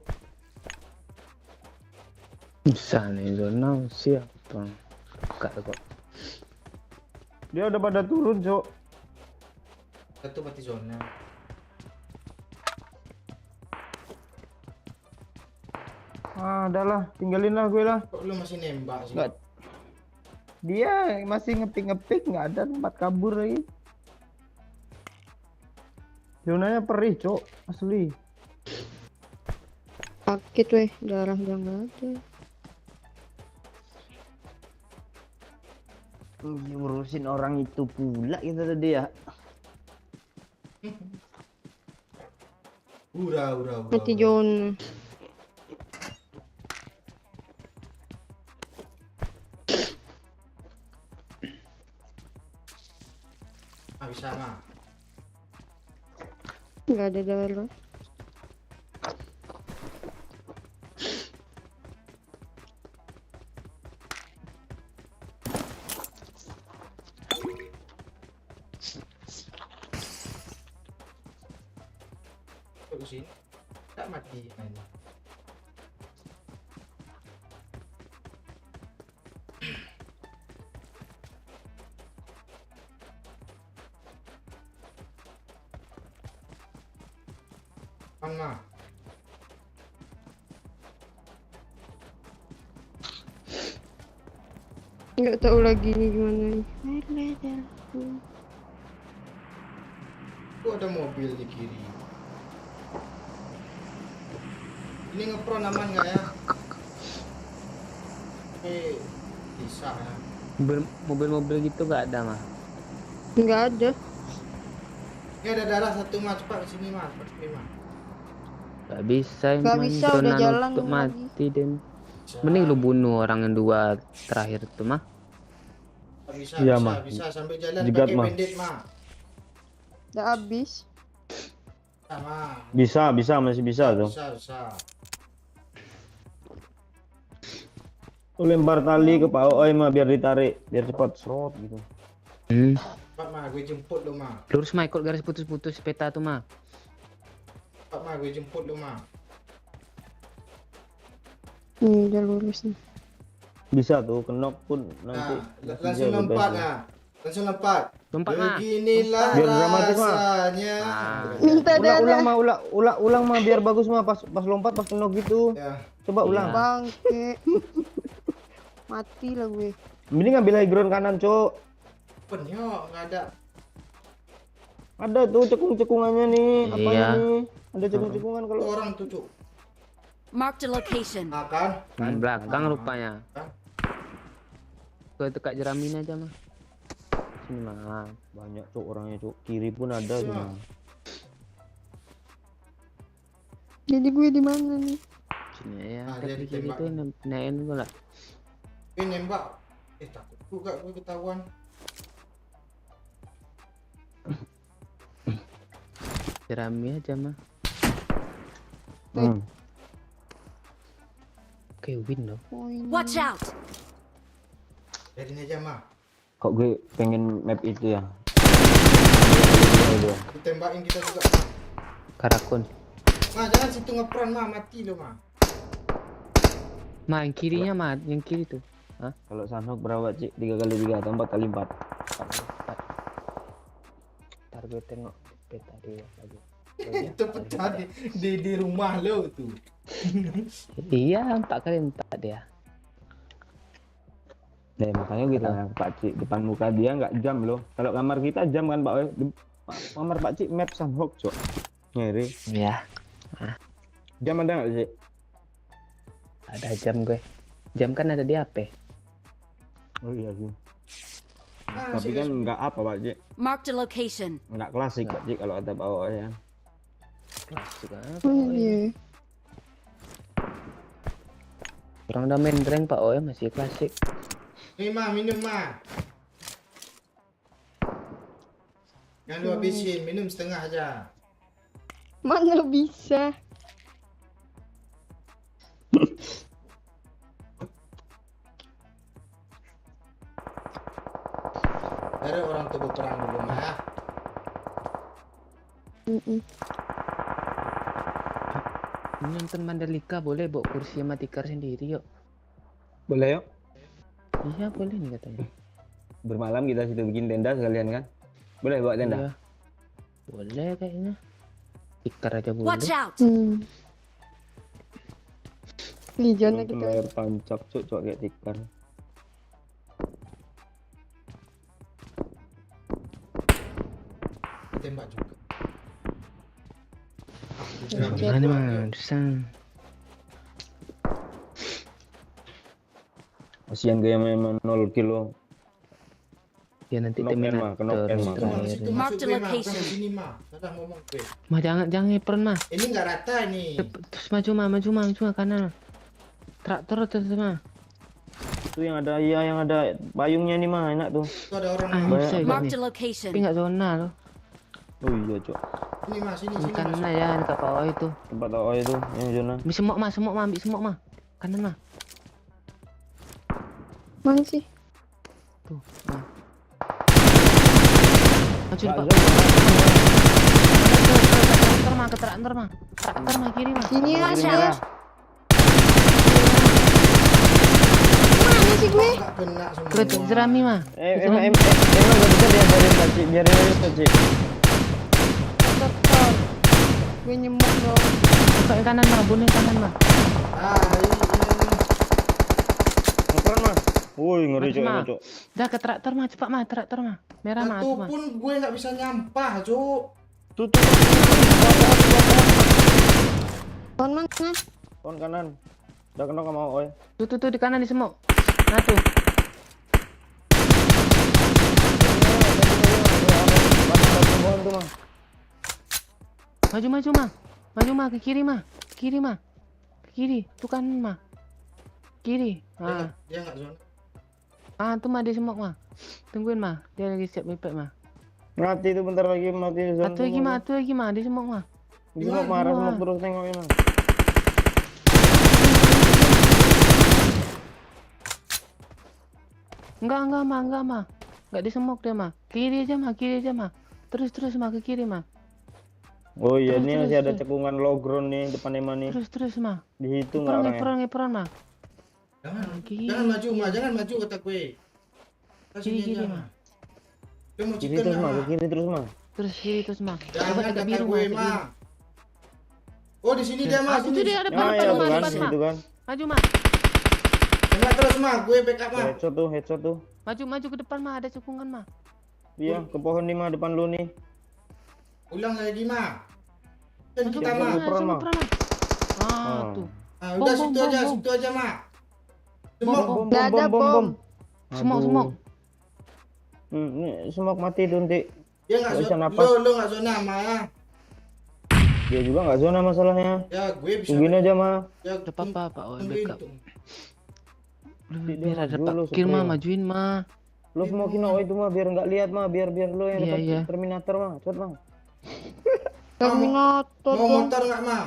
Bisa nih zona siapa? Enggak kok. Dia udah pada turun, Cok. Satu mati zona. Ah, adalah, tinggalin lah gue lah. Kok lu masih nembak sih? Nggak. Dia masih ngepik-ngepik, nggak ada tempat kabur lagi. Zonanya perih, Cok, asli. Sakit weh, darah udah nggak ada. Ngurusin orang itu pula kita tadi ya. Ura. Mati John. Ah, bisa mah. Nggak ada darah. Kok ke sini? Tak mati. Mana? Nggak tahu lagi ini gimana nih. Tuh ada mobil di kiri. Ini ngepron aman nggak ya? Bisa ya. Mobil-mobil gitu nggak ada mah. Nggak ada. Ini ada darah satu mah, cepat ke sini mah, cepat ke sini mah. Nggak bisa Nggak emang bisa, udah zona jalan untuk lagi. mati dan mending lu bunuh orang yang dua terakhir tuh mah. Bisa, Iya, bisa, mah. bisa sambil jalan Jegat, pakai mah. bandit mah. Udah habis. Sama. Bisa, masih bisa tuh. Bisa. Lu lempar tali ke Pak Oi mah biar ditarik, biar cepat serot gitu. Cepat mah, gue jemput lu mah. Lurus mah ikut garis putus-putus peta tuh mah. Cepat mah, gue jemput lu mah. Udah lurus nih. Bisa tuh, kenok pun nanti. Nah, langsung lompat nah. Langsung lompat. Lompat mah. Beginilah Biar dramatis, mah. rasanya. Minta Ulang mah biar bagus mah pas lompat pas kenok gitu. Ya. Coba ulang. Bangke. Mati lah gue. Ini ngambil high ground kanan, Cok. Penyok, nggak ada. Ada tuh cekung-cekungannya nih. Apanya Iya. nih? Ada cekung-cekungan Itu kalau orang tuh, Cuk. Marked a location. Nah, kan? Belakang rupanya. Hah? Ke dekat jeramin aja mah. Sini mah. banyak, Cok, orangnya, Cok. Kiri pun ada Iya. semua. Jadi gue di mana nih? Ya, Ah, ada dia ke kiri ditembak. tuh naikin gue lah. Ini nembak. Takut juga gue ketahuan. Jerami aja mah. Oke, win loh. Oh, ini. Watch out! Biarin aja mah. Kok gue pengen map itu ya. Ditembakin kita juga mah. Karakun. Mah jangan situ ngeperan mah, mati lo mah. Ma, yang kirinya mah, yang kiri tuh. Hah? Kalau Sanhok berapa cik? 3x3 atau 4x4? Ntar gue tengok peta dia tadi. Itu pecah di rumah lo tuh. Iya, 4x4 dia. Ya makanya gitu ya Pak Cik, depan muka dia nggak jam loh. Kalau kamar kita jam kan Pak. Kamar Pak Cik map Sanhok cok. Ngeri. Ya, Jam ada nggak Cik? ada jam gue. Jam kan ada di HP. Oh iya sih. Ah, Tapi kan nggak apa Pak Cik. Marked a location. Nggak klasik Pak Cik kalau ada bawa ya. Klasik apa? Oh, iya. Orang udah main rank Pak Oe masih klasik. Nih mah, minum mah. Jangan lu habisin, minum setengah aja. Mana bisa? Dari orang tuh berperang dulu mah ya. Nonton Mandalika boleh bawa kursi sama tikar sendiri yuk. Boleh yuk. Iya boleh nih katanya. Bermalam kita situ bikin tenda sekalian kan. Boleh bawa tenda. Iya. Boleh kayaknya. Tikar aja boleh. Watch out! Lijon Nonton gitu. layar tancap cok kayak tikar. Tembak juga. Gimana mah, Dusang? Kasihan gue yang memang 0 kilo. Ya nanti Knock temen in, mah, knock in, mah. Mah, terakhir. situ Mark masuk the gue mah, bukan location. di sini mah. Salah ngomong gue. Mah jangan apron mah. Ini nggak rata nih. Terus maju mah kanan. Traktor terus mah. Itu yang ada yang ada payungnya nih mah enak tuh. Itu ada orang Ah, mah. ini bisa juga Marked nih. a location. Tapi nggak zona loh. Oh iya cok. Sini mah, sini Di kanan masuk. aja dekat Pak Oe itu. Tempat tahu itu yang zona. Ambil semok mah, ambil semok mah. Kanan mah. Mana sih? Tuh. Mah. Maju Nggak Pak. zona. Ke traktor mah. Traktor mah kiri mah. Sini ya, Watch sini out. ya. Mana sih gue? Nggak kena semua. Udah jerami mah. Emang gak bisa diajarin Pak Cik, biarin aja Pak Cik. Dokter. Gue nyemuk loh. Buka yang kanan mah, bunuh yang kanan mah. Ah, ini. Ngepran mah. Woi ngeri Maju, cok mah. ini cok. Dah ke traktor mah, cepat mah, traktor mah. Merah mah, Satu itu mah. pun gue nggak bisa nyampah, Cuk. Tutup. Pohon mana? Pohon kanan. Udah kena sama oi. Tuh di kanan di semok. Nah tuh. Pohon tuh mah. Maju mah ke kiri mah. Ke kiri, tuh kanan mah. Kiri. Dia nggak zona. Tuh mah di semok mah. Tungguin mah, dia lagi siap mepet mah. Mati tuh bentar lagi mati. Atu lagi mah, di semok mah. Di semua marah semua terus tengoknya mah. Enggak mah. Enggak di semok dia mah. Kiri aja mah. Terus mah ke kiri mah. Oh iya Terus, ini terus, masih ada terus. cekungan loground nih depan Emma nih. Terus mah. Dihitung nggak orangnya? Ngeperon mah. Kiri. Jangan maju mah, jangan maju kata gue. Kiri, Sini aja mah. mah. Dia mau Kiri chicken terus mah, mah. ke kiri terus mah. Terus kiri terus mah. Jangan Coba kata agak biru gue mah. mah. Oh di sini dia mah. Itu Sini. dia ada Ya depan ya tuh mah, kan, depan mah. itu kan. Maju mah. Tembak terus mah, gue backup mah. Headshot tuh. Maju ke depan mah, ada cekungan mah. Iya, ke pohon nih mah depan lu nih. Ulang lagi mah. Dan Maju kita ke mah. depan, Peron, ada mah. peron mah. Tuh. Udah Bom, situ bom, aja, bom. situ aja mah. Bom, Semua bom. Nggak ada bom. Semok. Ini semok mati tuh nanti. dia nggak Nggak bisa zona. napas. Lo nggak zona mah ya. Dia juga nggak zona masalahnya. Ya gue bisa. Tungguin aja mah. Ya, Gak apa-apa Pak Oi, tungguin backup. tuh. Biar ada Dulu, parkir mah, Supreme. majuin mah. Lo mau kino itu mah biar nggak lihat mah, biar lo yang Iya, dapat iya. Terminator mah, cepet mah. Terminator Mau dong. motor nggak mah?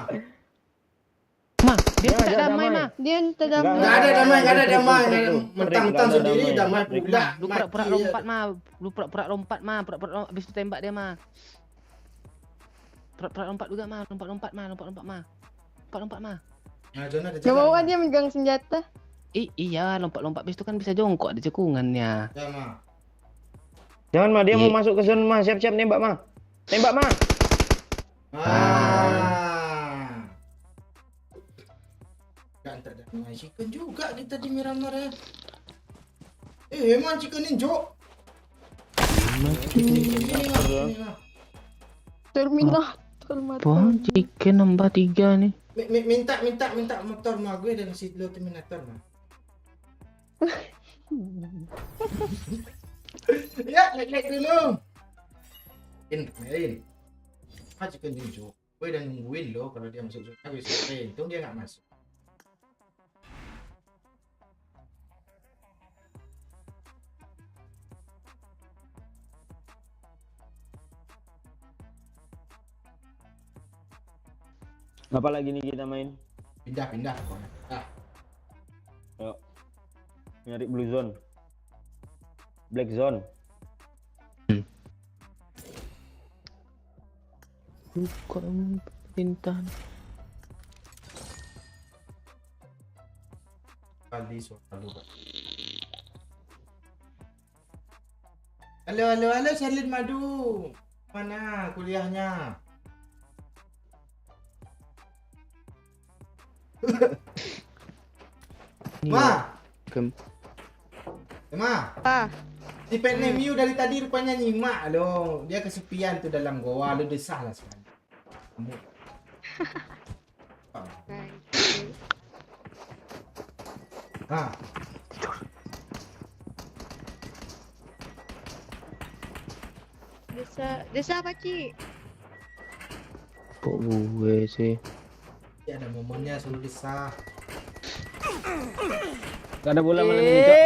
Ma, dia Ya, tidak ya, damai damai. mah. Dia Nggak damai. Nggak ada damai, nggak ada Trik, damai. trik, trik. Mentang-mentang Nggak ada sendiri damai. damai Trik, pula. Lu pura-pura Mati, lompat ya. mah, lu pura-pura lompat mah, pura-pura habis itu tembak dia mah. Pura-pura lompat juga mah, lompat-lompat mah. Lompat-lompat mah. Nah, zona ada Gak mau jalan. dia megang senjata. Iya, lompat-lompat habis itu kan bisa jongkok ada cekungannya. Ya mah. Jangan mah, dia Iya. mau masuk ke zona mah, siap-siap nembak mah. Tembak mah. Gak ntar damai chicken juga kita di Miramar ya. Emang chicken ninjo. Terminator mati. Wah, chicken nambah 3 nih. Minta motor mah gue dan si lo Terminator mah. Ya, like dulu. Main. Chicken ninjo. Gue udah nungguin lo kalau dia masuk zona gue selesai. Untung dia nggak masuk. Apa lagi nih kita main? Pindah pokoknya. Yuk. Nyari blue zone. Black zone. Buka perintahan. Kali suara lu, Pak. Halo, Sherlyn Madu. Mana kuliahnya? Ma, Kem. Ma. Ah. Si Pet Nemiu dari tadi rupanya nyimak lo. Dia kesepian tuh dalam goa, lo desah lah sekarang. Kamu. Ah, Desa apa, Ci? Kok gue sih? ya ada momennya suruh desah. Gak ada bola malam ini, Cok.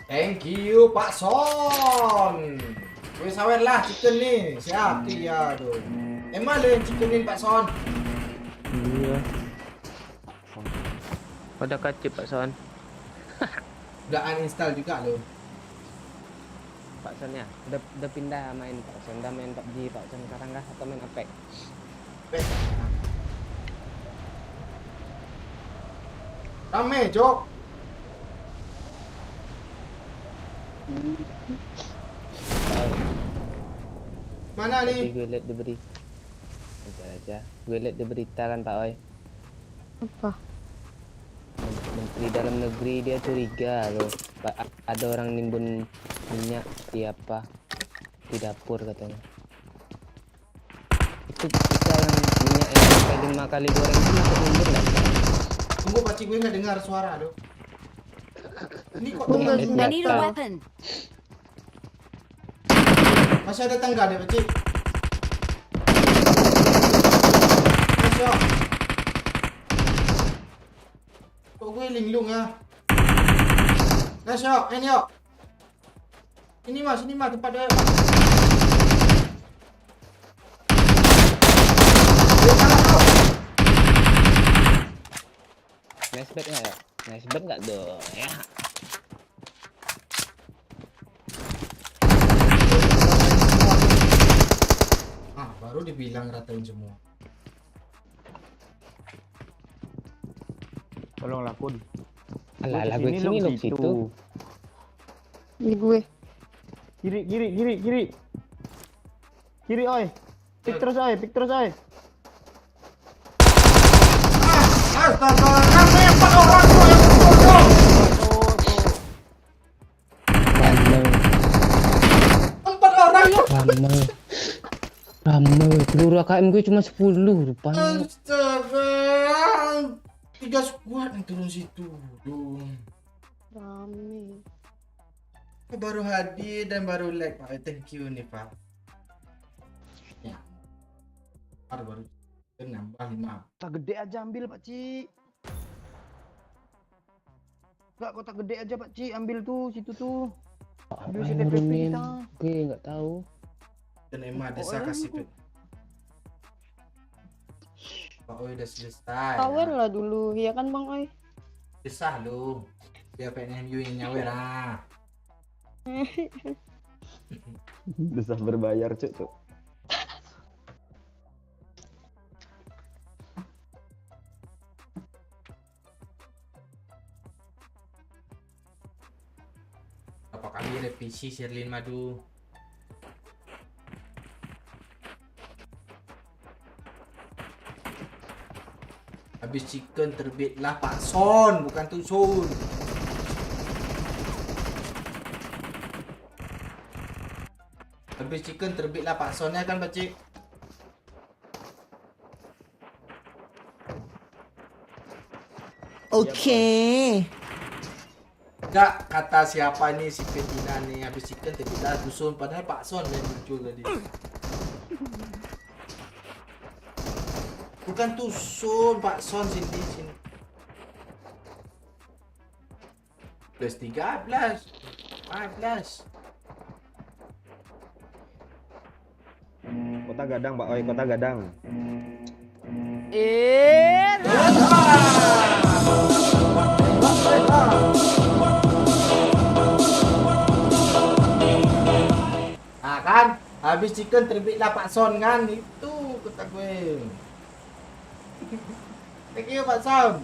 Thank you Pak Son. Gue sawer lah chicken nih. Siap dia tuh. Emang lo yang chickenin Pak Son? Iya. Pada kacip Pak Son. Udah uninstall juga lo. Pak Son ya, udah pindah main Pak Son, udah main PUBG Pak Son sekarang kah atau main Apex? Rame, Jok. Mana Tadi nih? gue liat di berita. Aja. Gue liat di berita kan Pak Oi. Apa? Menteri Dalam Negeri dia curiga loh. Ada orang nimbun minyak di apa? Di dapur katanya. Itu yang minyak yang sampai 5 kali goreng itu masuk nimbun nggak? Tunggu pacik gue nggak dengar suara lo. Ini kok Tunggu, dengar? I need a weapon. Masih ada tangga deh pacik. Masuk. Kok gue linglung ya? Masuk, ini yuk. Sini mah tempat dia. Nice bet nggak ya? Nice bet nggak dong ya? Baru dibilang ratain semua. Tolonglah Kun. Alah, gue sini lo situ. Ini gue. Kiri. Kiri oi. Pik terus oi. Astaga, kenapa 4 orang tuh yang bodoh? Ramai. 4 orang. Ramai. Peluru AKM gue cuma 10 rupanya. Astaga. 3 squad yang turun situ. Duh. Rame. Baru hadir dan baru like Pak. Thank you nih Pak. Ya. Baru nambah 5. Kota gede aja ambil Pak Ci. Enggak, kota gede aja Pak Ci, ambil tuh situ tuh. Ambil si TPP nurunin? kita. Gue nggak tahu. Dan Emma desa kasih pet. Pak Oi udah selesai. Power lah dulu, ya kan Bang Oi? Desah lu. Biar pengen you yang nyawer ah. Desah berbayar cuk tuh. Berapa kali revisi Sherlin Madu? Habis chicken terbitlah Pak Son, bukan Tusun. Habis chicken terbitlah Pak Son ya kan Pak Cik? Oke. Enggak, kata siapa nih si Petina nih, habis chicken terbitlah Tusun, padahal Pak Son yang muncul tadi. Bukan Tusun, Pak Son sini sini. Plus 13, 15. Kota Gadang Pak Oi, Kota Gadang. Nah kan, habis chicken terbitlah Pak Son kan, itu kata gue. Thank you Pak Son.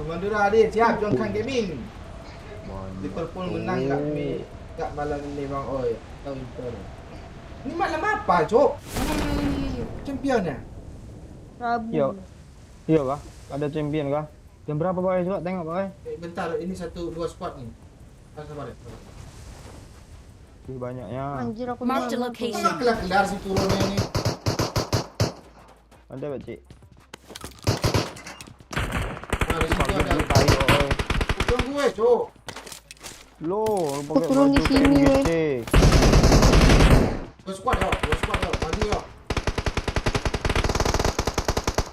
Madura hadir, siap Jongkang Gaming. Liverpool menang kat malam ini Bang Oi. Tahu itu. Ini malam apa, Cok? Champion ya? Rabu. Iya. Iya kah? Ada champion kah? Jam berapa Pak Oi? Coba tengok Pak Oi. Bentar, ini 1-2 squad nih. Sabar ya. Lebih banyaknya. Anjir aku Marked a bilang. location. Mana kelar si turunnya ini? Ada Pak Ci. Nah, di situ ada. Tai Oi. Bukan gue, Cok. Lo pakai turun di baju sini, weh. PNGC. Dua squad yuk, maju yuk.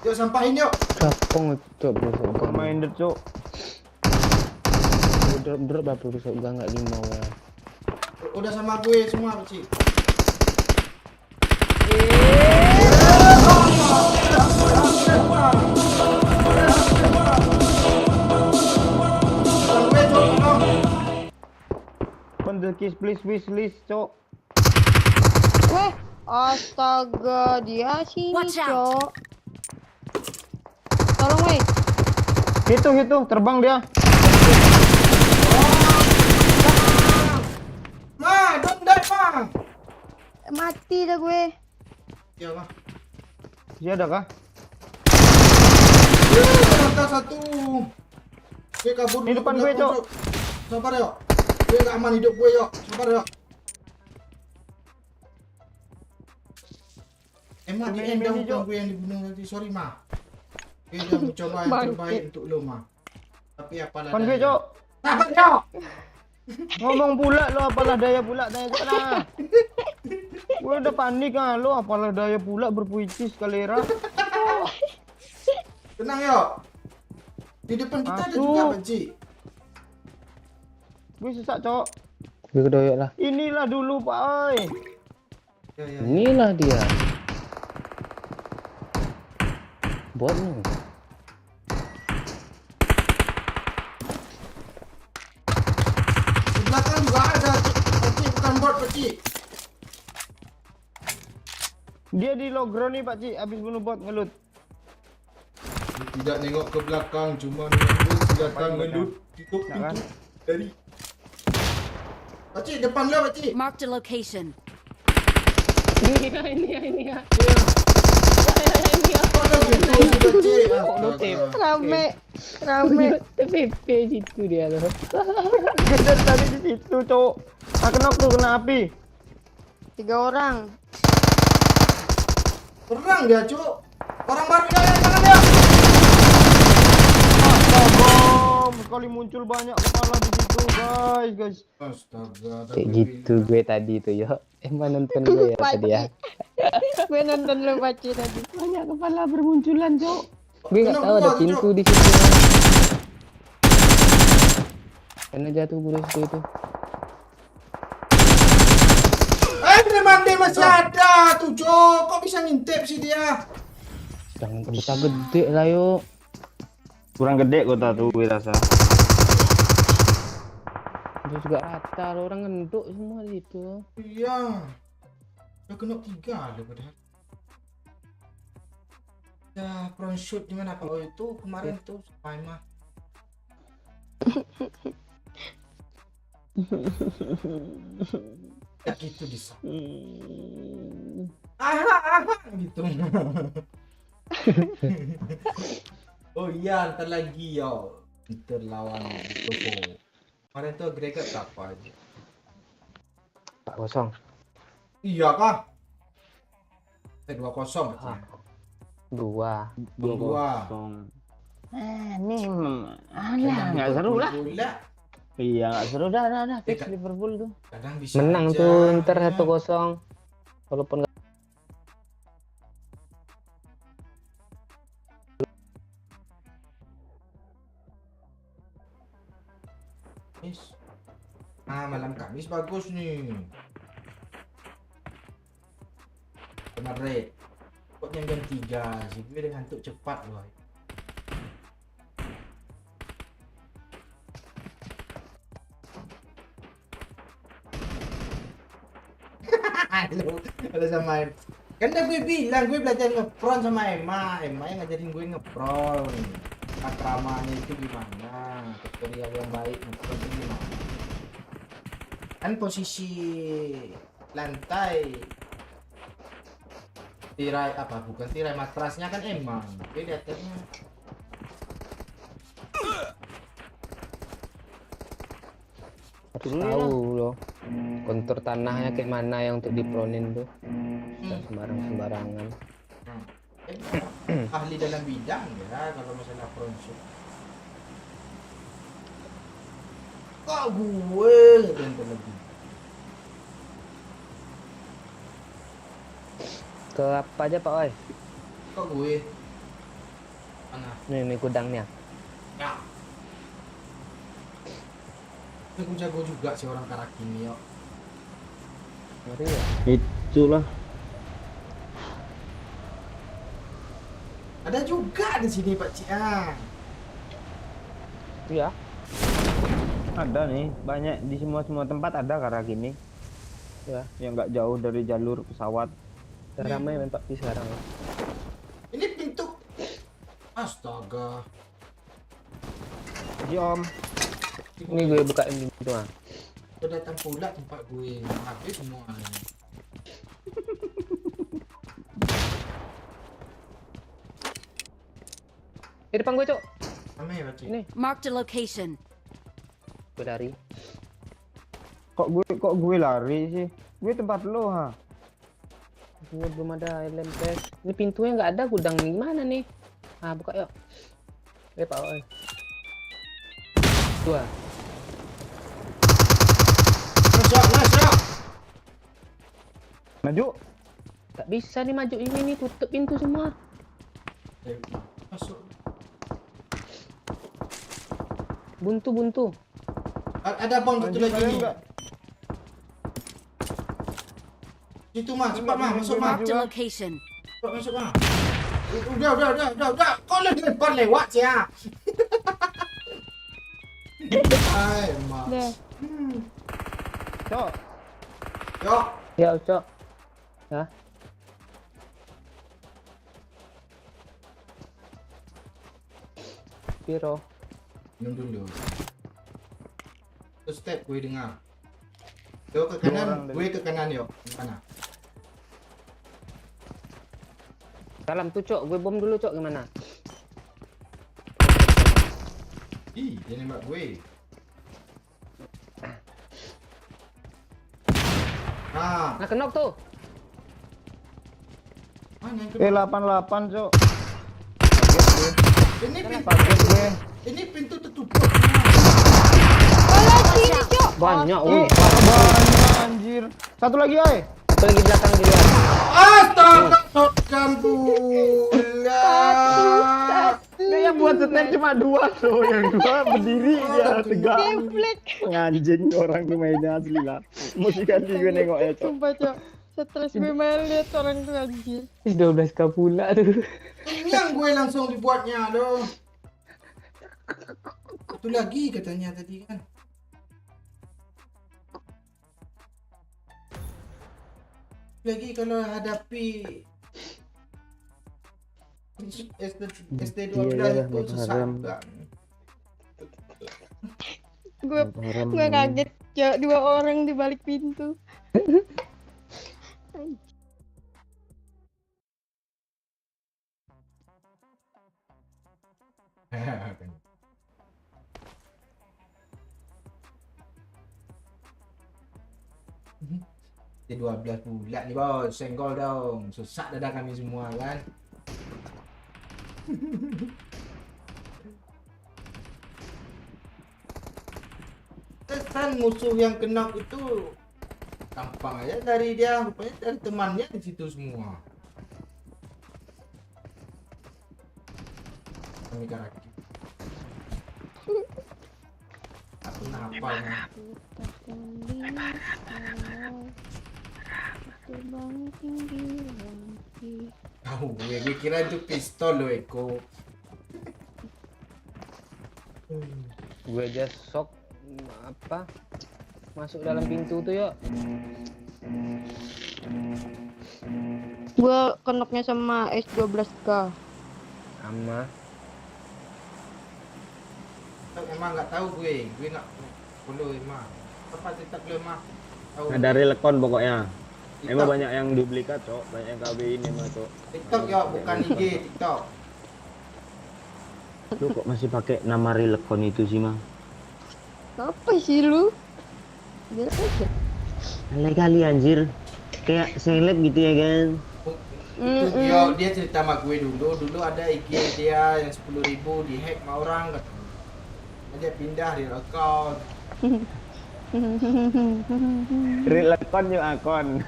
Yuk sampahin yuk. Rapong itu busuk gang. Main det cuk. Drop apa busuk gang nggak 5 ya. Udah sama gue semua, Cik. Pendekis please cuk. Weh, astaga, dia sini, Watch out. Cok. Tolong, weh. Hitung terbang dia. Ma, don't die, Ma. Mati dah gue. Ya, Ma. Dia ada kah? Ada satu. Gue kabur Di dulu depan ke gue, belakang, Cok. Sabar yuk. Gue gak aman hidup gue yuk. Sabar yuk. Emang di end Mini, bukan Cok. gue yang dibunuh tadi. Sorry, Ma. Gue udah mencoba yang terbaik untuk lo, Ma. Tapi apalah Kan gue daya. cuk. Sabar yuk. Ngomong pula lo apalah daya pula tanya cuk nah. Gue udah panik ah lo apalah daya pula berpuitis kalera. Tenang yuk. Di depan kita ada Masuk. juga, Pakcik. Gue sesak cuk. Gue kedoyok lah. Inilah dulu Pak Oi. Ya. Inilah dia. Bot nih. Di belakang juga ada, Pakcik. Bukan bot, Pakcik. Dia di logro nih Pak Ci habis bunuh bot ngelut. Tidak nengok ke belakang, cuma menunggu senjata ngelut tutup Nak kan? pintu dari. Pakcik, depan lo, Pakcik. Marked a location. Ini ya. Kok ada gitu sih, Pakcik? Astaga. Rame. TPP situ dia loh. Gede tadi di situ cuk. Ah kenok tuh kena api. 3 orang. Perang dia, Cuk. Orang baru ya, jangan dia. Bom. sekali muncul banyak kepala di situ, guys. Astaga. Kayak gitu gue tadi tuh yo. Emang nonton gue ya tadi ya. Gue nonton lu baca tadi. Banyak kepala bermunculan, Cok. Gue nggak Kenapa tahu ada tuh, pintu Cok? di situ. Karena jatuh gue di situ itu. Remande masih ada tuh, Cok. Kok bisa ngintip sih dia? Jangan kita gede lah yuk. Kurang gede kota tuh gue rasa. Itu juga rata lo, orang ngenduk semua di situ. Iya. Udah kena 3 ada padahal. Ya, front shoot di mana Pak? Oh, itu kemarin tuh Paimah. Ya gitu bisa. Gitu. Oh iya, ntar lagi yo. Inter lawan Toko. Kemarin tuh agregat berapa aja? 4-0. Iya kah? 2-0 Ah. berarti. 2. 2. Ini nggak seru lah. Bola. Iya, nggak seru dah. Fix Kan- Liverpool tuh. Kadang bisa Menang aja. tuh Inter 1-0. Walaupun Kamis. Malam Kamis bagus nih. Kemarin kok jam 3 sih, gue udah ngantuk cepat loh. Ada sama kan udah gue bilang gue belajar ngepron sama Emma yang ngajarin gue ngepron. Akramanya itu gimana, tutorial yang baik ngepron itu gimana. Kan posisi lantai tirai apa bukan tirai matrasnya kan emang gue di atasnya. harus tahu loh kontur tanahnya kayak mana yang untuk dipronin tuh. Nggak sembarangan. Ahli dalam bidang ya kalau masalah front shoot. Kok gue yang terlebih. Ke apa aja Pak Oi? Kok gue mana Nih gudangnya. ya aku jago juga sih orang Karakini yo. Ngeri ya. Itulah. Ada juga di sini Pak Cian. Iya. Ada nih, banyak di semua tempat ada karena gini. Ya. Yang nggak jauh dari jalur pesawat. Udah ramai main PUBG sekarang. Ini pintu. Astaga. Ji Om. Ini gue bukain pintu ah. Udah datang pula tempat gue. Habis semua. Di depan gue, Cok. Ramai Pak Cian. Ini Marked a location. gue dari. Kok gue lari sih? Gue tempat lo ha. Ini belum ada lempes. Ini pintunya nggak ada, gudang nih gimana nih? Ah, buka yuk. Pak Oi. Dua. Masuk. Maju. Gak bisa nih maju ini nih, tutup pintu semua. Masuk. Buntu. Ada bom satu lagi nih. Enggak. Situ mah, cepat mah, masuk mah. Marked a location. Cepat masuk mah. Udah. Kau lagi depan lewat sih ya. Hai, Mas. Deh. Cok. Yo, Ya, Cok. Ya. Piro. minum dulu. Terus step gue dengar. Yo ke kanan, gue ke kanan yo. Mana? Salam tuh, Cok. Gue bom dulu, Cok. Gimana? Ih, dia nembak gue. Nah, Nah, kenok tuh. mana yang kedua? 88 Cok. Ini pintu, Paket gue. ini pintu tertutup. Banyak, wih. Banyak anjir. Satu lagi, ay. Satu lagi belakang dilihat. Astaga, shotgun pula. Nah, yang buat setel cuma 2 tuh, yang 2 berdiri dia tegak. Geblek. Anjing orang tuh mainnya asli lah. Mesti ganti gue nengoknya, Cok. Sumpah, Cok. Stres gue main lihat orang tuh anjir. 12k pula tuh. Yang gue langsung dibuatnya loh. Satu lagi katanya tadi kan. Lagi kalau hadapi ST12 itu susah juga. Gue kaget, Cok. 2 orang di balik pintu. T12 pula nih bos, senggol dong. Susah dada kami semua kan. Kan musuh yang kena itu gampang aja dari dia, rupanya dari temannya di situ semua. Kami karaki. Aku hafal nih. Tahu gue kira itu pistol loh Eko. Gue aja shock apa masuk dalam pintu tuh yuk. Gue kenoknya sama S12K. Sama Emang nggak tahu gue nggak follow emang. Apa TikTok lo emang? Tahu. Nah, dari lekon pokoknya. TikTok. Emang banyak yang duplikat, Cok. Banyak yang KB ini mah, Cok. TikTok ya, bukan IG, TikTok. Lu kok masih pakai nama Rilekon itu sih, Mang? Apa sih lu? Biar aja. Alay kali anjir. Kayak seleb gitu ya kan. Itu dia cerita sama gue dulu ada IG dia yang 10.000 dihack sama orang katanya. Dia pindah di account. Rilekon yuk akun.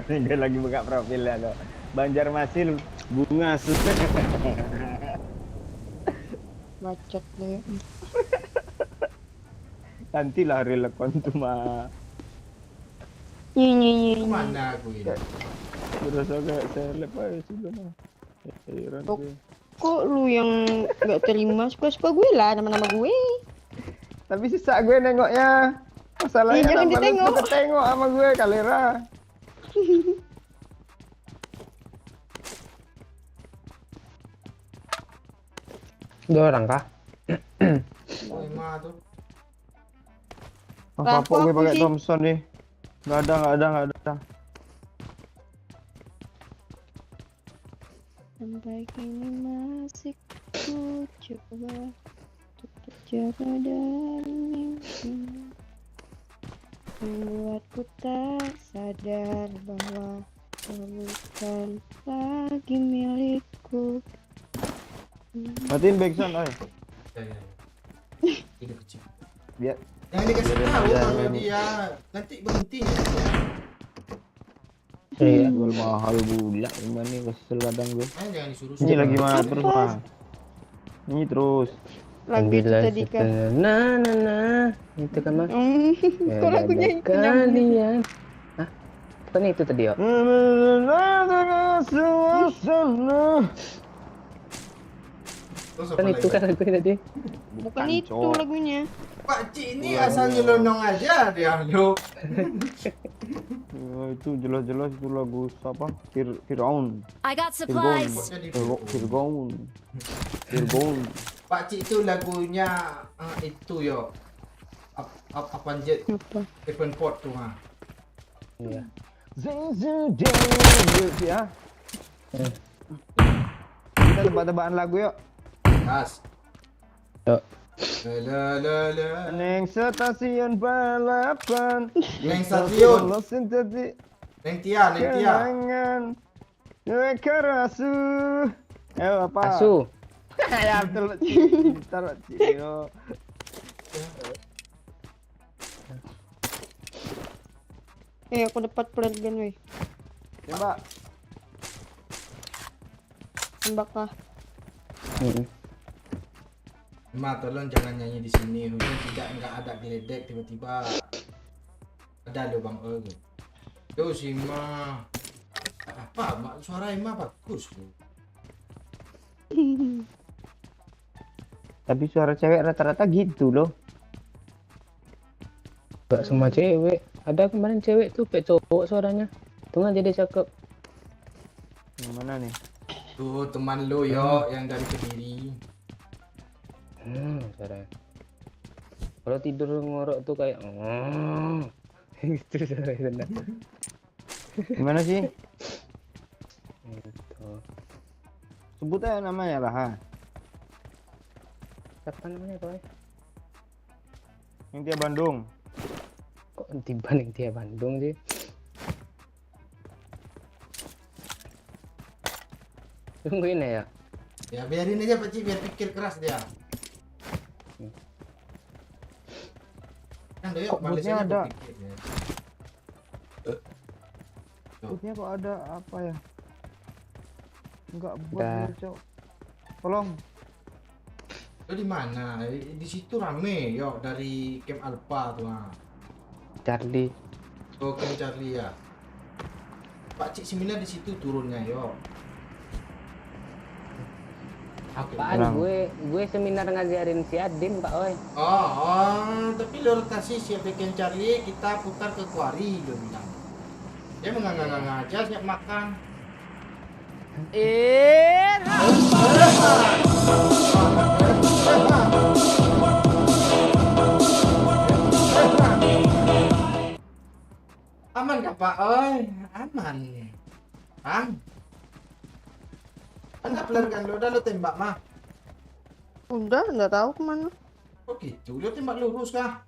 Dia lagi buka profilnya kok. Banjarmasin bunga susah. Bacot deh. Nantilah Rilekon tuh mah. Kemana gue ini? Berasa kayak seleb aja sudah mah. Heran Oh. gue. Kok lu yang gak terima? Suka-suka gue lah nama-nama gue. Tapi sisa gue nengoknya. Masalahnya Jangan kenapa lu ditengok. suka tengok sama gue Kalera. Dua orang kah? Oh, emang tuh. Apa Aku gue pakai sih. Thompson nih. Nggak ada. Sampai kini masih ku coba untuk terjaga dari mimpi, membuatku tak sadar bahwa kau bukan lagi milikku. Matiin backsound, ay. Ya. Ide kecil. Biar Yang dikasih Biarin tahu aja, kalau biarin. dia nanti berhenti ya. Iya. jual mahal pula. Gimana nih kesel kadang gue. Jangan disuruh. Ini lagi mana terus mah. Ini terus. Lagu itu Bila tadi kan. nah itu kan mas. Kok lagunya itu nyambung? Kalian. Hah? Bukan itu tadi ya? Terus Kan itu kan lagu tadi. Bukan itu lagunya. Pak Cik ini asal nyelonong aja dia lo. Itu jelas-jelas itu lagu siapa? Fir'aun. I got Fir'aun. supplies. Fir'aun. Pak Cik itu lagunya itu yo. Apa jet Apa? Evan Port tuh ha. Iya. Ya. Kita tebak-tebakan lagu yuk. Gas. Yuk. La la la. Neng stasiun balapan. Neng stasiun. Losin tadi. Neng Tia. Kenangan. Kerasu. Apa? Asu. Ya betul. Taruh Cik. Aku dapat plant gun, weh. Tembak. Tembak lah. Ma, tolong jangan nyanyi di sini. Hujan tidak enggak ada geledek tiba-tiba ada lubang tuh. Tuh si Ma. Apa? Suara Ma bagus tuh. Tapi suara cewek rata-rata gitu loh. Gak semua cewek. Ada kemarin cewek tuh kayak cowok suaranya. Tuh nggak jadi cakep. Yang mana nih? Tuh teman lo yo yang dari Kediri. Suaranya. Kalau tidur ngorok tuh kayak gitu suaranya. Gimana sih? Gitu. Sebut aja namanya lah. Ha. Siapa namanya Roy? Yang dia Bandung. Kok dibanding dia Bandung sih? Tungguin ya. Ya biarin aja Pak Ci, biar pikir keras dia. Kan doyok Kok Malaysia butnya ada? berpikir ya. Sebutnya kok ada apa ya? Enggak buat Udah. dia, Cok. Tolong. Lo di mana? Di situ rame yo dari Camp Alpha tuh. Charlie. Oh, Camp Charlie ya. Pak Cik seminar di situ turunnya yo. Apaan Orang. gue seminar ngajarin si Adim Pak Oi. Tapi lo rotasi siap Camp Charlie, kita putar ke Kuari lo bilang. Dia menganga-nganga aja siap makan. Aman kah Pak? Aman. Bang. Anda pelan kan lo udah lo tembak mah. Udah, nggak tahu kemana. Oh gitu, lo tembak lurus kah?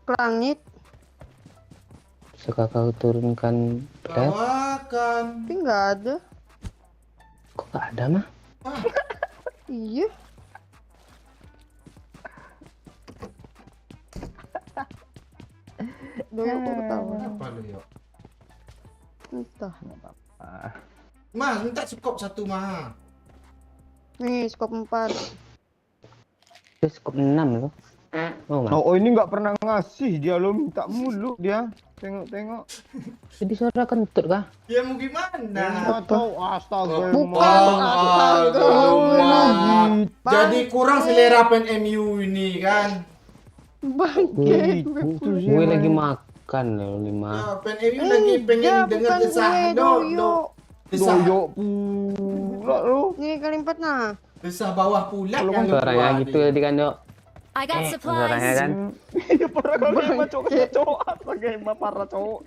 Ke langit. Suka kau turunkan led? Lawakan. Tapi nggak ada. Kok gak ada mah? Iya. Doyok kok ketawa. Apa lo yo? Entah. Mas, minta skop satu mah. Nih, skop 4. Terus kok 6 loh. Oh, Mas. Oh, ini nggak pernah ngasih dia lo minta mulu dia. Tengok-tengok. Jadi suara kentut kah? Ya mau gimana? Nggak tahu astaga. Bukan, Astaga. Jadi kurang selera pen MU ini kan. Bangke. Gue lagi makan loh 5. Ya, pen MU lagi pengen dengar desah Doyok. desah Doyok pula lo. Nih kali 4 nah. desah bawah pula yang Suaranya keluar gitu nih. tadi kan Dok. I got Suaranya supplies. kan. Parah kali mah cowok astaga emang parah cowok.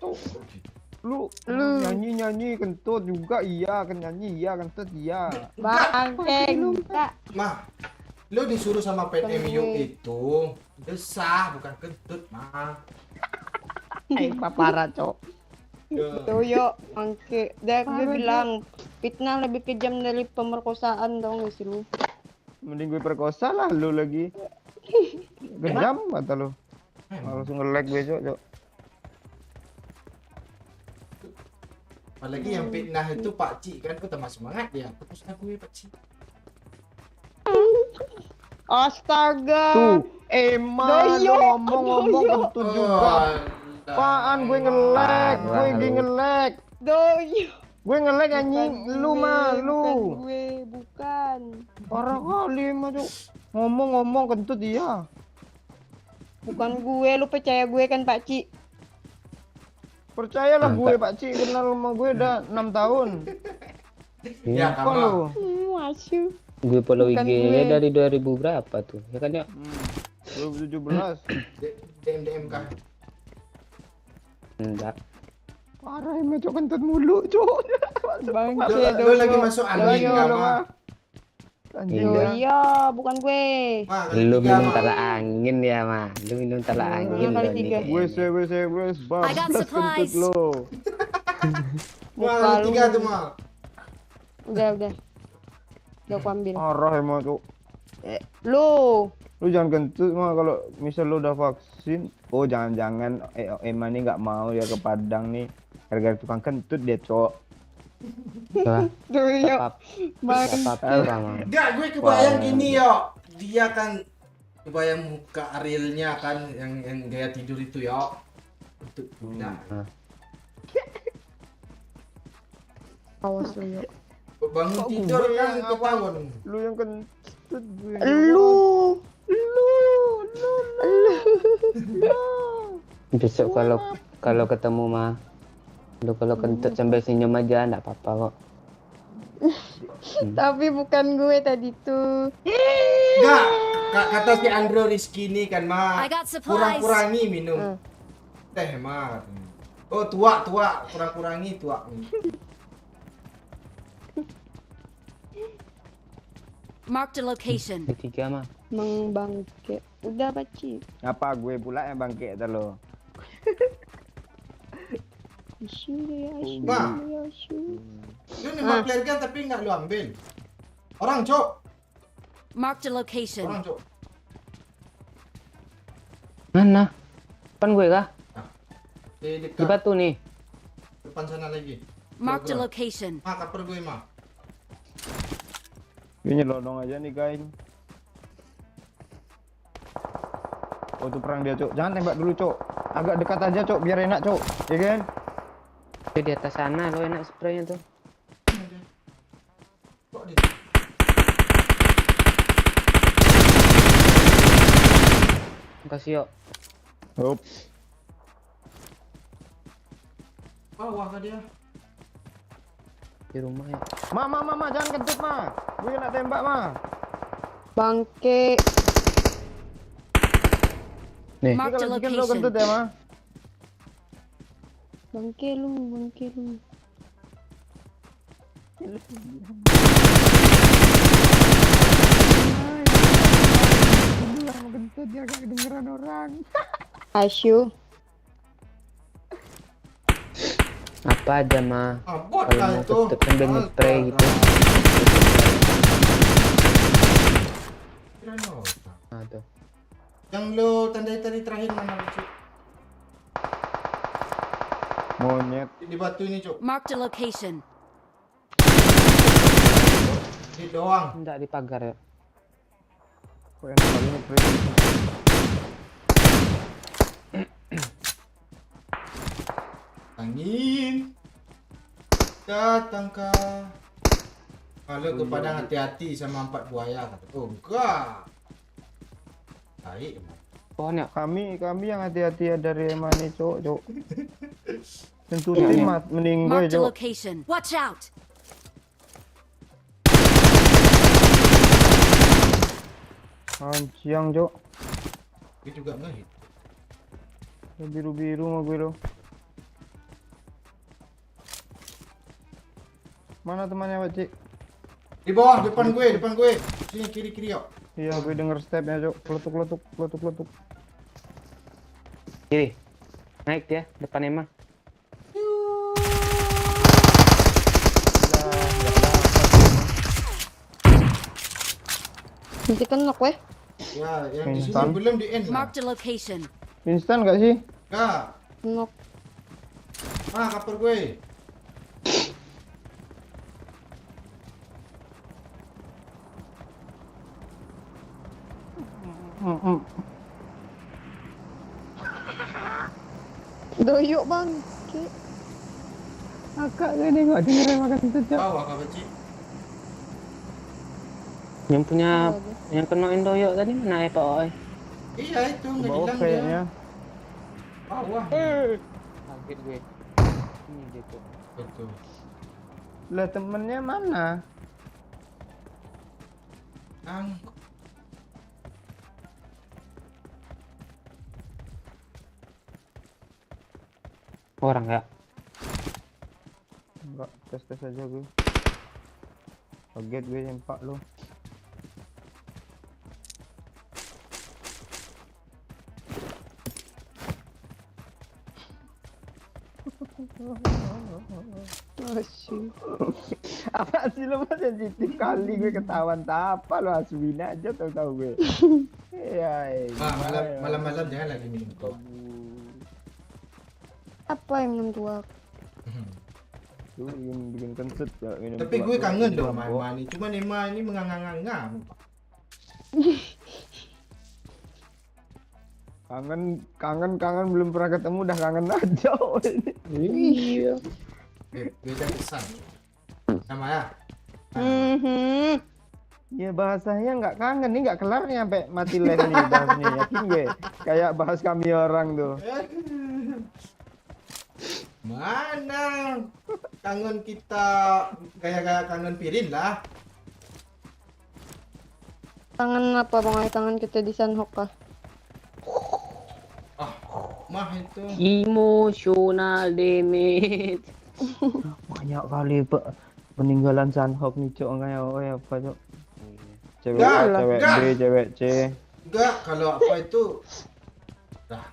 Lu nyanyi kentut juga iya kan nyanyi iya kentut iya. Bangke. Enggak. Mah, lo disuruh sama pen Bukan MU gue. itu desah bukan kentut mah. Parah cowok. Doyok, bangke. Dia gue bilang fitnah lebih kejam dari pemerkosaan dong sih lu. Mending gue perkosa lah lu lagi. Kejam kata lu. Langsung nge-lag besok, Cok. Apalagi yang fitnah itu Pak Cik kan, kok tambah semangat dia. Terus gue Pak Cik. Astaga. Tuh, emang Doyok, ngomong-ngomong kentut juga. Apaan gue nge-lag, gue lagi nge-lag. Doyok. Gue nge-lag anjing, lu mah Bukan lu. gue, bukan. Parah kali mah, Cok. Ngomong-ngomong kentut iya. Bukan gue, lu percaya gue kan Pak Ci? Percayalah gue Pak Cik kenal sama gue udah 6 tahun. Ya Apa kamu. lu? Masuk. Gue follow Bukan IG-nya gue. dari 2000 berapa tuh? Ya kan ya? 2017. DM kah? Enggak. Parah emang Cok kentut mulu, Cok. Bangke, Lo lagi masuk angin Doyok, nggak lu mah? mah. Anjing Iya. ya. Iya, bukan gue. Mah, kali Lu tiga, minum Mah. tala angin ya mah. Lu minum tala angin kali lo nih. tiga. kayaknya. Wes I got bablas kentut supplies. lo. Mah, Muka kali lu. tiga tuh mah. Udah. Udah aku ambil. Parah emang Cok. Lu, Lu jangan kentut mah kalau misal lu udah vaksin. Oh jangan-jangan Emma nih nggak mau ya ke Padang nih. Gara-gara tukang kentut dia, Cok. Wah, Doyok. nggak apa-apa mah. Enggak, gue kebayang gini yo. Dia kan kebayang muka Arielnya kan yang gaya tidur itu yo. Untuk nah, Awas lu yuk. bangun Kok tidur gue kan yang ketahuan. Lu yang kentut gue. Lu. Besok kalau ketemu mah, lu kalau kentut sambil senyum aja nggak apa-apa kok. Tapi bukan gue tadi tuh. Enggak, kata si Andro Rizky ini kan mah I got supplies. kurang-kurangi minum teh mah. Oh tua kurang-kurangi tua. Marked a location. Ketiga mah. Mengbangke. Udah baci. Apa gue pula yang bangkit dah lo. Asyik ya, asyik Wah. ya, asyik. Lu nembak player gun tapi nggak lu ambil. Orang cok, Marked a location. orang cok. Mana? Depan gue kah? Di Di dekat batu nih. depan sana lagi. Marked a Gua. location. Mah kaper gue mah. Gue nyelonong aja nih guys. Oh tuh perang dia, Cok. Jangan tembak dulu, Cok. Agak dekat aja, Cok, biar enak, Cok. Ya kan? Itu di atas sana lo enak spraynya tuh. Kok di Kasih yuk. Hop. bawah kah dia? Di rumah ya. Ma, jangan kentut, Ma. Gue nak tembak, Ma. Bangke. Nih. Ini Marked a kalau chicken lo kentut location. ya, Ma. Bangke lu, bangke lu. Bilang kentut dia gak kedengeran orang. Asyu. Apa aja mah. Bot Kalau lah mau itu. kentut sambil nge-spray gitu. Kirain lo. Nah tuh. Yang lo tandai tadi terakhir mana cok? Monyet. Di batu ini cok. Marked a location. Di doang. Enggak di pagar ya. Kok enak kali nge-spray. Angin datangkah? Kalau ke Padang hati-hati sama 4 buaya kata. Oh enggak. Baik. Pohon ya. Kami yang hati-hati ya dari Emma nih, Cok. Sentutin mending gue, Marked a Cok. location. Watch out. Siang, Cok. Gue juga ngehit. Biru-biru mau gue lo. Mana temannya, Pak Cik? Di bawah depan gue. Sini kiri yuk. Iya, gue denger stepnya, Cok. Kletuk. Kiri. Naik dia depan emang. Nanti kan knock weh. Ya, yang di sini Instan. belum di end lah. Marked a location. Instan gak sih? Enggak. Knock. Kaper gue. Doyok bangke. Agak gini gak dengerin makan kentut, Cok. Bawah kah Beci? Yang punya yang kenain doyok tadi mana ya Pak Oi? Iya itu nggak Bawah hilang kayaknya. dia. Bawah. Kaget gue. Ini gitu. Betul. Lah temennya mana? Ang. Orang ya. Enggak, tes aja gue. Kaget gue nembak lo. Asyik. Apa sih lo mas sensitif kali gue ketahuan apa lo asuin aja tahu gue. Iya. Malam-malam jangan lagi minum tua. Apa yang minum tua? Tuh bikin kentut kalau minum. Tapi tua. gue kangen dong Mabok. main mani. Cuman Ema ini menganga-nganga. Kangen belum pernah ketemu udah kangen aja. Iya. Beda pesan. Sama ya. Ya bahasanya nggak kangen nih nggak kelar nih sampai mati live nih bahas nih yakin gue kayak bahas kami orang tuh. Mana kangen kita kayak kangen Pirin lah. Kangen apa bang? Kangen kita di Sanhok kah? Mah itu. Emotional damage. Banyak kali peninggalan Sanhok nih cok kayak apa cok. Cewek Enggak, A, cewek enggak. B, cewek C. Enggak, kalau apa itu dah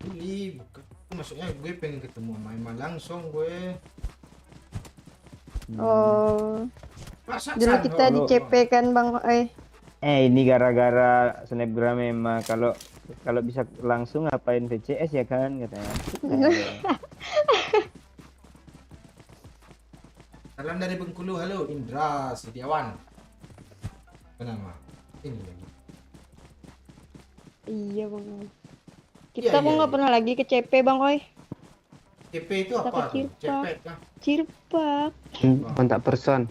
beli bukan. Maksudnya gue pengen ketemu sama Ema langsung gue. Oh, Masa dulu Sanhok kita di lo? CP kan bang? Ini gara-gara snapgram memang kalau bisa langsung ngapain VCS ya kan katanya. Salam dari Bengkulu, halo Indra Setiawan. Kenapa? Ini lagi. Iya bang. Iya, Kita kok iya, nggak iya. pernah lagi ke CP bang? CP itu Kita apa? kecil, Tuh? Cepet kah? Cirpak. Kontak person.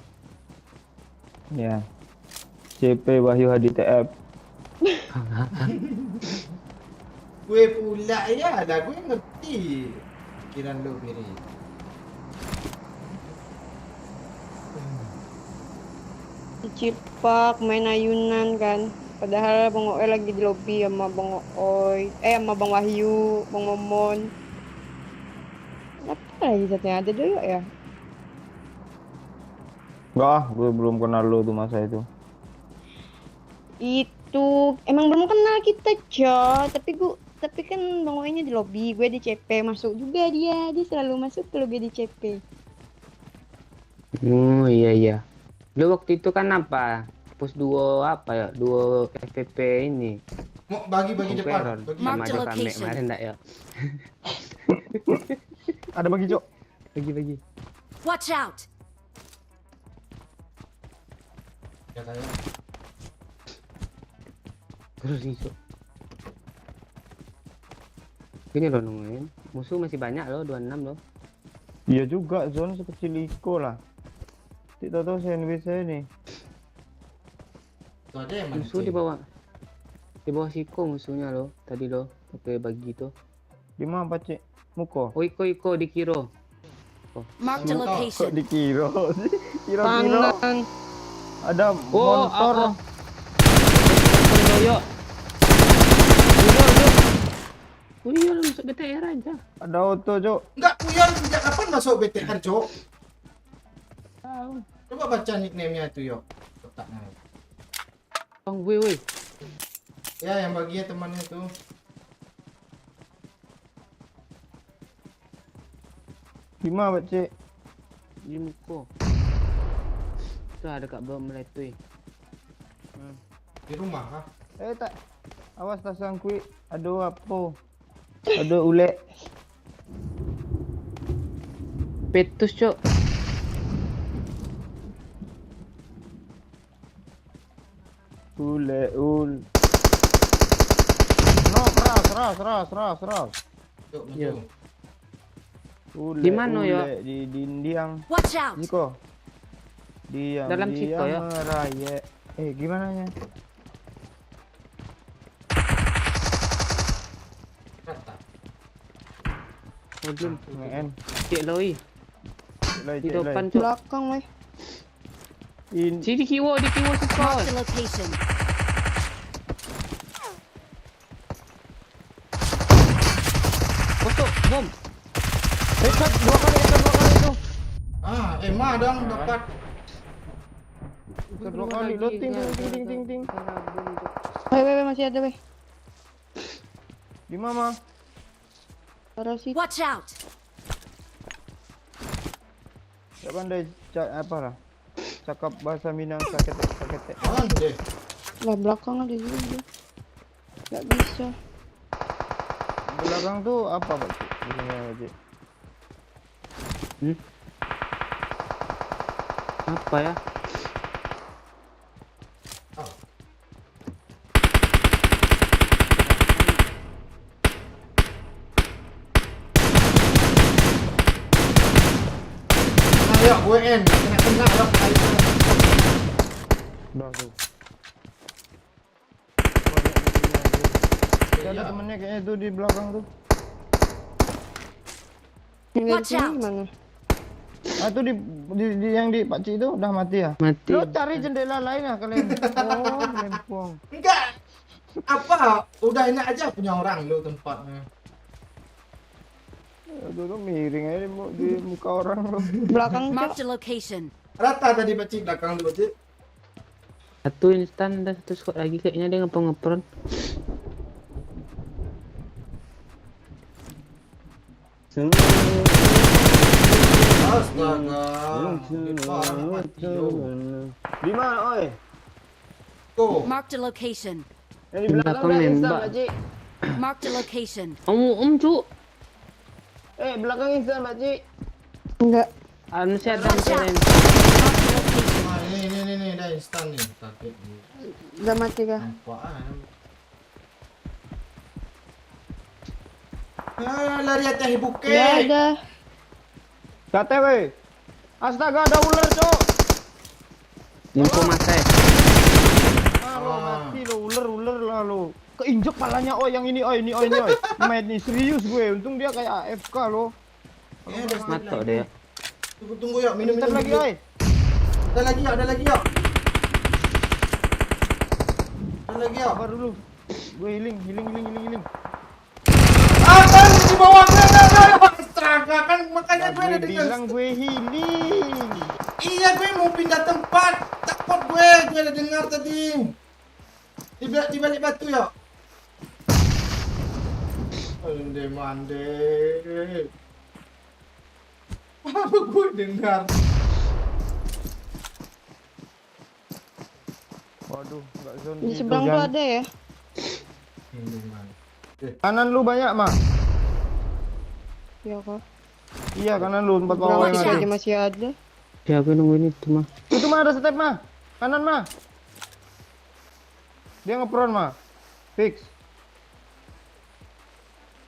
Ya. CP Wahyu Hadi TF. Gue pula ya, dah gue ngerti pikiran lo Piri. Di Cirpak main ayunan kan. Padahal bang Oi lagi di lobby sama bang Oi, sama bang Wahyu, bang Momon. Apa lagi satunya ada dulu ya? Enggak, gue belum kenal lo tuh masa itu. Itu emang belum kenal kita, Cok. Tapi kan Bang Oi-nya di lobby, gue di CP, masuk juga dia. Dia selalu masuk kalau gue di CP. Oh iya. Lu waktu itu kan apa? Pos duo apa ya? Duo FPP ini. Mau bagi-bagi Conqueror. depan. Bagi. Mark Sama the aja kami location. kemarin enggak ya? Ada bagi cok. Bagi. Watch out! Ya kayak. Terus isu. Gini loh nungguin. Musuh masih banyak loh, 26 loh. Iya juga, zone sekecil Iko lah. Tidak tahu saya ini. Tuh ada yang Musuh di mancing. bawah Siko musuhnya loh. Tadi loh pakai bagi itu. Di mana Pak Cik? Muko. Oh Iko di Kiro. Mark the Kok Kok location. di Kiro sih? Kiro. Kanan. Ada Oh, motor. Yuk. Oh iya lu masuk BTR aja. Ada auto cok. Enggak, Uyan sejak kapan masuk BTR, Cok? Tahu. Coba baca nickname-nya itu, Yok. Kotaknya. Bang woi. Ya, yang baginya temannya tuh. Di mana Pak Cik? Di Muko. Tuh ada Kak Bom meletui. Di rumah kah? Tak. Awas tas sangkui. Aduh apa? Aduh ule. Petus, Cok. Ule. No, ras. Yuk, maju. Iya. Ule, Di mana, ule. Yo? Di Indiang. Watch out! Ziko. Diam. Dalam Ziko, ya? merayek. Gimana nya? Rata. Oh, belum. Ngen. Cik Loi. Di depan, Cok. Belakang, weh. Si di kiwo Mark Siko. the location. Kosok, bom. Headshot dua kali itu. Emma dong dapat. Headshot dua kali. Lo ting. Weh, masih ada, weh. Di mana? Taruh situ. Watch out! Tak pandai apa lah. Cakap bahasa Minang sakete. Ande. Lah belakang ada juga. Nggak bisa. Belakang tuh apa Pak Cik? Bilangnya Pak Cik. Apa ya? Ayo gue en, kena yuk. Udah tuh. Ada temennya kayaknya tuh di belakang tuh. Yang dari Watch sini out. gimana? Ah tuh di yang di Pak Cik itu udah mati ya? Mati. Lu cari jendela lain lah kalian. Oh, lempong. Enggak. Apa? Udah enak aja punya orang lu tempatnya. Aduh tuh miring aja di muka orang lu. Belakang Marked Cok. a location. Rata tadi Pak belakang lu Cik. Satu instan dan satu squad lagi kayaknya dia ngepron. Astaga. Parah mati lu. Di mana, oi? Tuh. Marked a location. Yang di belakang Belakang dah instan, nembak. Pak Cik. Marked a location. Om cuk. Belakang instan, Pak Cik. Enggak. Anu sih ada Watch out. kalian. Marked a location. Nah, ini dah instan nih. Takut nih. Udah mati kah? Apaan? Lari atas bukit. Nggak ada. Kate weh. Astaga, ada ular, Cok. Info masa. Lo mati lo, ular lah lo. Keinjek palanya, oi yang ini, oi. Main nih serius gue. Untung dia kayak AFK lo. Udah Matok dia. Tunggu yuk, minum Bentar lagi, oi. Ada lagi yuk. Ada lagi yuk. Sabar dulu. Gue healing. Apa di bawah gue? Astaga, kan makanya gue ada Gue dengar. bilang gue healing. Iya, gue mau pindah tempat. Takut gue ada dengar tadi. Di balik batu yuk. Mande. Apa gue dengar? Waduh, enggak zone Di gitu, seberang tuh Jan. ada ya? Kanan lu banyak, mah. Iya kok. Iya, kanan lu tempat bawah Berapa yang sih ada. aja masih ada? Ya aku nungguin itu mah. Itu mah ada step mah. Kanan mah. Dia ngepron mah. Fix.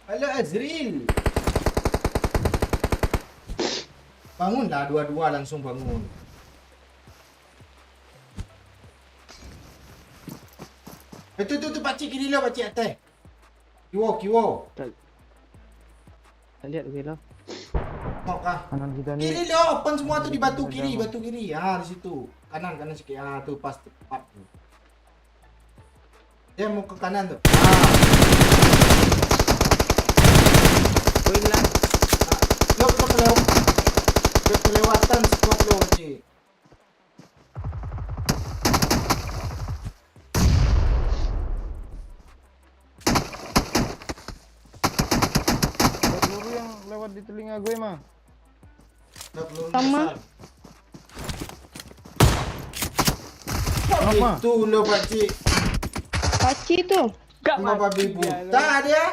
Halo Azril. Bangunlah dua-dua langsung bangun. Itu pakcik kiri lo, pakcik atas. Kiwo. Tak lihat gue lah. Mau kah? Kanan kita nih. Kiri lo, open semua tuh di batu kiri. Ah, di situ. Kanan sikit. Ah, tuh pas tepat tuh. Dia mau ke kanan tuh. Oh hilang. Lo kelewatan squad lo, pakcik. Ada peluru yang lewat di telinga gue mah. Dah peluru Sama. besar. Oh, itu lo, pakcik. Paci tuh. Sama babi buta dia.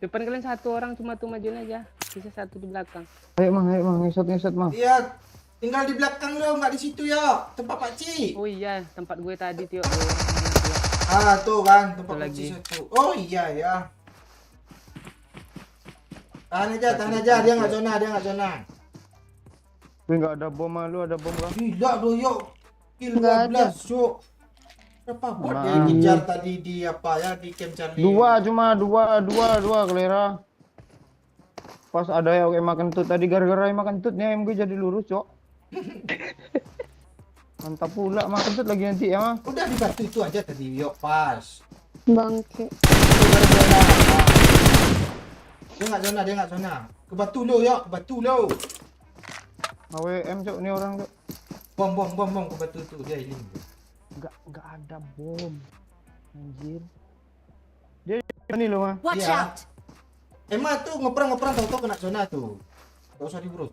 Depan kalian satu orang cuma tuh majuin aja. Sisa satu di belakang. Ayo mah, ngesot mah. Iya, tinggal di belakang lo, nggak di situ ya. Tempat pakcik. Oh iya, tempat gue tadi Tio. Ah, tuh kan tempat Satu kunci lagi. satu. Oh iya ya. Tahan aja, dia nggak zona. Gue nggak ada bom mah, lu ada bom kah? Gila doyok. Kill Nggak ada. 12, Cuk. Berapa bot dia Nah. ngejar tadi di apa ya, di camp Charlie. Dua kelera. Pas ada yang makan tut tadi gara-gara yang makan tutnya em gue jadi lurus, Cok. Mantap pula makan tut lagi nanti ya mah. Udah di batu itu aja tadi, yuk pas. Bangke. Itu gara-gara. Ah. Dia nggak zona. Ke batu lo, yuk, ke batu lo. AWM, Cok, ini orang, Cok. Bom ke batu tuh, dia healing. Enggak ada bom. Anjir. Dia ini loh, mah. Watch Iya. out. Emang tuh ngeperang tahu-tahu kena zona tuh. Gak usah diurus.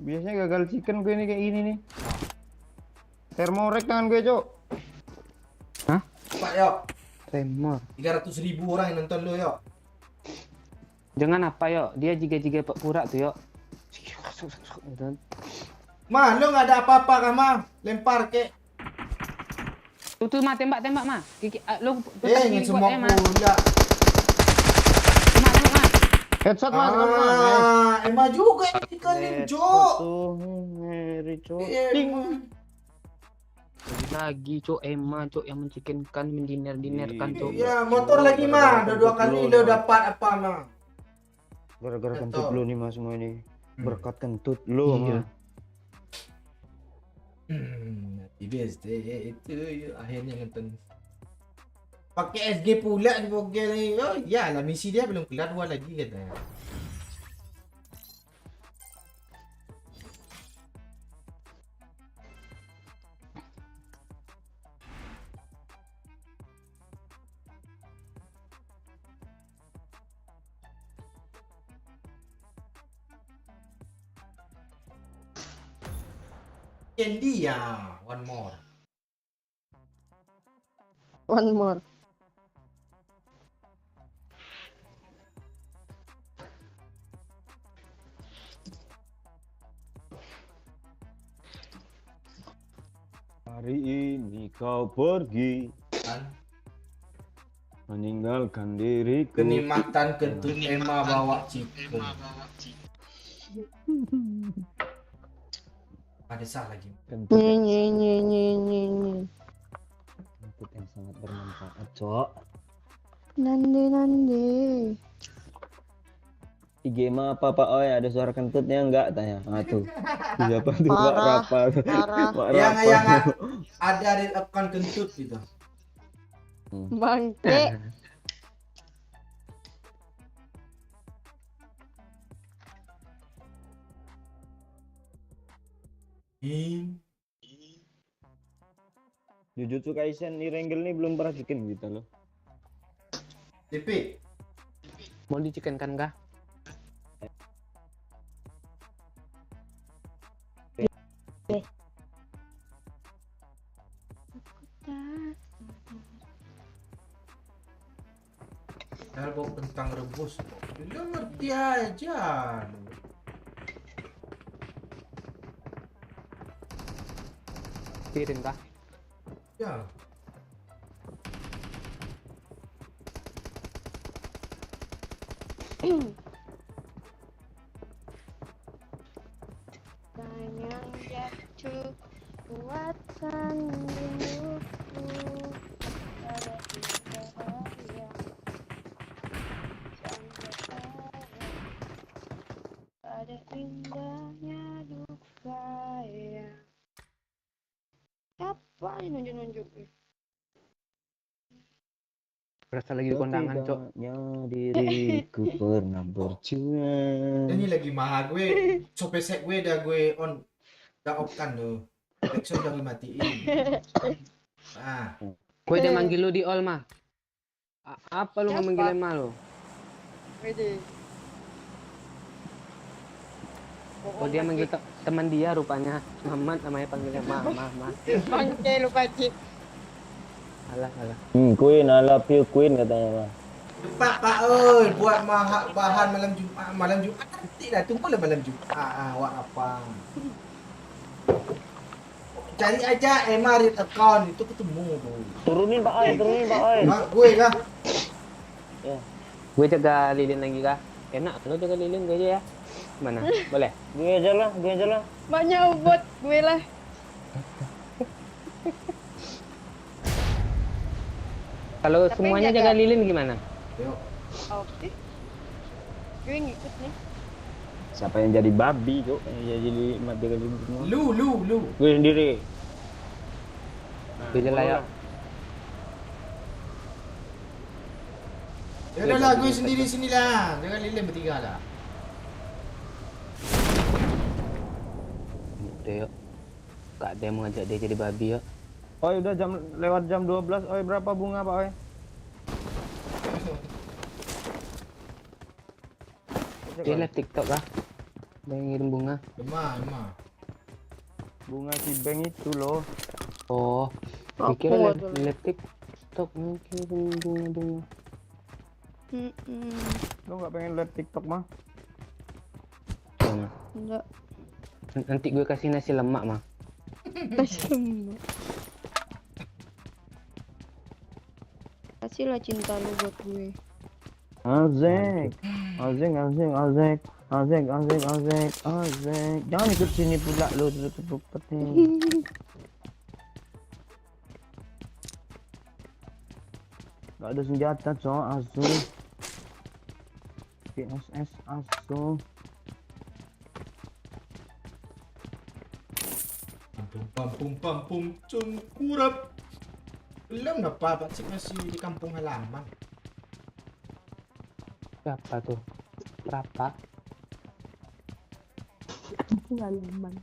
Biasanya gagal chicken gue nih kayak gini nih. Thermorek tangan gue, Cok. Pak, yuk. Tremor. 300.000 orang yang nonton lo, yuk. Jangan apa yo, dia jiga-jiga pak pura tuh yo. Ma, lo nggak ada apa-apa kah, Ma? Lempar kek. Tuh mah tembak mah. Lu Ingin semua pula. Tembak mah. Headshot Mas, teman. Emma juga ikan Cok. Mary, Cok. Iya, Lagi cok Emma cok yang mencikinkan mendiner-dinerkan cok. iya, motor lagi, Ma. Udah 2 kali lo dapat apa, Ma? Gara-gara kentut Betul. lo nih Mas semua ini. Berkat kentut lo, Iya. Mas. Ibis itu akhirnya nonton. Pakai SG pula di Bogel ni. Oh, ya lah misi dia belum kelar 2 lagi katanya. Candy ya, one more. One more. Hari ini kau pergi Kan? meninggalkan diriku. Kenikmatan kentut Emma bawa chicken. Ada sah lagi. Kentut Nye. kentut yang sangat bermanfaat, Cok. Nande. IG mah apa Pak Oi, ada suara kentutnya enggak tanya. Ah tuh. Siapa tuh Pak Parah, Rapa? parah. Pak Yang Rapa. ada di akun kentut gitu. Bangke. Jujutsu Kaisen di Wrangle nih belum pernah bikin gitu loh. TP. Mau dicikinkan kah? Saya bawa kentang rebus. Lu ngerti aja. Piring kah? Ya. Sayang jatuh kuatkan rinduku pada indah yang sampai pada indahnya duka yang apa ini nunjuk-nunjuk Berasa lagi di kondangan cok. Setidaknya diriku pernah berjuang. Ini lagi mahal gue. Sopesek gue dah gue on. Dah off kan tuh. Backsound dah gue matiin. Ah. Gue dia manggil lu di all mah. Apa lu nggak manggil Emma lu? Wede. Oh dia manggil teman dia rupanya. Mamat namanya panggilnya mah. Bangke lupa cip. Alah. Queen, I love you Queen katanya Bang. Cepat Pak oi, buat bahan malam Jumat nanti dah, tunggulah malam Jumat. Awak apa? Cari aja Emma read account itu ketemu tuh. Turunin Pak Oi. Mak gue kah? Gue jaga lilin lagi kah? Enak lu jaga lilin gue aja ya. Mana? Boleh? Gue aja lah. Banyak ubot gue lah. Kalau Tapi semuanya jaga- jaga lilin gimana? Yuk. Oke. Gue ngikut nih. Siapa yang jadi babi, Cok? Yang jadi mati kali semua. Lu. Gue sendiri. Pilih lah ya. Ya udah lah, gue sendiri sini lah. Jangan lilin bertiga lah. Udah yuk. Gak ada yang mengajak dia jadi babi yuk. Oi, udah lewat jam 12. Oi, berapa bunga Pak Oi? Dia live TikTok kah? Dia ngirim bunga. Emang. Bunga si Beng itu loh. Oh, Aku dikira ada. live TikTok mungkin bunga. Lo nggak pengen live TikTok mah? Mana? Enggak. Nanti gue kasih nasi lemak mah. Kasih. Kasihlah cinta lu buat gue. Azek. Jangan ikut sini pula lo tutup peti. Gak ada senjata cowok asu. PSS asu. Pampung cungkurap. Belum apa sih masih di kampung halaman. Siapa tuh? Berapa? Pengalaman.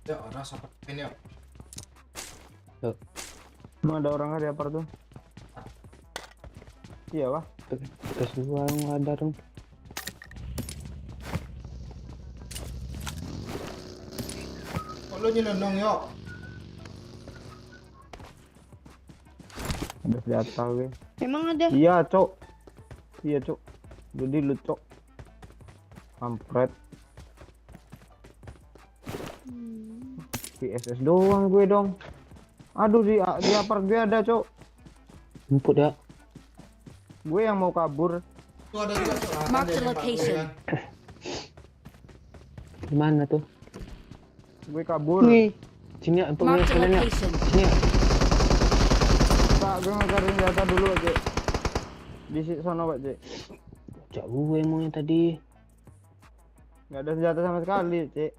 Ya orang siapa ini ya? Emang ada orang di apart tuh? Iya wah. Terus gua nggak ada dong. Kok lo nyelonong yuk? Ada senjata gue. Emang ada? Iya cok. Jadi lu cok. Kampret. PSS doang gue dong. Aduh di apart gue ada cok. Empuk ya. Gue yang mau kabur. Tuh ada juga tuh. Mark Ada the yang Pak gue location. kan. Di mana tuh? Gue kabur. Nih. Sini ya, empuk Mark ya, the kalian ya. location. Sini ya. Pak gue ngekarin senjata dulu cek. Di sono pak cek. Cak gue emangnya tadi. Nggak ada senjata sama sekali cek.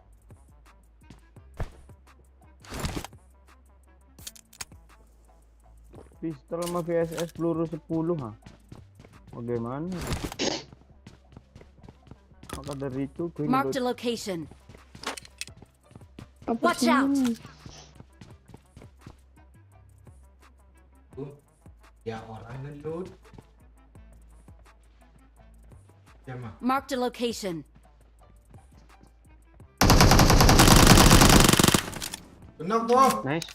Pistol sama VSS peluru 10 ha. Bagaimana? Maka dari itu gue Marked a ngelut. location. Apa Watch sih? out. Tuh. Ya orang ngelut. Ya mah. Marked a location. Benar tuh. Nice.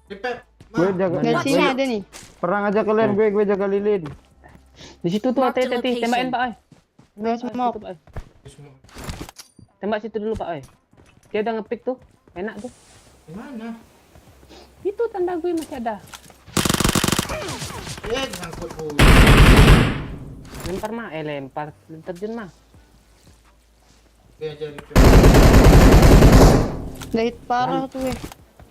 Dipet. Gue jaga. Dari Watch sini out. ada nih. Perang aja kalian gue jaga lilin. Di situ tuh Mark the hati-hati location. tembakin Pak Ai. Udah semua. Situ, Pak Ai. Tembak situ dulu Pak Ai. Dia udah ngepick tuh. Enak tuh. Gimana? Itu tanda gue masih ada. Ngangkut gue. Lempar mah, lempar. Terjun mah. Dia aja dipet. Dari parah tuh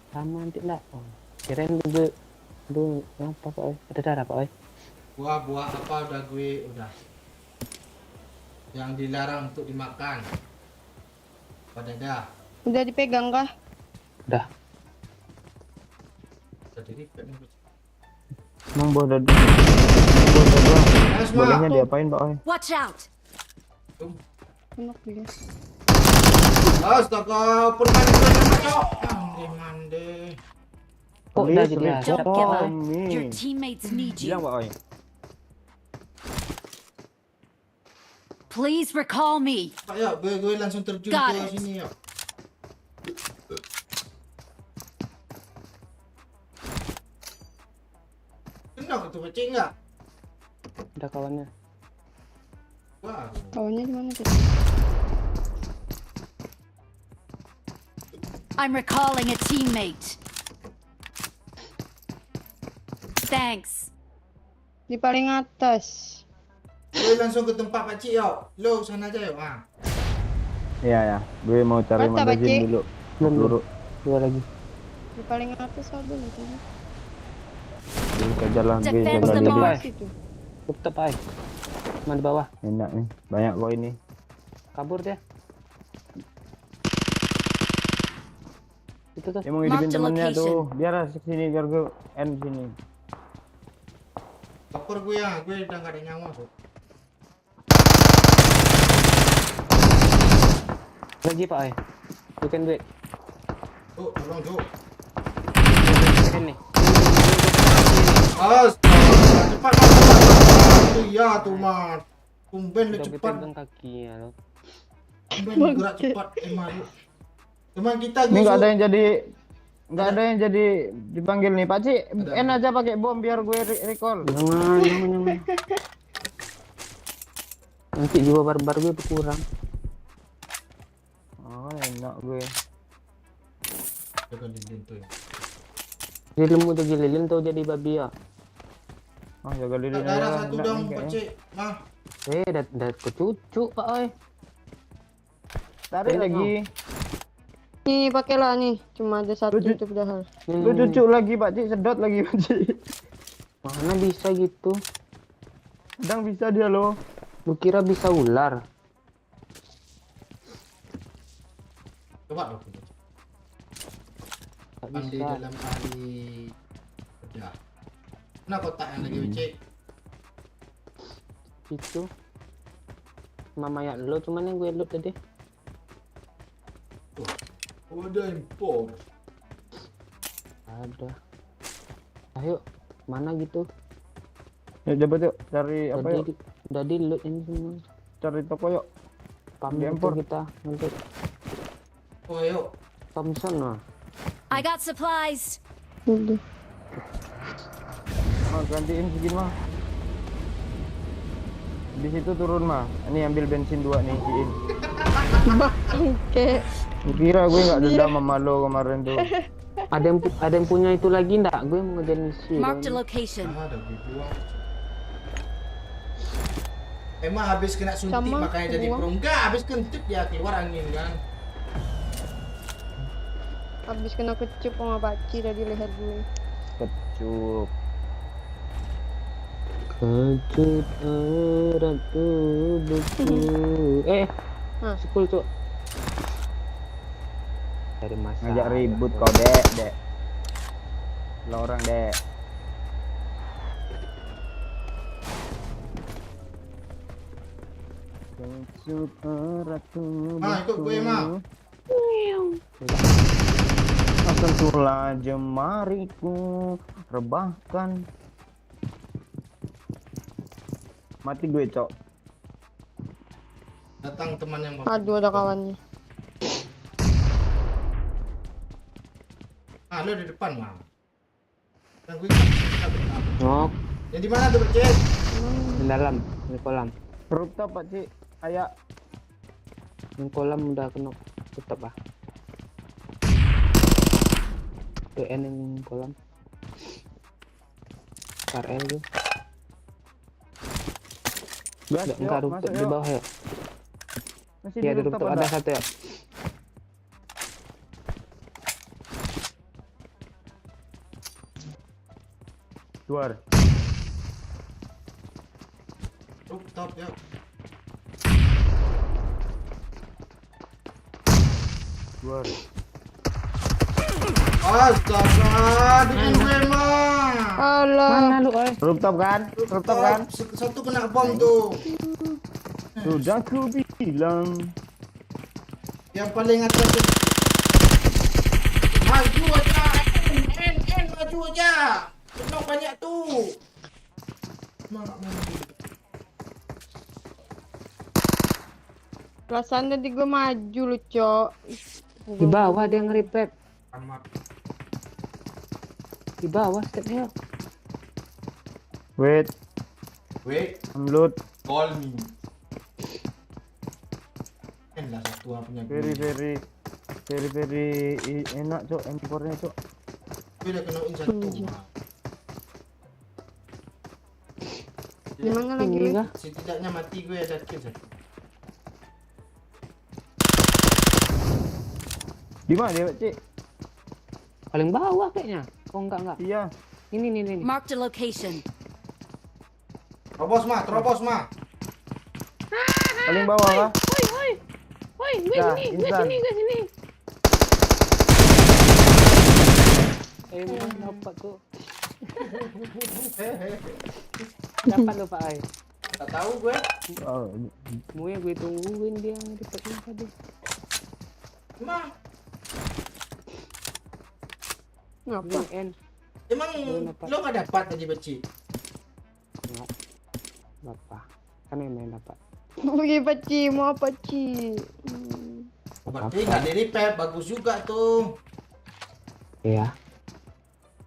Sama nanti enggak. Oh. Kirain dulu. Aduh, apa Pak Ai? Ada darah Pak Ai. Buah-buah apa udah gue udah. Yang dilarang untuk dimakan. Pada dah. Udah dipegang kah? Udah. Jadi dipet. Emang buah dadu. Buah dadu. Nice Bolehnya mah. diapain pak Oi? Watch out. Enak dia. Astaga, permainan mande. Kok udah Please, jadi report asap? Don't give up. me. Your teammates need Bilang you. pak Oi. Please recall me. Ayo, gue langsung terjun Got ke it. sini yuk. Kenapa tuh kecil enggak? Udah kawannya. Wah, Kawannya di mana tuh? I'm recalling a teammate. Thanks. Di paling atas. gue langsung ke tempat Pak Cik yuk. Lo sana aja yuk. Ah. Iya ya. Gue mau cari Mata, Pak Cik. magazine dulu. Belum, Peluru. Dua lagi. Di paling atas ada gitu. Gue kejar lah. Gue Defend jaga the lilin. mark. Situ. Tutup Pak Ai. Cuma di bawah. Enak nih. Banyak kok ini. Kabur dia. Itu tuh. Dia mau hidupin Mark the temennya location. tuh. Biar asik sini biar gue end sini. Lapor gue ya, gue udah gak ada nyawa tuh. Lagi Pak Ai. You can do it. Tuh, tolong tuh. sini. Cepat Mas. Iya tuh Mas. Tumben lu Udah gue cepat. pegang kakinya lo. Tumben gerak cepat emang. Cuman kita Ini nggak ada gusur. yang jadi, nggak ada yang jadi dipanggil nih Pak Cik. Ada. N aja pakai bom biar gue recall. Jangan. Nanti jiwa barbar gue berkurang. Oh enak gue. Jangan dinding tuh. Lilin udah gililin tuh jadi babi ya. Oh jaga diri Darah aja, satu enak dong nih kayaknya. Pacik. Mah. Dah kecucuk pak oi. Tarik Ini, lagi. Nih pakailah nih, cuma ada satu Lucu. itu padahal. Lu cucuk lagi Pak Cik, sedot lagi Pak Cik. Mana bisa gitu? Kadang bisa dia loh. Lu kira bisa ular? Coba dong. Gak Mandi bisa. dalam kali. Udah. Nah kotak yang lagi Pacik. Itu. Mama ya lo cuman yang gue loot tadi. Oh, ada impor. Ada. Ayo, mana gitu? Ya coba yuk cari apa yuk? Udah di loot ini semua. Cari toko yuk. Pamit Impor. kita untuk Oh ayo. Thompson lah. I got supplies. Udah. Oh, gantiin segini mah. Di situ turun mah. Ini ambil bensin 2 nih, Ciin. Oke. Kira gue nggak dendam sama lo kemarin tuh. Ada yang punya itu lagi ndak? Gue mau ngejar misi. Marked a dong. location. Ada buang. Emang habis kena suntik Sama makanya jadi buang. pro. Enggak, habis kentut ya keluar angin kan. Habis kena kecup sama Paci tadi leher gue. Kecup. Kecut erat tubuhku. Hah. Sekul cok. Dari masa. Ngajak ribut kau dek. Lo orang dek. Kecup erat tubuhku. Ma, ikut gue, Ma. Sentuhlah jemariku, rebahkan. Mati gue cok. Datang teman yang Aduh ada kawannya. Ah, lu di depan, Ma. Dan gue kan. Nok, Yang di mana tuh, Pacik? di dalam, di kolam. Rooftop Pak Cik. Ayak. Di kolam udah kena tutup ah. PN yang kolam. KRL tuh. Gas, Enggak yuk, rooftop masuk di yuk. bawah ya. Masih Iya di di rooftop rooftop ada satu ya. Luar. Rooftop ya. Luar. Astaga, bikin gue, Ma. Alah. Mana lu oi? Rooftop kan? Rooftop kan? Satu kena bom tuh. Sudah ku bilang. Yang paling atas tuh. Maju aja. N maju aja. Kena banyak tuh. Perasaan tadi gue maju lu, Cok. Di bawah dia nge-repair. Amat. Di bawah stepnya. Wait, Wait, load. call me. Lah satu punya gue. Very enak cok, M4-nya cok. Gue udah kenain satu. Ma. Gimana lagi? Ini kah? Setidaknya mati gue ada kill satu. Di mana dia, Cik? Paling bawah kayaknya. Oh enggak. Iya. Ini. Marked a location. Terobos, Ma. Paling bawah kah? Woi, Ya, gue insan. sini. Bukan dapat tuh. Dapat lo Pak Ai. Tak tahu gue. Oh, Mau ya gue tungguin dia ngedepetnya tadi. Ma. Ngapa? N. Emang Belum dapat. lo nggak dapat tadi beci? Enggak. Apa? Kan yang main dapat. Oke, Paci, mau apa, Ci? Berarti nggak di repair, bagus juga tuh. Iya.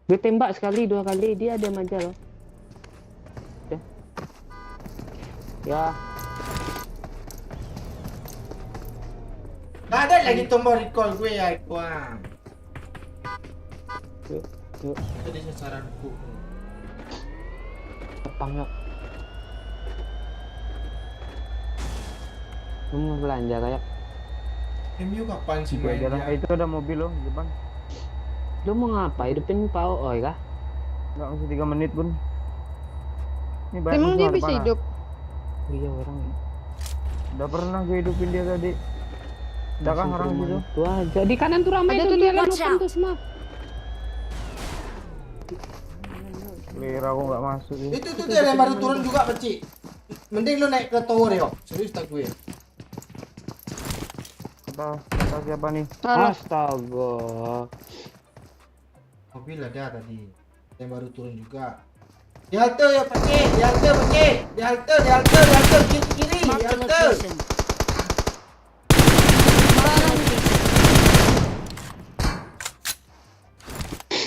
Gue tembak sekali, 2 kali, dia diam aja loh. Udah. Ya, Nggak ada lagi tombol recall gue ya, Wah. yuk, yuk, Itu dia sasaranku. tepang yuk. Lu mau belanja kayak? MU kapan sih Tiga aja lah. mainnya? Itu ada mobil loh di depan. Lu mau ngapa? Hidupin Pak Oi kah? Nggak usah 3 menit pun. Ini banyak Emang dia musuh bisa depan, hidup? Iya orang. Udah pernah gue hidupin dia tadi. Udah kan orang gitu. Tuh aja di kanan tuh ramai Ada tuh tuh, dia watch lalu out. tuh semua. Lira aku nggak masuk ya. Itu tuh dia yang baru turun juga beci. Mending lu naik ke tower ya. Serius tak gue. Kata siapa nih? Astaga. Mobil ada tadi. Yang baru turun juga. Di halte ya Peci, di halte Peci. Di halte kiri, di Marked a halte. location.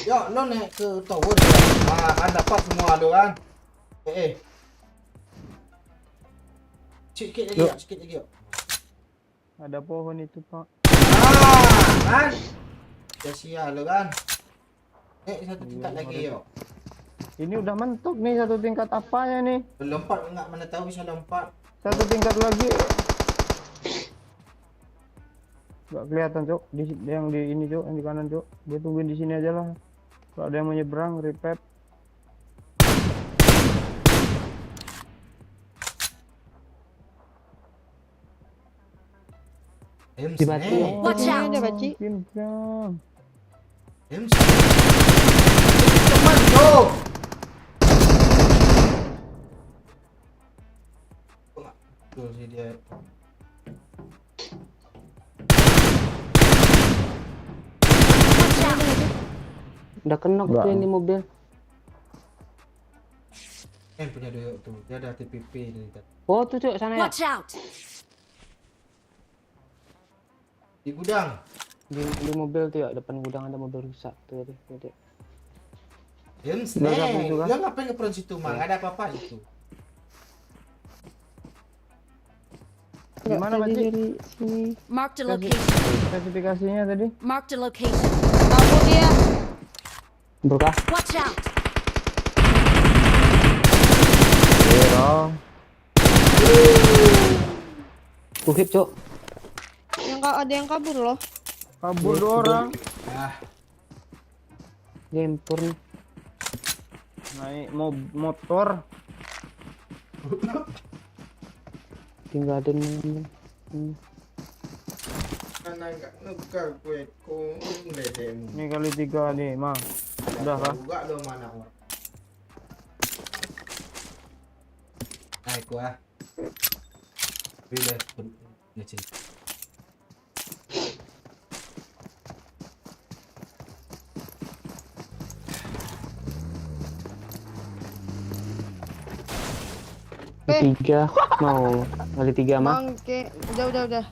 Yo, lo naik ke tower ya. Wah, kan dapat semua lo kan. Sikit lagi, yuk. Sikit lagi, yuk. Ada pohon itu pak. Kan? Sia-sia lo kan. Satu tingkat lagi, yuk. Ini udah mentok nih, 1 tingkat apanya nih? Lompat enggak, mana tahu bisa lompat. 1 tingkat lagi. Gak kelihatan cok, yang di ini cok, yang di kanan cok. Gue tungguin di sini aja lah. Kalau ada yang mau nyebrang, repair. Di batu. Watch out. Ada, Paci. Pincang. Teman tuh. Tuh sih dia. Udah kenok Enggak. tuh yang di mobil. Punya doyok tuh. Dia ada TPP nih. Oh tuh cuk sana ya. Watch out. Di gudang. Di mobil tuh ya, depan gudang ada mobil rusak tuh tadi. Nggak ada musuh, kan? Dia ngapain ke front situ, Mang? Nggak ada apa-apa itu. Gimana Tadi Paci? dari sini. Marked a location. Spesifikasinya tadi? Marked a location. Tahu dia. Berkah. Watch out. Lira. Kuhit cuk. Ada yang kabur loh. Kabur 2 orang. Gempur nih. Naik motor. Tinggal ada nih. Karena nggak ngegar gue kung ledemu. Ini kali 3 nih, Mang. Udah kah? Juga lo mana orang. Naik gua. Bila ngecil. Tiga mau kali 3 mah. Mangke. Udah.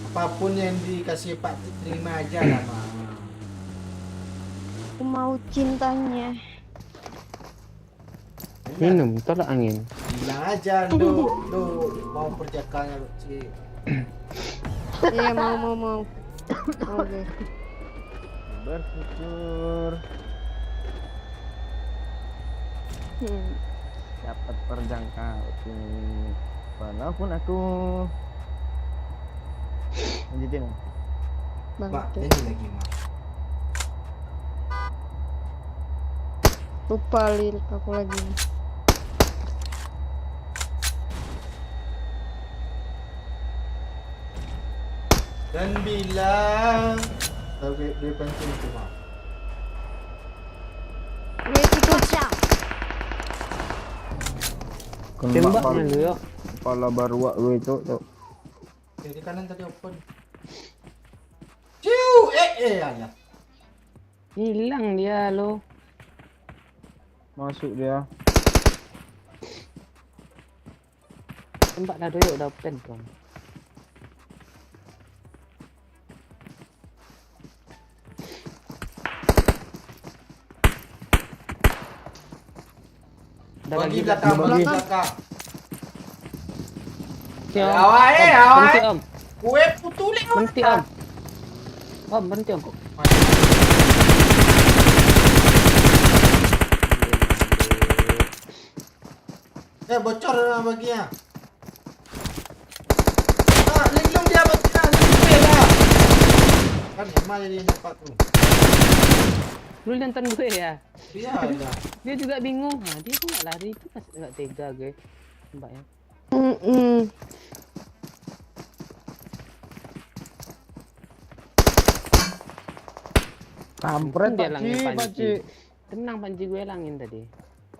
Apapun yang dikasih Pak terima aja lah, Mang. Aku mau cintanya. Minum tolak angin. Bilang aja lu mau perjakaannya lu sih. Iya mau. Oke. Bersyukur dapat perjangkau walaupun aku lanjutin ya? Mak, Bangke. ini lagi, Mak. Lupa lirik aku lagi. Dan bilang dia penting itu, Mak. Watch out. Tembaknya lu yuk. Kepala baruak gue itu tuh. Di kanan tadi open. Ciu, alah. Hilang dia lo. Masuk dia. Tembak dah doyok dah open tuh. Ada Bagi lagi belakang, bagi Bagi. belakang. Berhenti, Om. Awak, Om, awak. berhenti, Om. Kue putulin Berhenti, Om. Om, berhenti, Om. Bocor lah baginya. Linglung dia baginya, linglung lah. Kan Emma jadi dapat tuh. Lu nonton gue ya? Iya lah. Dia juga bingung. Nah, dia kok nggak lari itu pas nggak tega gue. Tembaknya. Kampret Dia Pak langin Ci, Pak panci. Ci. Tenang panci gue langin tadi.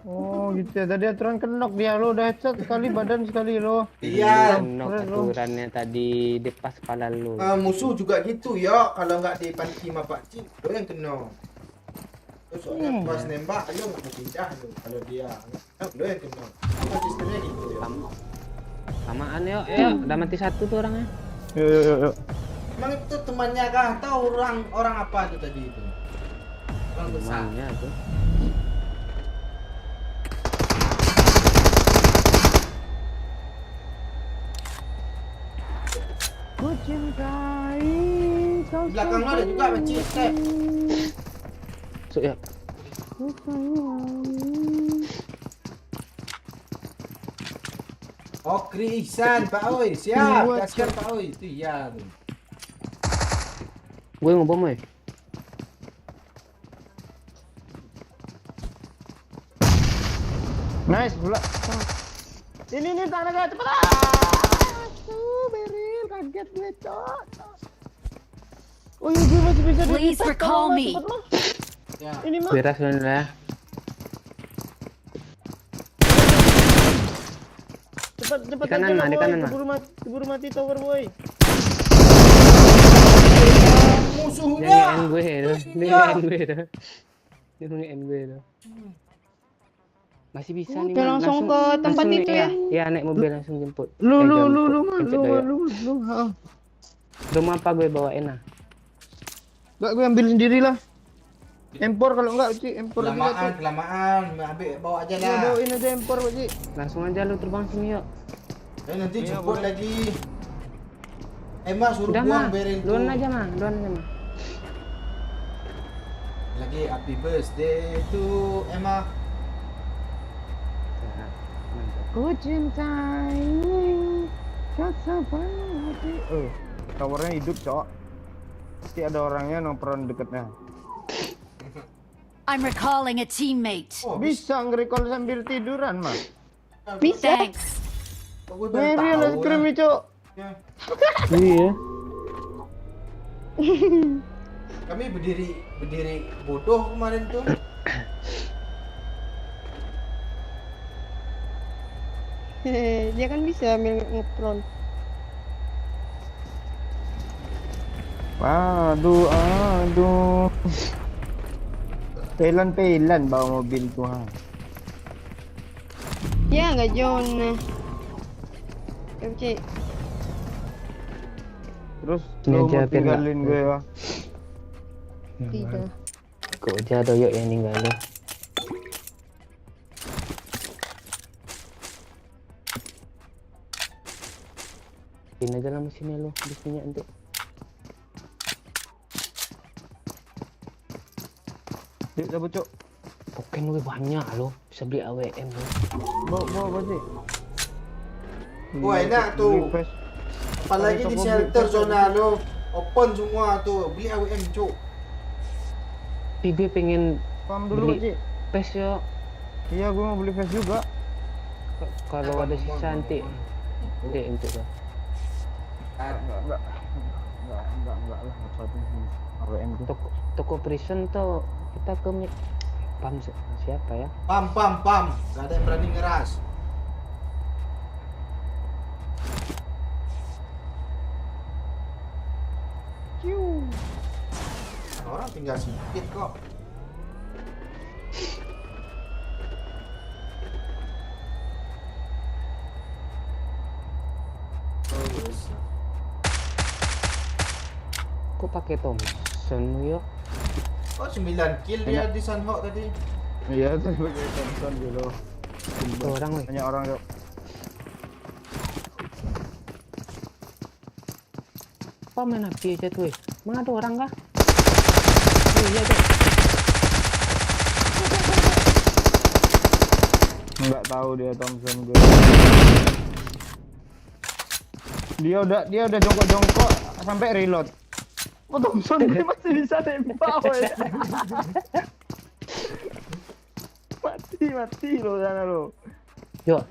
Oh gitu ya, tadi aturan kenok dia lo, udah headshot sekali badan sekali lo. Iya. Nok keren lu. aturannya tadi di pas kepala lu. Musuh juga gitu ya. Kalau nggak dipanci sama Pak Cik, lo yang kena. Terus soalnya pas nembak, lo nggak mau pindah lo. Kalau dia nggak, lo yang kena. Apa sistemnya gitu ya? Samaan yuk, yuk. Udah mati satu tuh orangnya. Yuk. Emang itu temannya kah? Tahu orang apa itu tadi itu? Orang besar. Temannya tuh. Ku cintai kau. Di belakang lo ada juga Pak Cik. Cek. Masuk ya. Ku sayangi. Oh, Krisan, Pak Oi. Siap, kasihkan Pak Oi. Itu iya tuh. Gue mau bom, weh. Nice bola. Ini tanah cepet. Beril kaget gue, Cok. Oh iya, gue masih bisa Please di-tag, recall tolong, me. cepet, Mah. Ya. Ini mah. Beras dulu ya. Cepat Di kanan, aja Mah, lah, di boy. kanan, Mah. Keburu mati tower boy. Musuhnya. Dia nge-end gue tuh. Dia nge-end gue tuh. Dia nge-end gue tuh. Masih bisa nih, Udah Man. langsung ke tempat langsung itu nih, ya? Ya, naik mobil langsung jemput. Lu Jemput. Pencet doyok. lu. Ha. Rumah apa gue bawain lah. Enggak, gue ambil sendiri lah. Empor kalau enggak, Ci, empor juga, Ci. Kelamaan. Ambil bawa aja Ya, lah. bawain aja empor, Pak Ci. Langsung aja lu terbang sini yuk. Nanti Iya, jemput boleh. lagi. Emma suruh Udah buang mah. berin tuh. Duluan aja mah. Lagi happy birthday to Emma. Ku cintai rasa hati. Towernya hidup, Cok. Pasti ada orangnya nongkrong deketnya. I'm recalling a teammate. Oh, Bisa nge-recall sambil tiduran, mah. Thanks. Gue baru Beril es tahu krim, ya. Cok. Ya. Iya. Kami berdiri bodoh kemarin tuh. Dia kan bisa ambil ngepron. Aduh. Pelan bawa mobil tuh, ha. Ya nggak John. Oke. Terus Ini lu aja, mau tinggalin Pin, gue, ya. Tidak. Kok aja doyok yang ninggalin. Ini aja lah mesinnya lu, habis minyak nanti. Yuk, cabut, Cok. Token lu banyak lo, bisa beli AWM lo. Bawa apa sih? Wah, enak tuh. Request. Apalagi di shelter zona lo open semua tuh. Beli AWM, Cuk. Tapi gue pengen Paham dulu, beli Cik. PES yo. Iya, gue mau beli face juga. Kalau ada sisa nanti untuk lo. Enggak lah, satu AWM tuh. Toko prison tuh kita ke pam siapa ya? Pam. Gak ada yang berani ngeras. Orang tinggal sedikit kok. Kok pakai Thompson lu yuk? Oh 9 kill dia di Sunhawk tadi. Iya tuh pakai Thompson gitu. Tuh orang weh. Banyak orang yuk. Apa main api aja tuh weh? Emang ada orang kah? Oh, iya tuh. Nggak tahu dia Thompson gue. Dia udah jongkok-jongkok sampai reload. Oh Thompson dia masih bisa tembak woy. Mati lo sana lo. Yuk.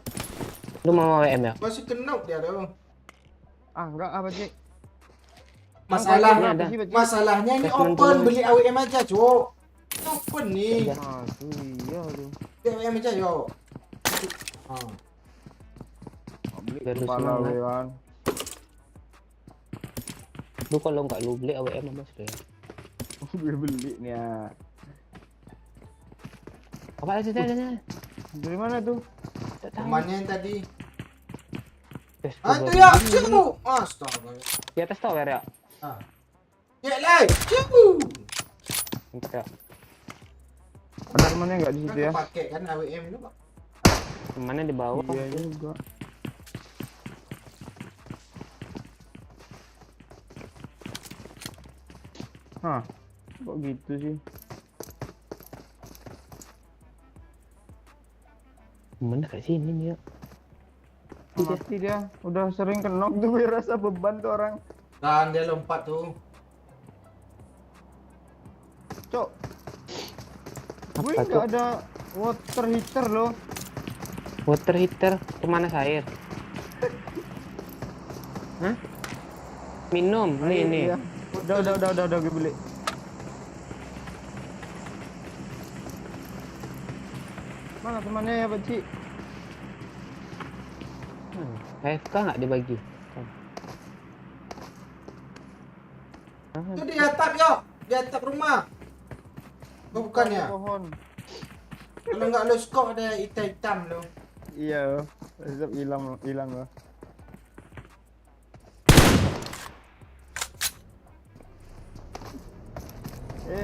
Lu mau WM ya? Masih kena dia tuh. Ah enggak apa sih? Masalahnya ini open, beli AWM aja, Cok. Open nih. Ah iya tuh. Beli AWM aja, yo. Beli Biar lu kepala semangat. kan. Lu kalau nggak lu beli AWM mas deh. Gue beli nih ya. Apa aja tanya? Dari mana tuh? Tak tahu. Temannya yang tadi. Tes Itu coba. ya, ciu. Astaga. Di atas tower ya? Ya, lay. Ciu. Bentar ya. Ada temannya nggak di situ ya? Pakai kan AWM itu, Pak. Temannya di bawah. Iya juga. Hah, kok gitu sih? Mana kayak sini nih ya? Mati dia, udah sering kenok tuh, gue rasa beban tuh orang. Dan dia lompat tuh. Cok, gue Apa nggak tuh? ada water heater loh. Water heater pemanas air. Hah? Minum, nih nih. Iya. Udah gue beli. Mana temannya ya Pak Ci? AFK nggak dibagi? Itu di atap, yo. Di atap rumah. Oh, bukannya. Pohon. Kalau nggak lo skop ada hitam-hitam lo. Iya, tetap hilang loh.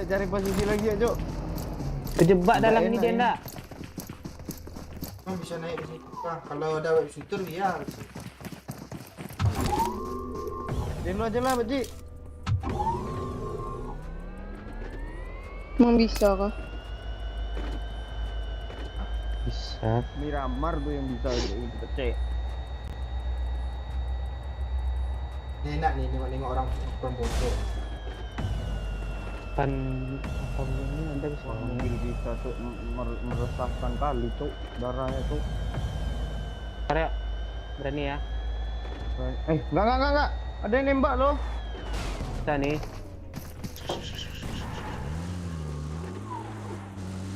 Cari posisi lagi ya, Cok. Kejebak Nggak dalam enak ini dia ini. ndak? Oh, bisa naik ke situ kah? Kalau ada web shooter liar. Jangan lu aja lah, Pak Ci. Emang bisa kah? Bisa. Miramar tuh yang bisa gitu pecah. Ini enak nih nengok orang promotor. Kan apa ini anda bisa Wah, ngomong. mobil bisa tuh meresahkan kali, Cok. Darahnya tuh. Karya berani ya? Enggak. Ada yang nembak loh. Bisa nih.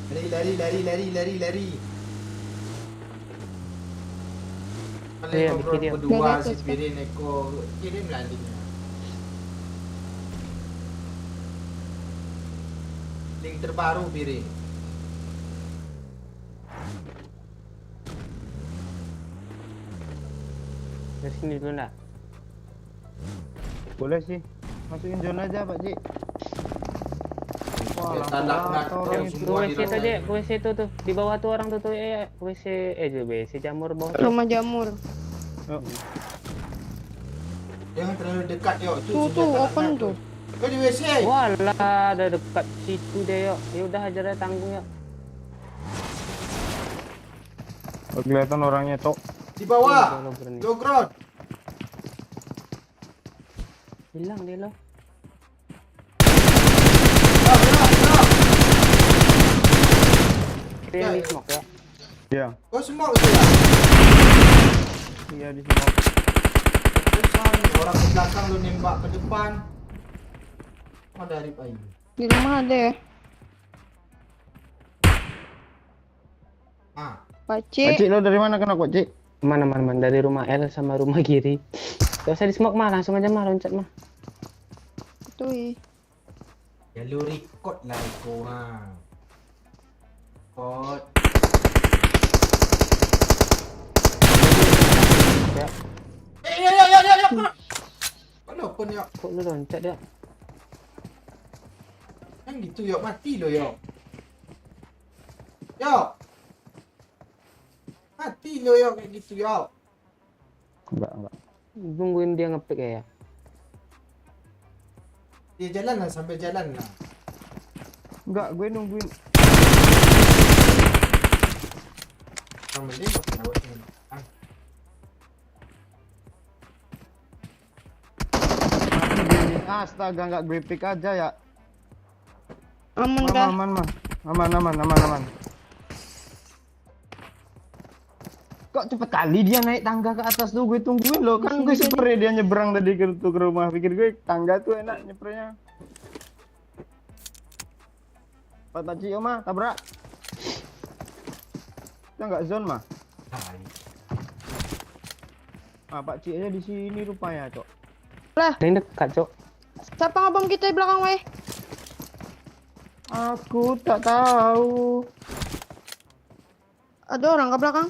Lari. Iya, Kalau bikin dia. berdua Dari si atas, Pirin Eko kirim landingnya. Link terbaru Pirin. Dari sini dulu ndak? Boleh sih. Masukin zona aja, Pak Ci. Wah, Ya, langsung tanda rata nak- orang yang itu. semua WC tuh deh, WC tuh di bawah tuh orang tuh WC WC jamur bawah. tuh. Rumah jamur. Yuk. Jangan terlalu dekat yo. Tuh, senjata open nak tuh. Kau di WC. Walah, ada dekat situ deh yuk. Ya udah hajar aja tanggung yuk. Oh, kelihatan orangnya, Cok. Di bawah. Kalau berani. Low ground. Hilang dia loh. Benar. Dia yang di smoke ya. Iya. Kau semua itu ya. Iya di sini. Terusan orang ke belakang lu nembak ke depan. Ada Arif Ayu. Di rumah ada ya? Ah, Pak Pakcik. Ci, lo dari mana kena, Pak Ci? Mana dari rumah L sama rumah kiri. Gak usah di smoke mah, langsung aja mah loncat mah. Tuh. Ya lu record lah itu ha. Record. Ya. Walaupun ya, Kok lu loncat dia? kan gitu yuk, mati lo yuk. Yuk. Mati lo yuk kayak gitu yuk. Enggak. Tungguin dia ngepick ya. Dia jalan lah sambil jalan lah. Enggak, gue nungguin. Yang penting pakai lawat ni. Mati dia. Astaga, enggak gue pick aja ya. Aman kah? Aman. Kok cepet kali dia naik tangga ke atas tuh, gue tungguin loh. Kan gue spray dia nyebrang tadi ke rumah. Pikir gue tangga tuh enak nyepraynya. Pak Cik Oma, tabrak. Kita nggak zone mah. Ah, Pak Cik aja di sini rupanya, Cok. Lah, Ada yang dekat, Cok. siapa ngabom kita di belakang weh? Aku tak tahu. Ada orang ke belakang?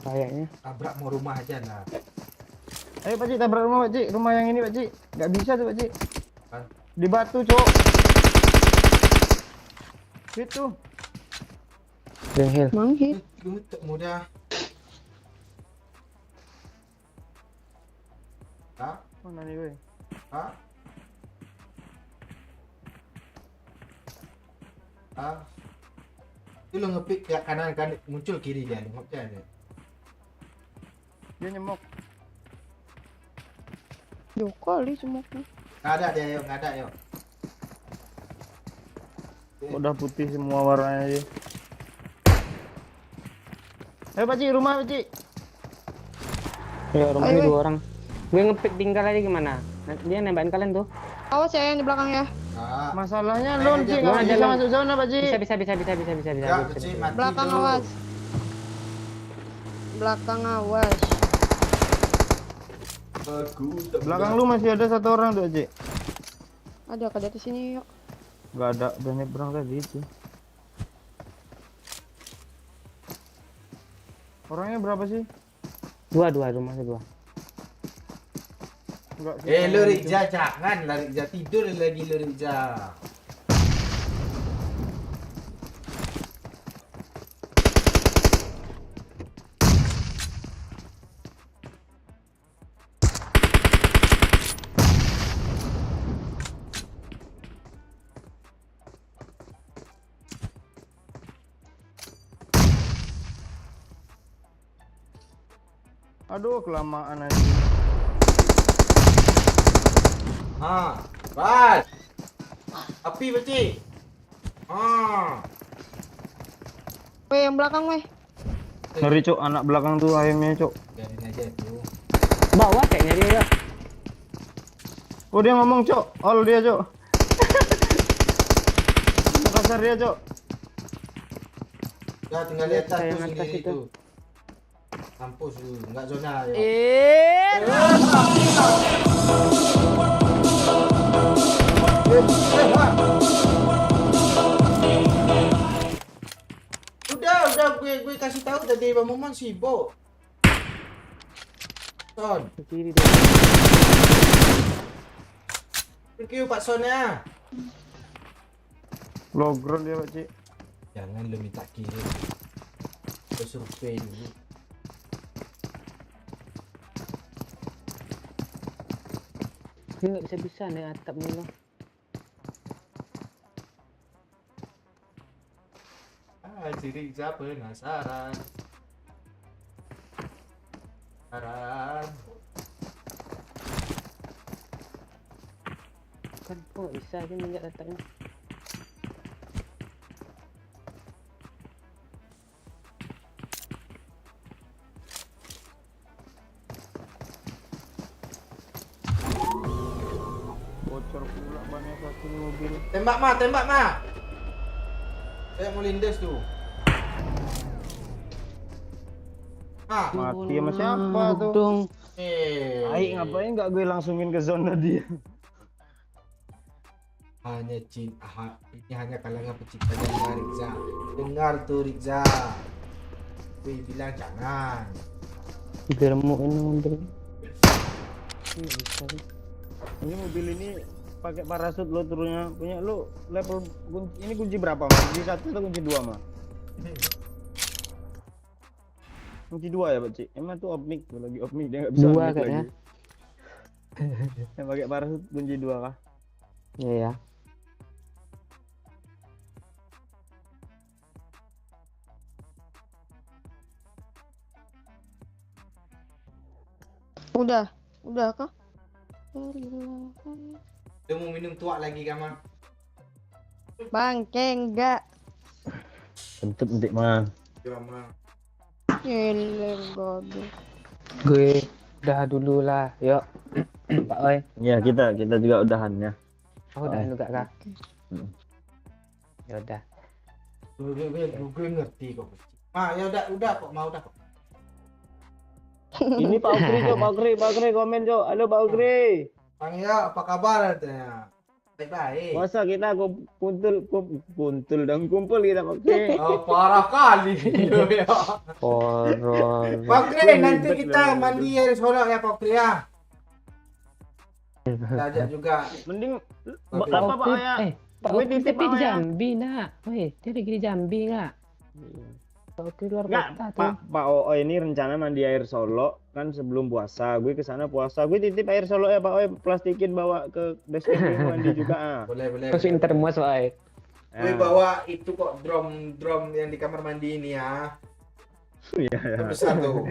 Kayaknya. Tabrak mau rumah aja lah. Ayo Pak Cik, tabrak rumah Pak Cik. Rumah yang ini Pak Cik. Nggak bisa tuh Pak Cik. Kan? Di batu, Cok. Situ. Jenghil. Manggil. Tutup mudah. Ha? Mana nih gue? Ha? Ha? Itu lo ngepick ke kanan kan muncul kiri dia, tengok dia ada. Dia nyemok. Duh, kali semoknya. Nggak ada dia yuk, nggak ada yuk. Udah putih semua warnanya aja. Ayo Pak Cik, rumah Pak Cik. Ya, rumah Ayo, ini weh. 2 orang. Gue ngepick tinggal aja gimana? Dia nembakin kalian tuh. Awas ya yang di belakang ya. Ah. Masalahnya Ayo, lo aja, Cik gua nggak bisa jalan. masuk zona Pak Cik. Bisa. Ya, kecil mati Belakang dulu. awas. Belakang awas. Aku tak Belakang lu masih ada 1 orang tuh Cik. Ada ke di sini yuk. Nggak ada, udah nyebrang tadi itu. Orangnya berapa sih? 2 rumahnya 2. Enggak sih. lu Rija, jangan lah Rija, tidur lagi lu Rija. Aduh, kelamaan aja. Ha, Bas. Api Pakcik. Ha. Weh, yang belakang weh. Ngeri Cok, anak belakang tuh ayamnya Cok. Biarin aja tu. Bawah kayaknya dia. Oh dia ngomong Cok, all dia Cok. Kasar dia Cok. Ya tinggal di atas Saya tu yang atas sendiri itu. tu. Mampus lu, enggak zona ya. Udah gue kasih tahu tadi Bang Momon sibuk. Son, Ke kiri dia. thank you Pak Son ya. Logron dia Pak Cik. Jangan lu minta kirim. Kita survei dulu. Dia nggak bisa naik atap nih loh. Si Riza penasaran. Kan kok nggak bisa dia menginjak atapnya. Bocor pula bannya satu mobil. Tembak ma. Saya mau lindes tu. Ha. Mati sama siapa tuh? Dong. Eh. Aik ngapain nggak gue langsungin ke zona dia? Ini hanya kalangan pecinta Jawa Rizza. Dengar tuh Rizza. Gue bilang jangan. Gemuk ini mobil. Ini mobil ini pakai parasut lo turunnya. Punya lo level ini kunci berapa mah? Kunci 1 atau kunci 2 mah? Kunci 2 ya Pak Cik? Emang tuh opmik, lagi opmik dia nggak bisa Dua opmik kayaknya. lagi. Yang pakai parasut kunci 2 kah? Iya ya. Udah kah? Dia mau minum tua lagi kamu. Bangke enggak. Kentut nanti mah. Gimana? Gile goblok. Gue udah dulu lah. Yuk. Pak Oi. Ya kita juga udahan ya. Oh, udah juga kah? Hmm. Ya udah. Gue ngerti kok. Ya udah kok mau kok. Ini Pak Ukri Cok, Pak Ukri komen Cok. Halo Pak Ukri. Bang ya, apa kabar katanya? Baik-baik. Masa kita kumpul kita Pak Ukri. Oh, parah kali. Ya. Horor. Pak Kri, nanti kita mandi air solok ya Pak Kri ya. Kita ajak juga. Mending Oke. apa Pak ya? Pak Gue Oki titip tapi di Pak ya. Jambi nak. Woi, dia lagi di Jambi nggak? Pak Oki luar Enggak, kota tuh. Pak Oo ini rencana mandi air Solo kan sebelum puasa. Gue kesana puasa. Gue titip air Solo ya Pak Oo, plastikin bawa ke base camp mandi juga ah. Boleh. Terus intermos Oi. Gue bawa itu kok drum yang di kamar mandi ini ya. Iya. Itu besar tuh.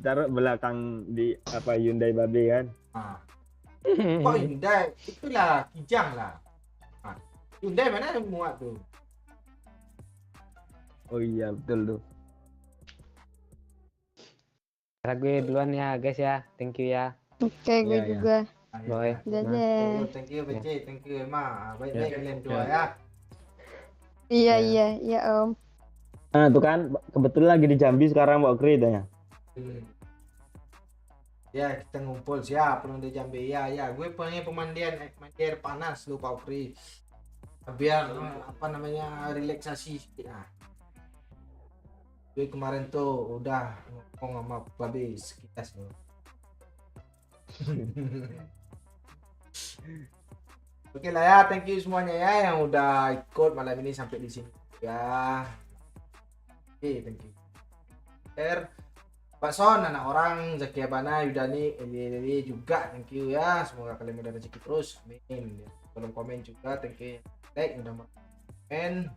Taruh belakang di apa Hyundai Babe kan. Nah. Kok Hyundai? Itulah Kijang lah. Nah, Hyundai mana yang muat tuh? Oh iya betul tuh. Karena gue duluan ya guys ya. Thank you ya. Oke, gue Iya, iya. juga. Boy. Dadah. Thank you BC, thank you Emma. Baik-baik kalian dua ya. Iya, Om. Nah tuh kan kebetulan lagi di Jambi sekarang Pak Ukri tanya. Ya kita ngumpul siap belum di Jambi ya gue pengen mandi air panas lu Pak Ukri biar apa namanya relaksasi ya. Gue kemarin tuh udah ngomong sama Babe sekilas loh. Oke lah ya, thank you semuanya ya yang udah ikut malam ini sampai di sini ya. Oke, thank you. Pak Son, anak orang, Zaki Abana, Yudani, Eli juga, thank you ya. Semoga kalian mudah rezeki terus, amin. Kolom komen juga, thank you. Like, udah komen.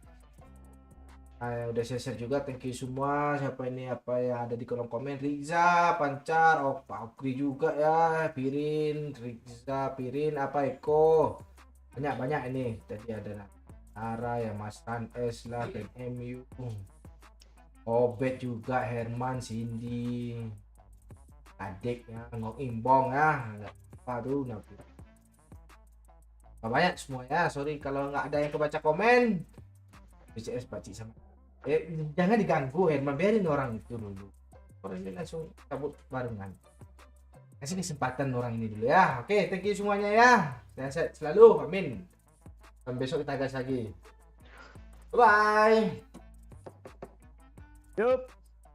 Udah share juga, thank you semua. Siapa ini apa yang ada di kolom komen? Riza, Pancar, Pak Ukri juga ya, Pirin, Riza, Pirin, apa Eko. Banyak ini. Tadi ada Ara, yang Mas Tan S lah, dan MU. Obet juga, Herman, Cindy, adik ya, Ngok Imbong ya, nggak apa tuh nabi. Banyak semua ya, sorry kalau nggak ada yang kebaca komen. BCS Pakcik sama. Jangan diganggu Herman, biarin orang itu dulu. Orang ini langsung cabut barengan. Kasih kesempatan orang ini dulu ya. Oke, thank you semuanya ya. Sehat selalu, amin. Dan besok kita gas lagi. Bye. Yup.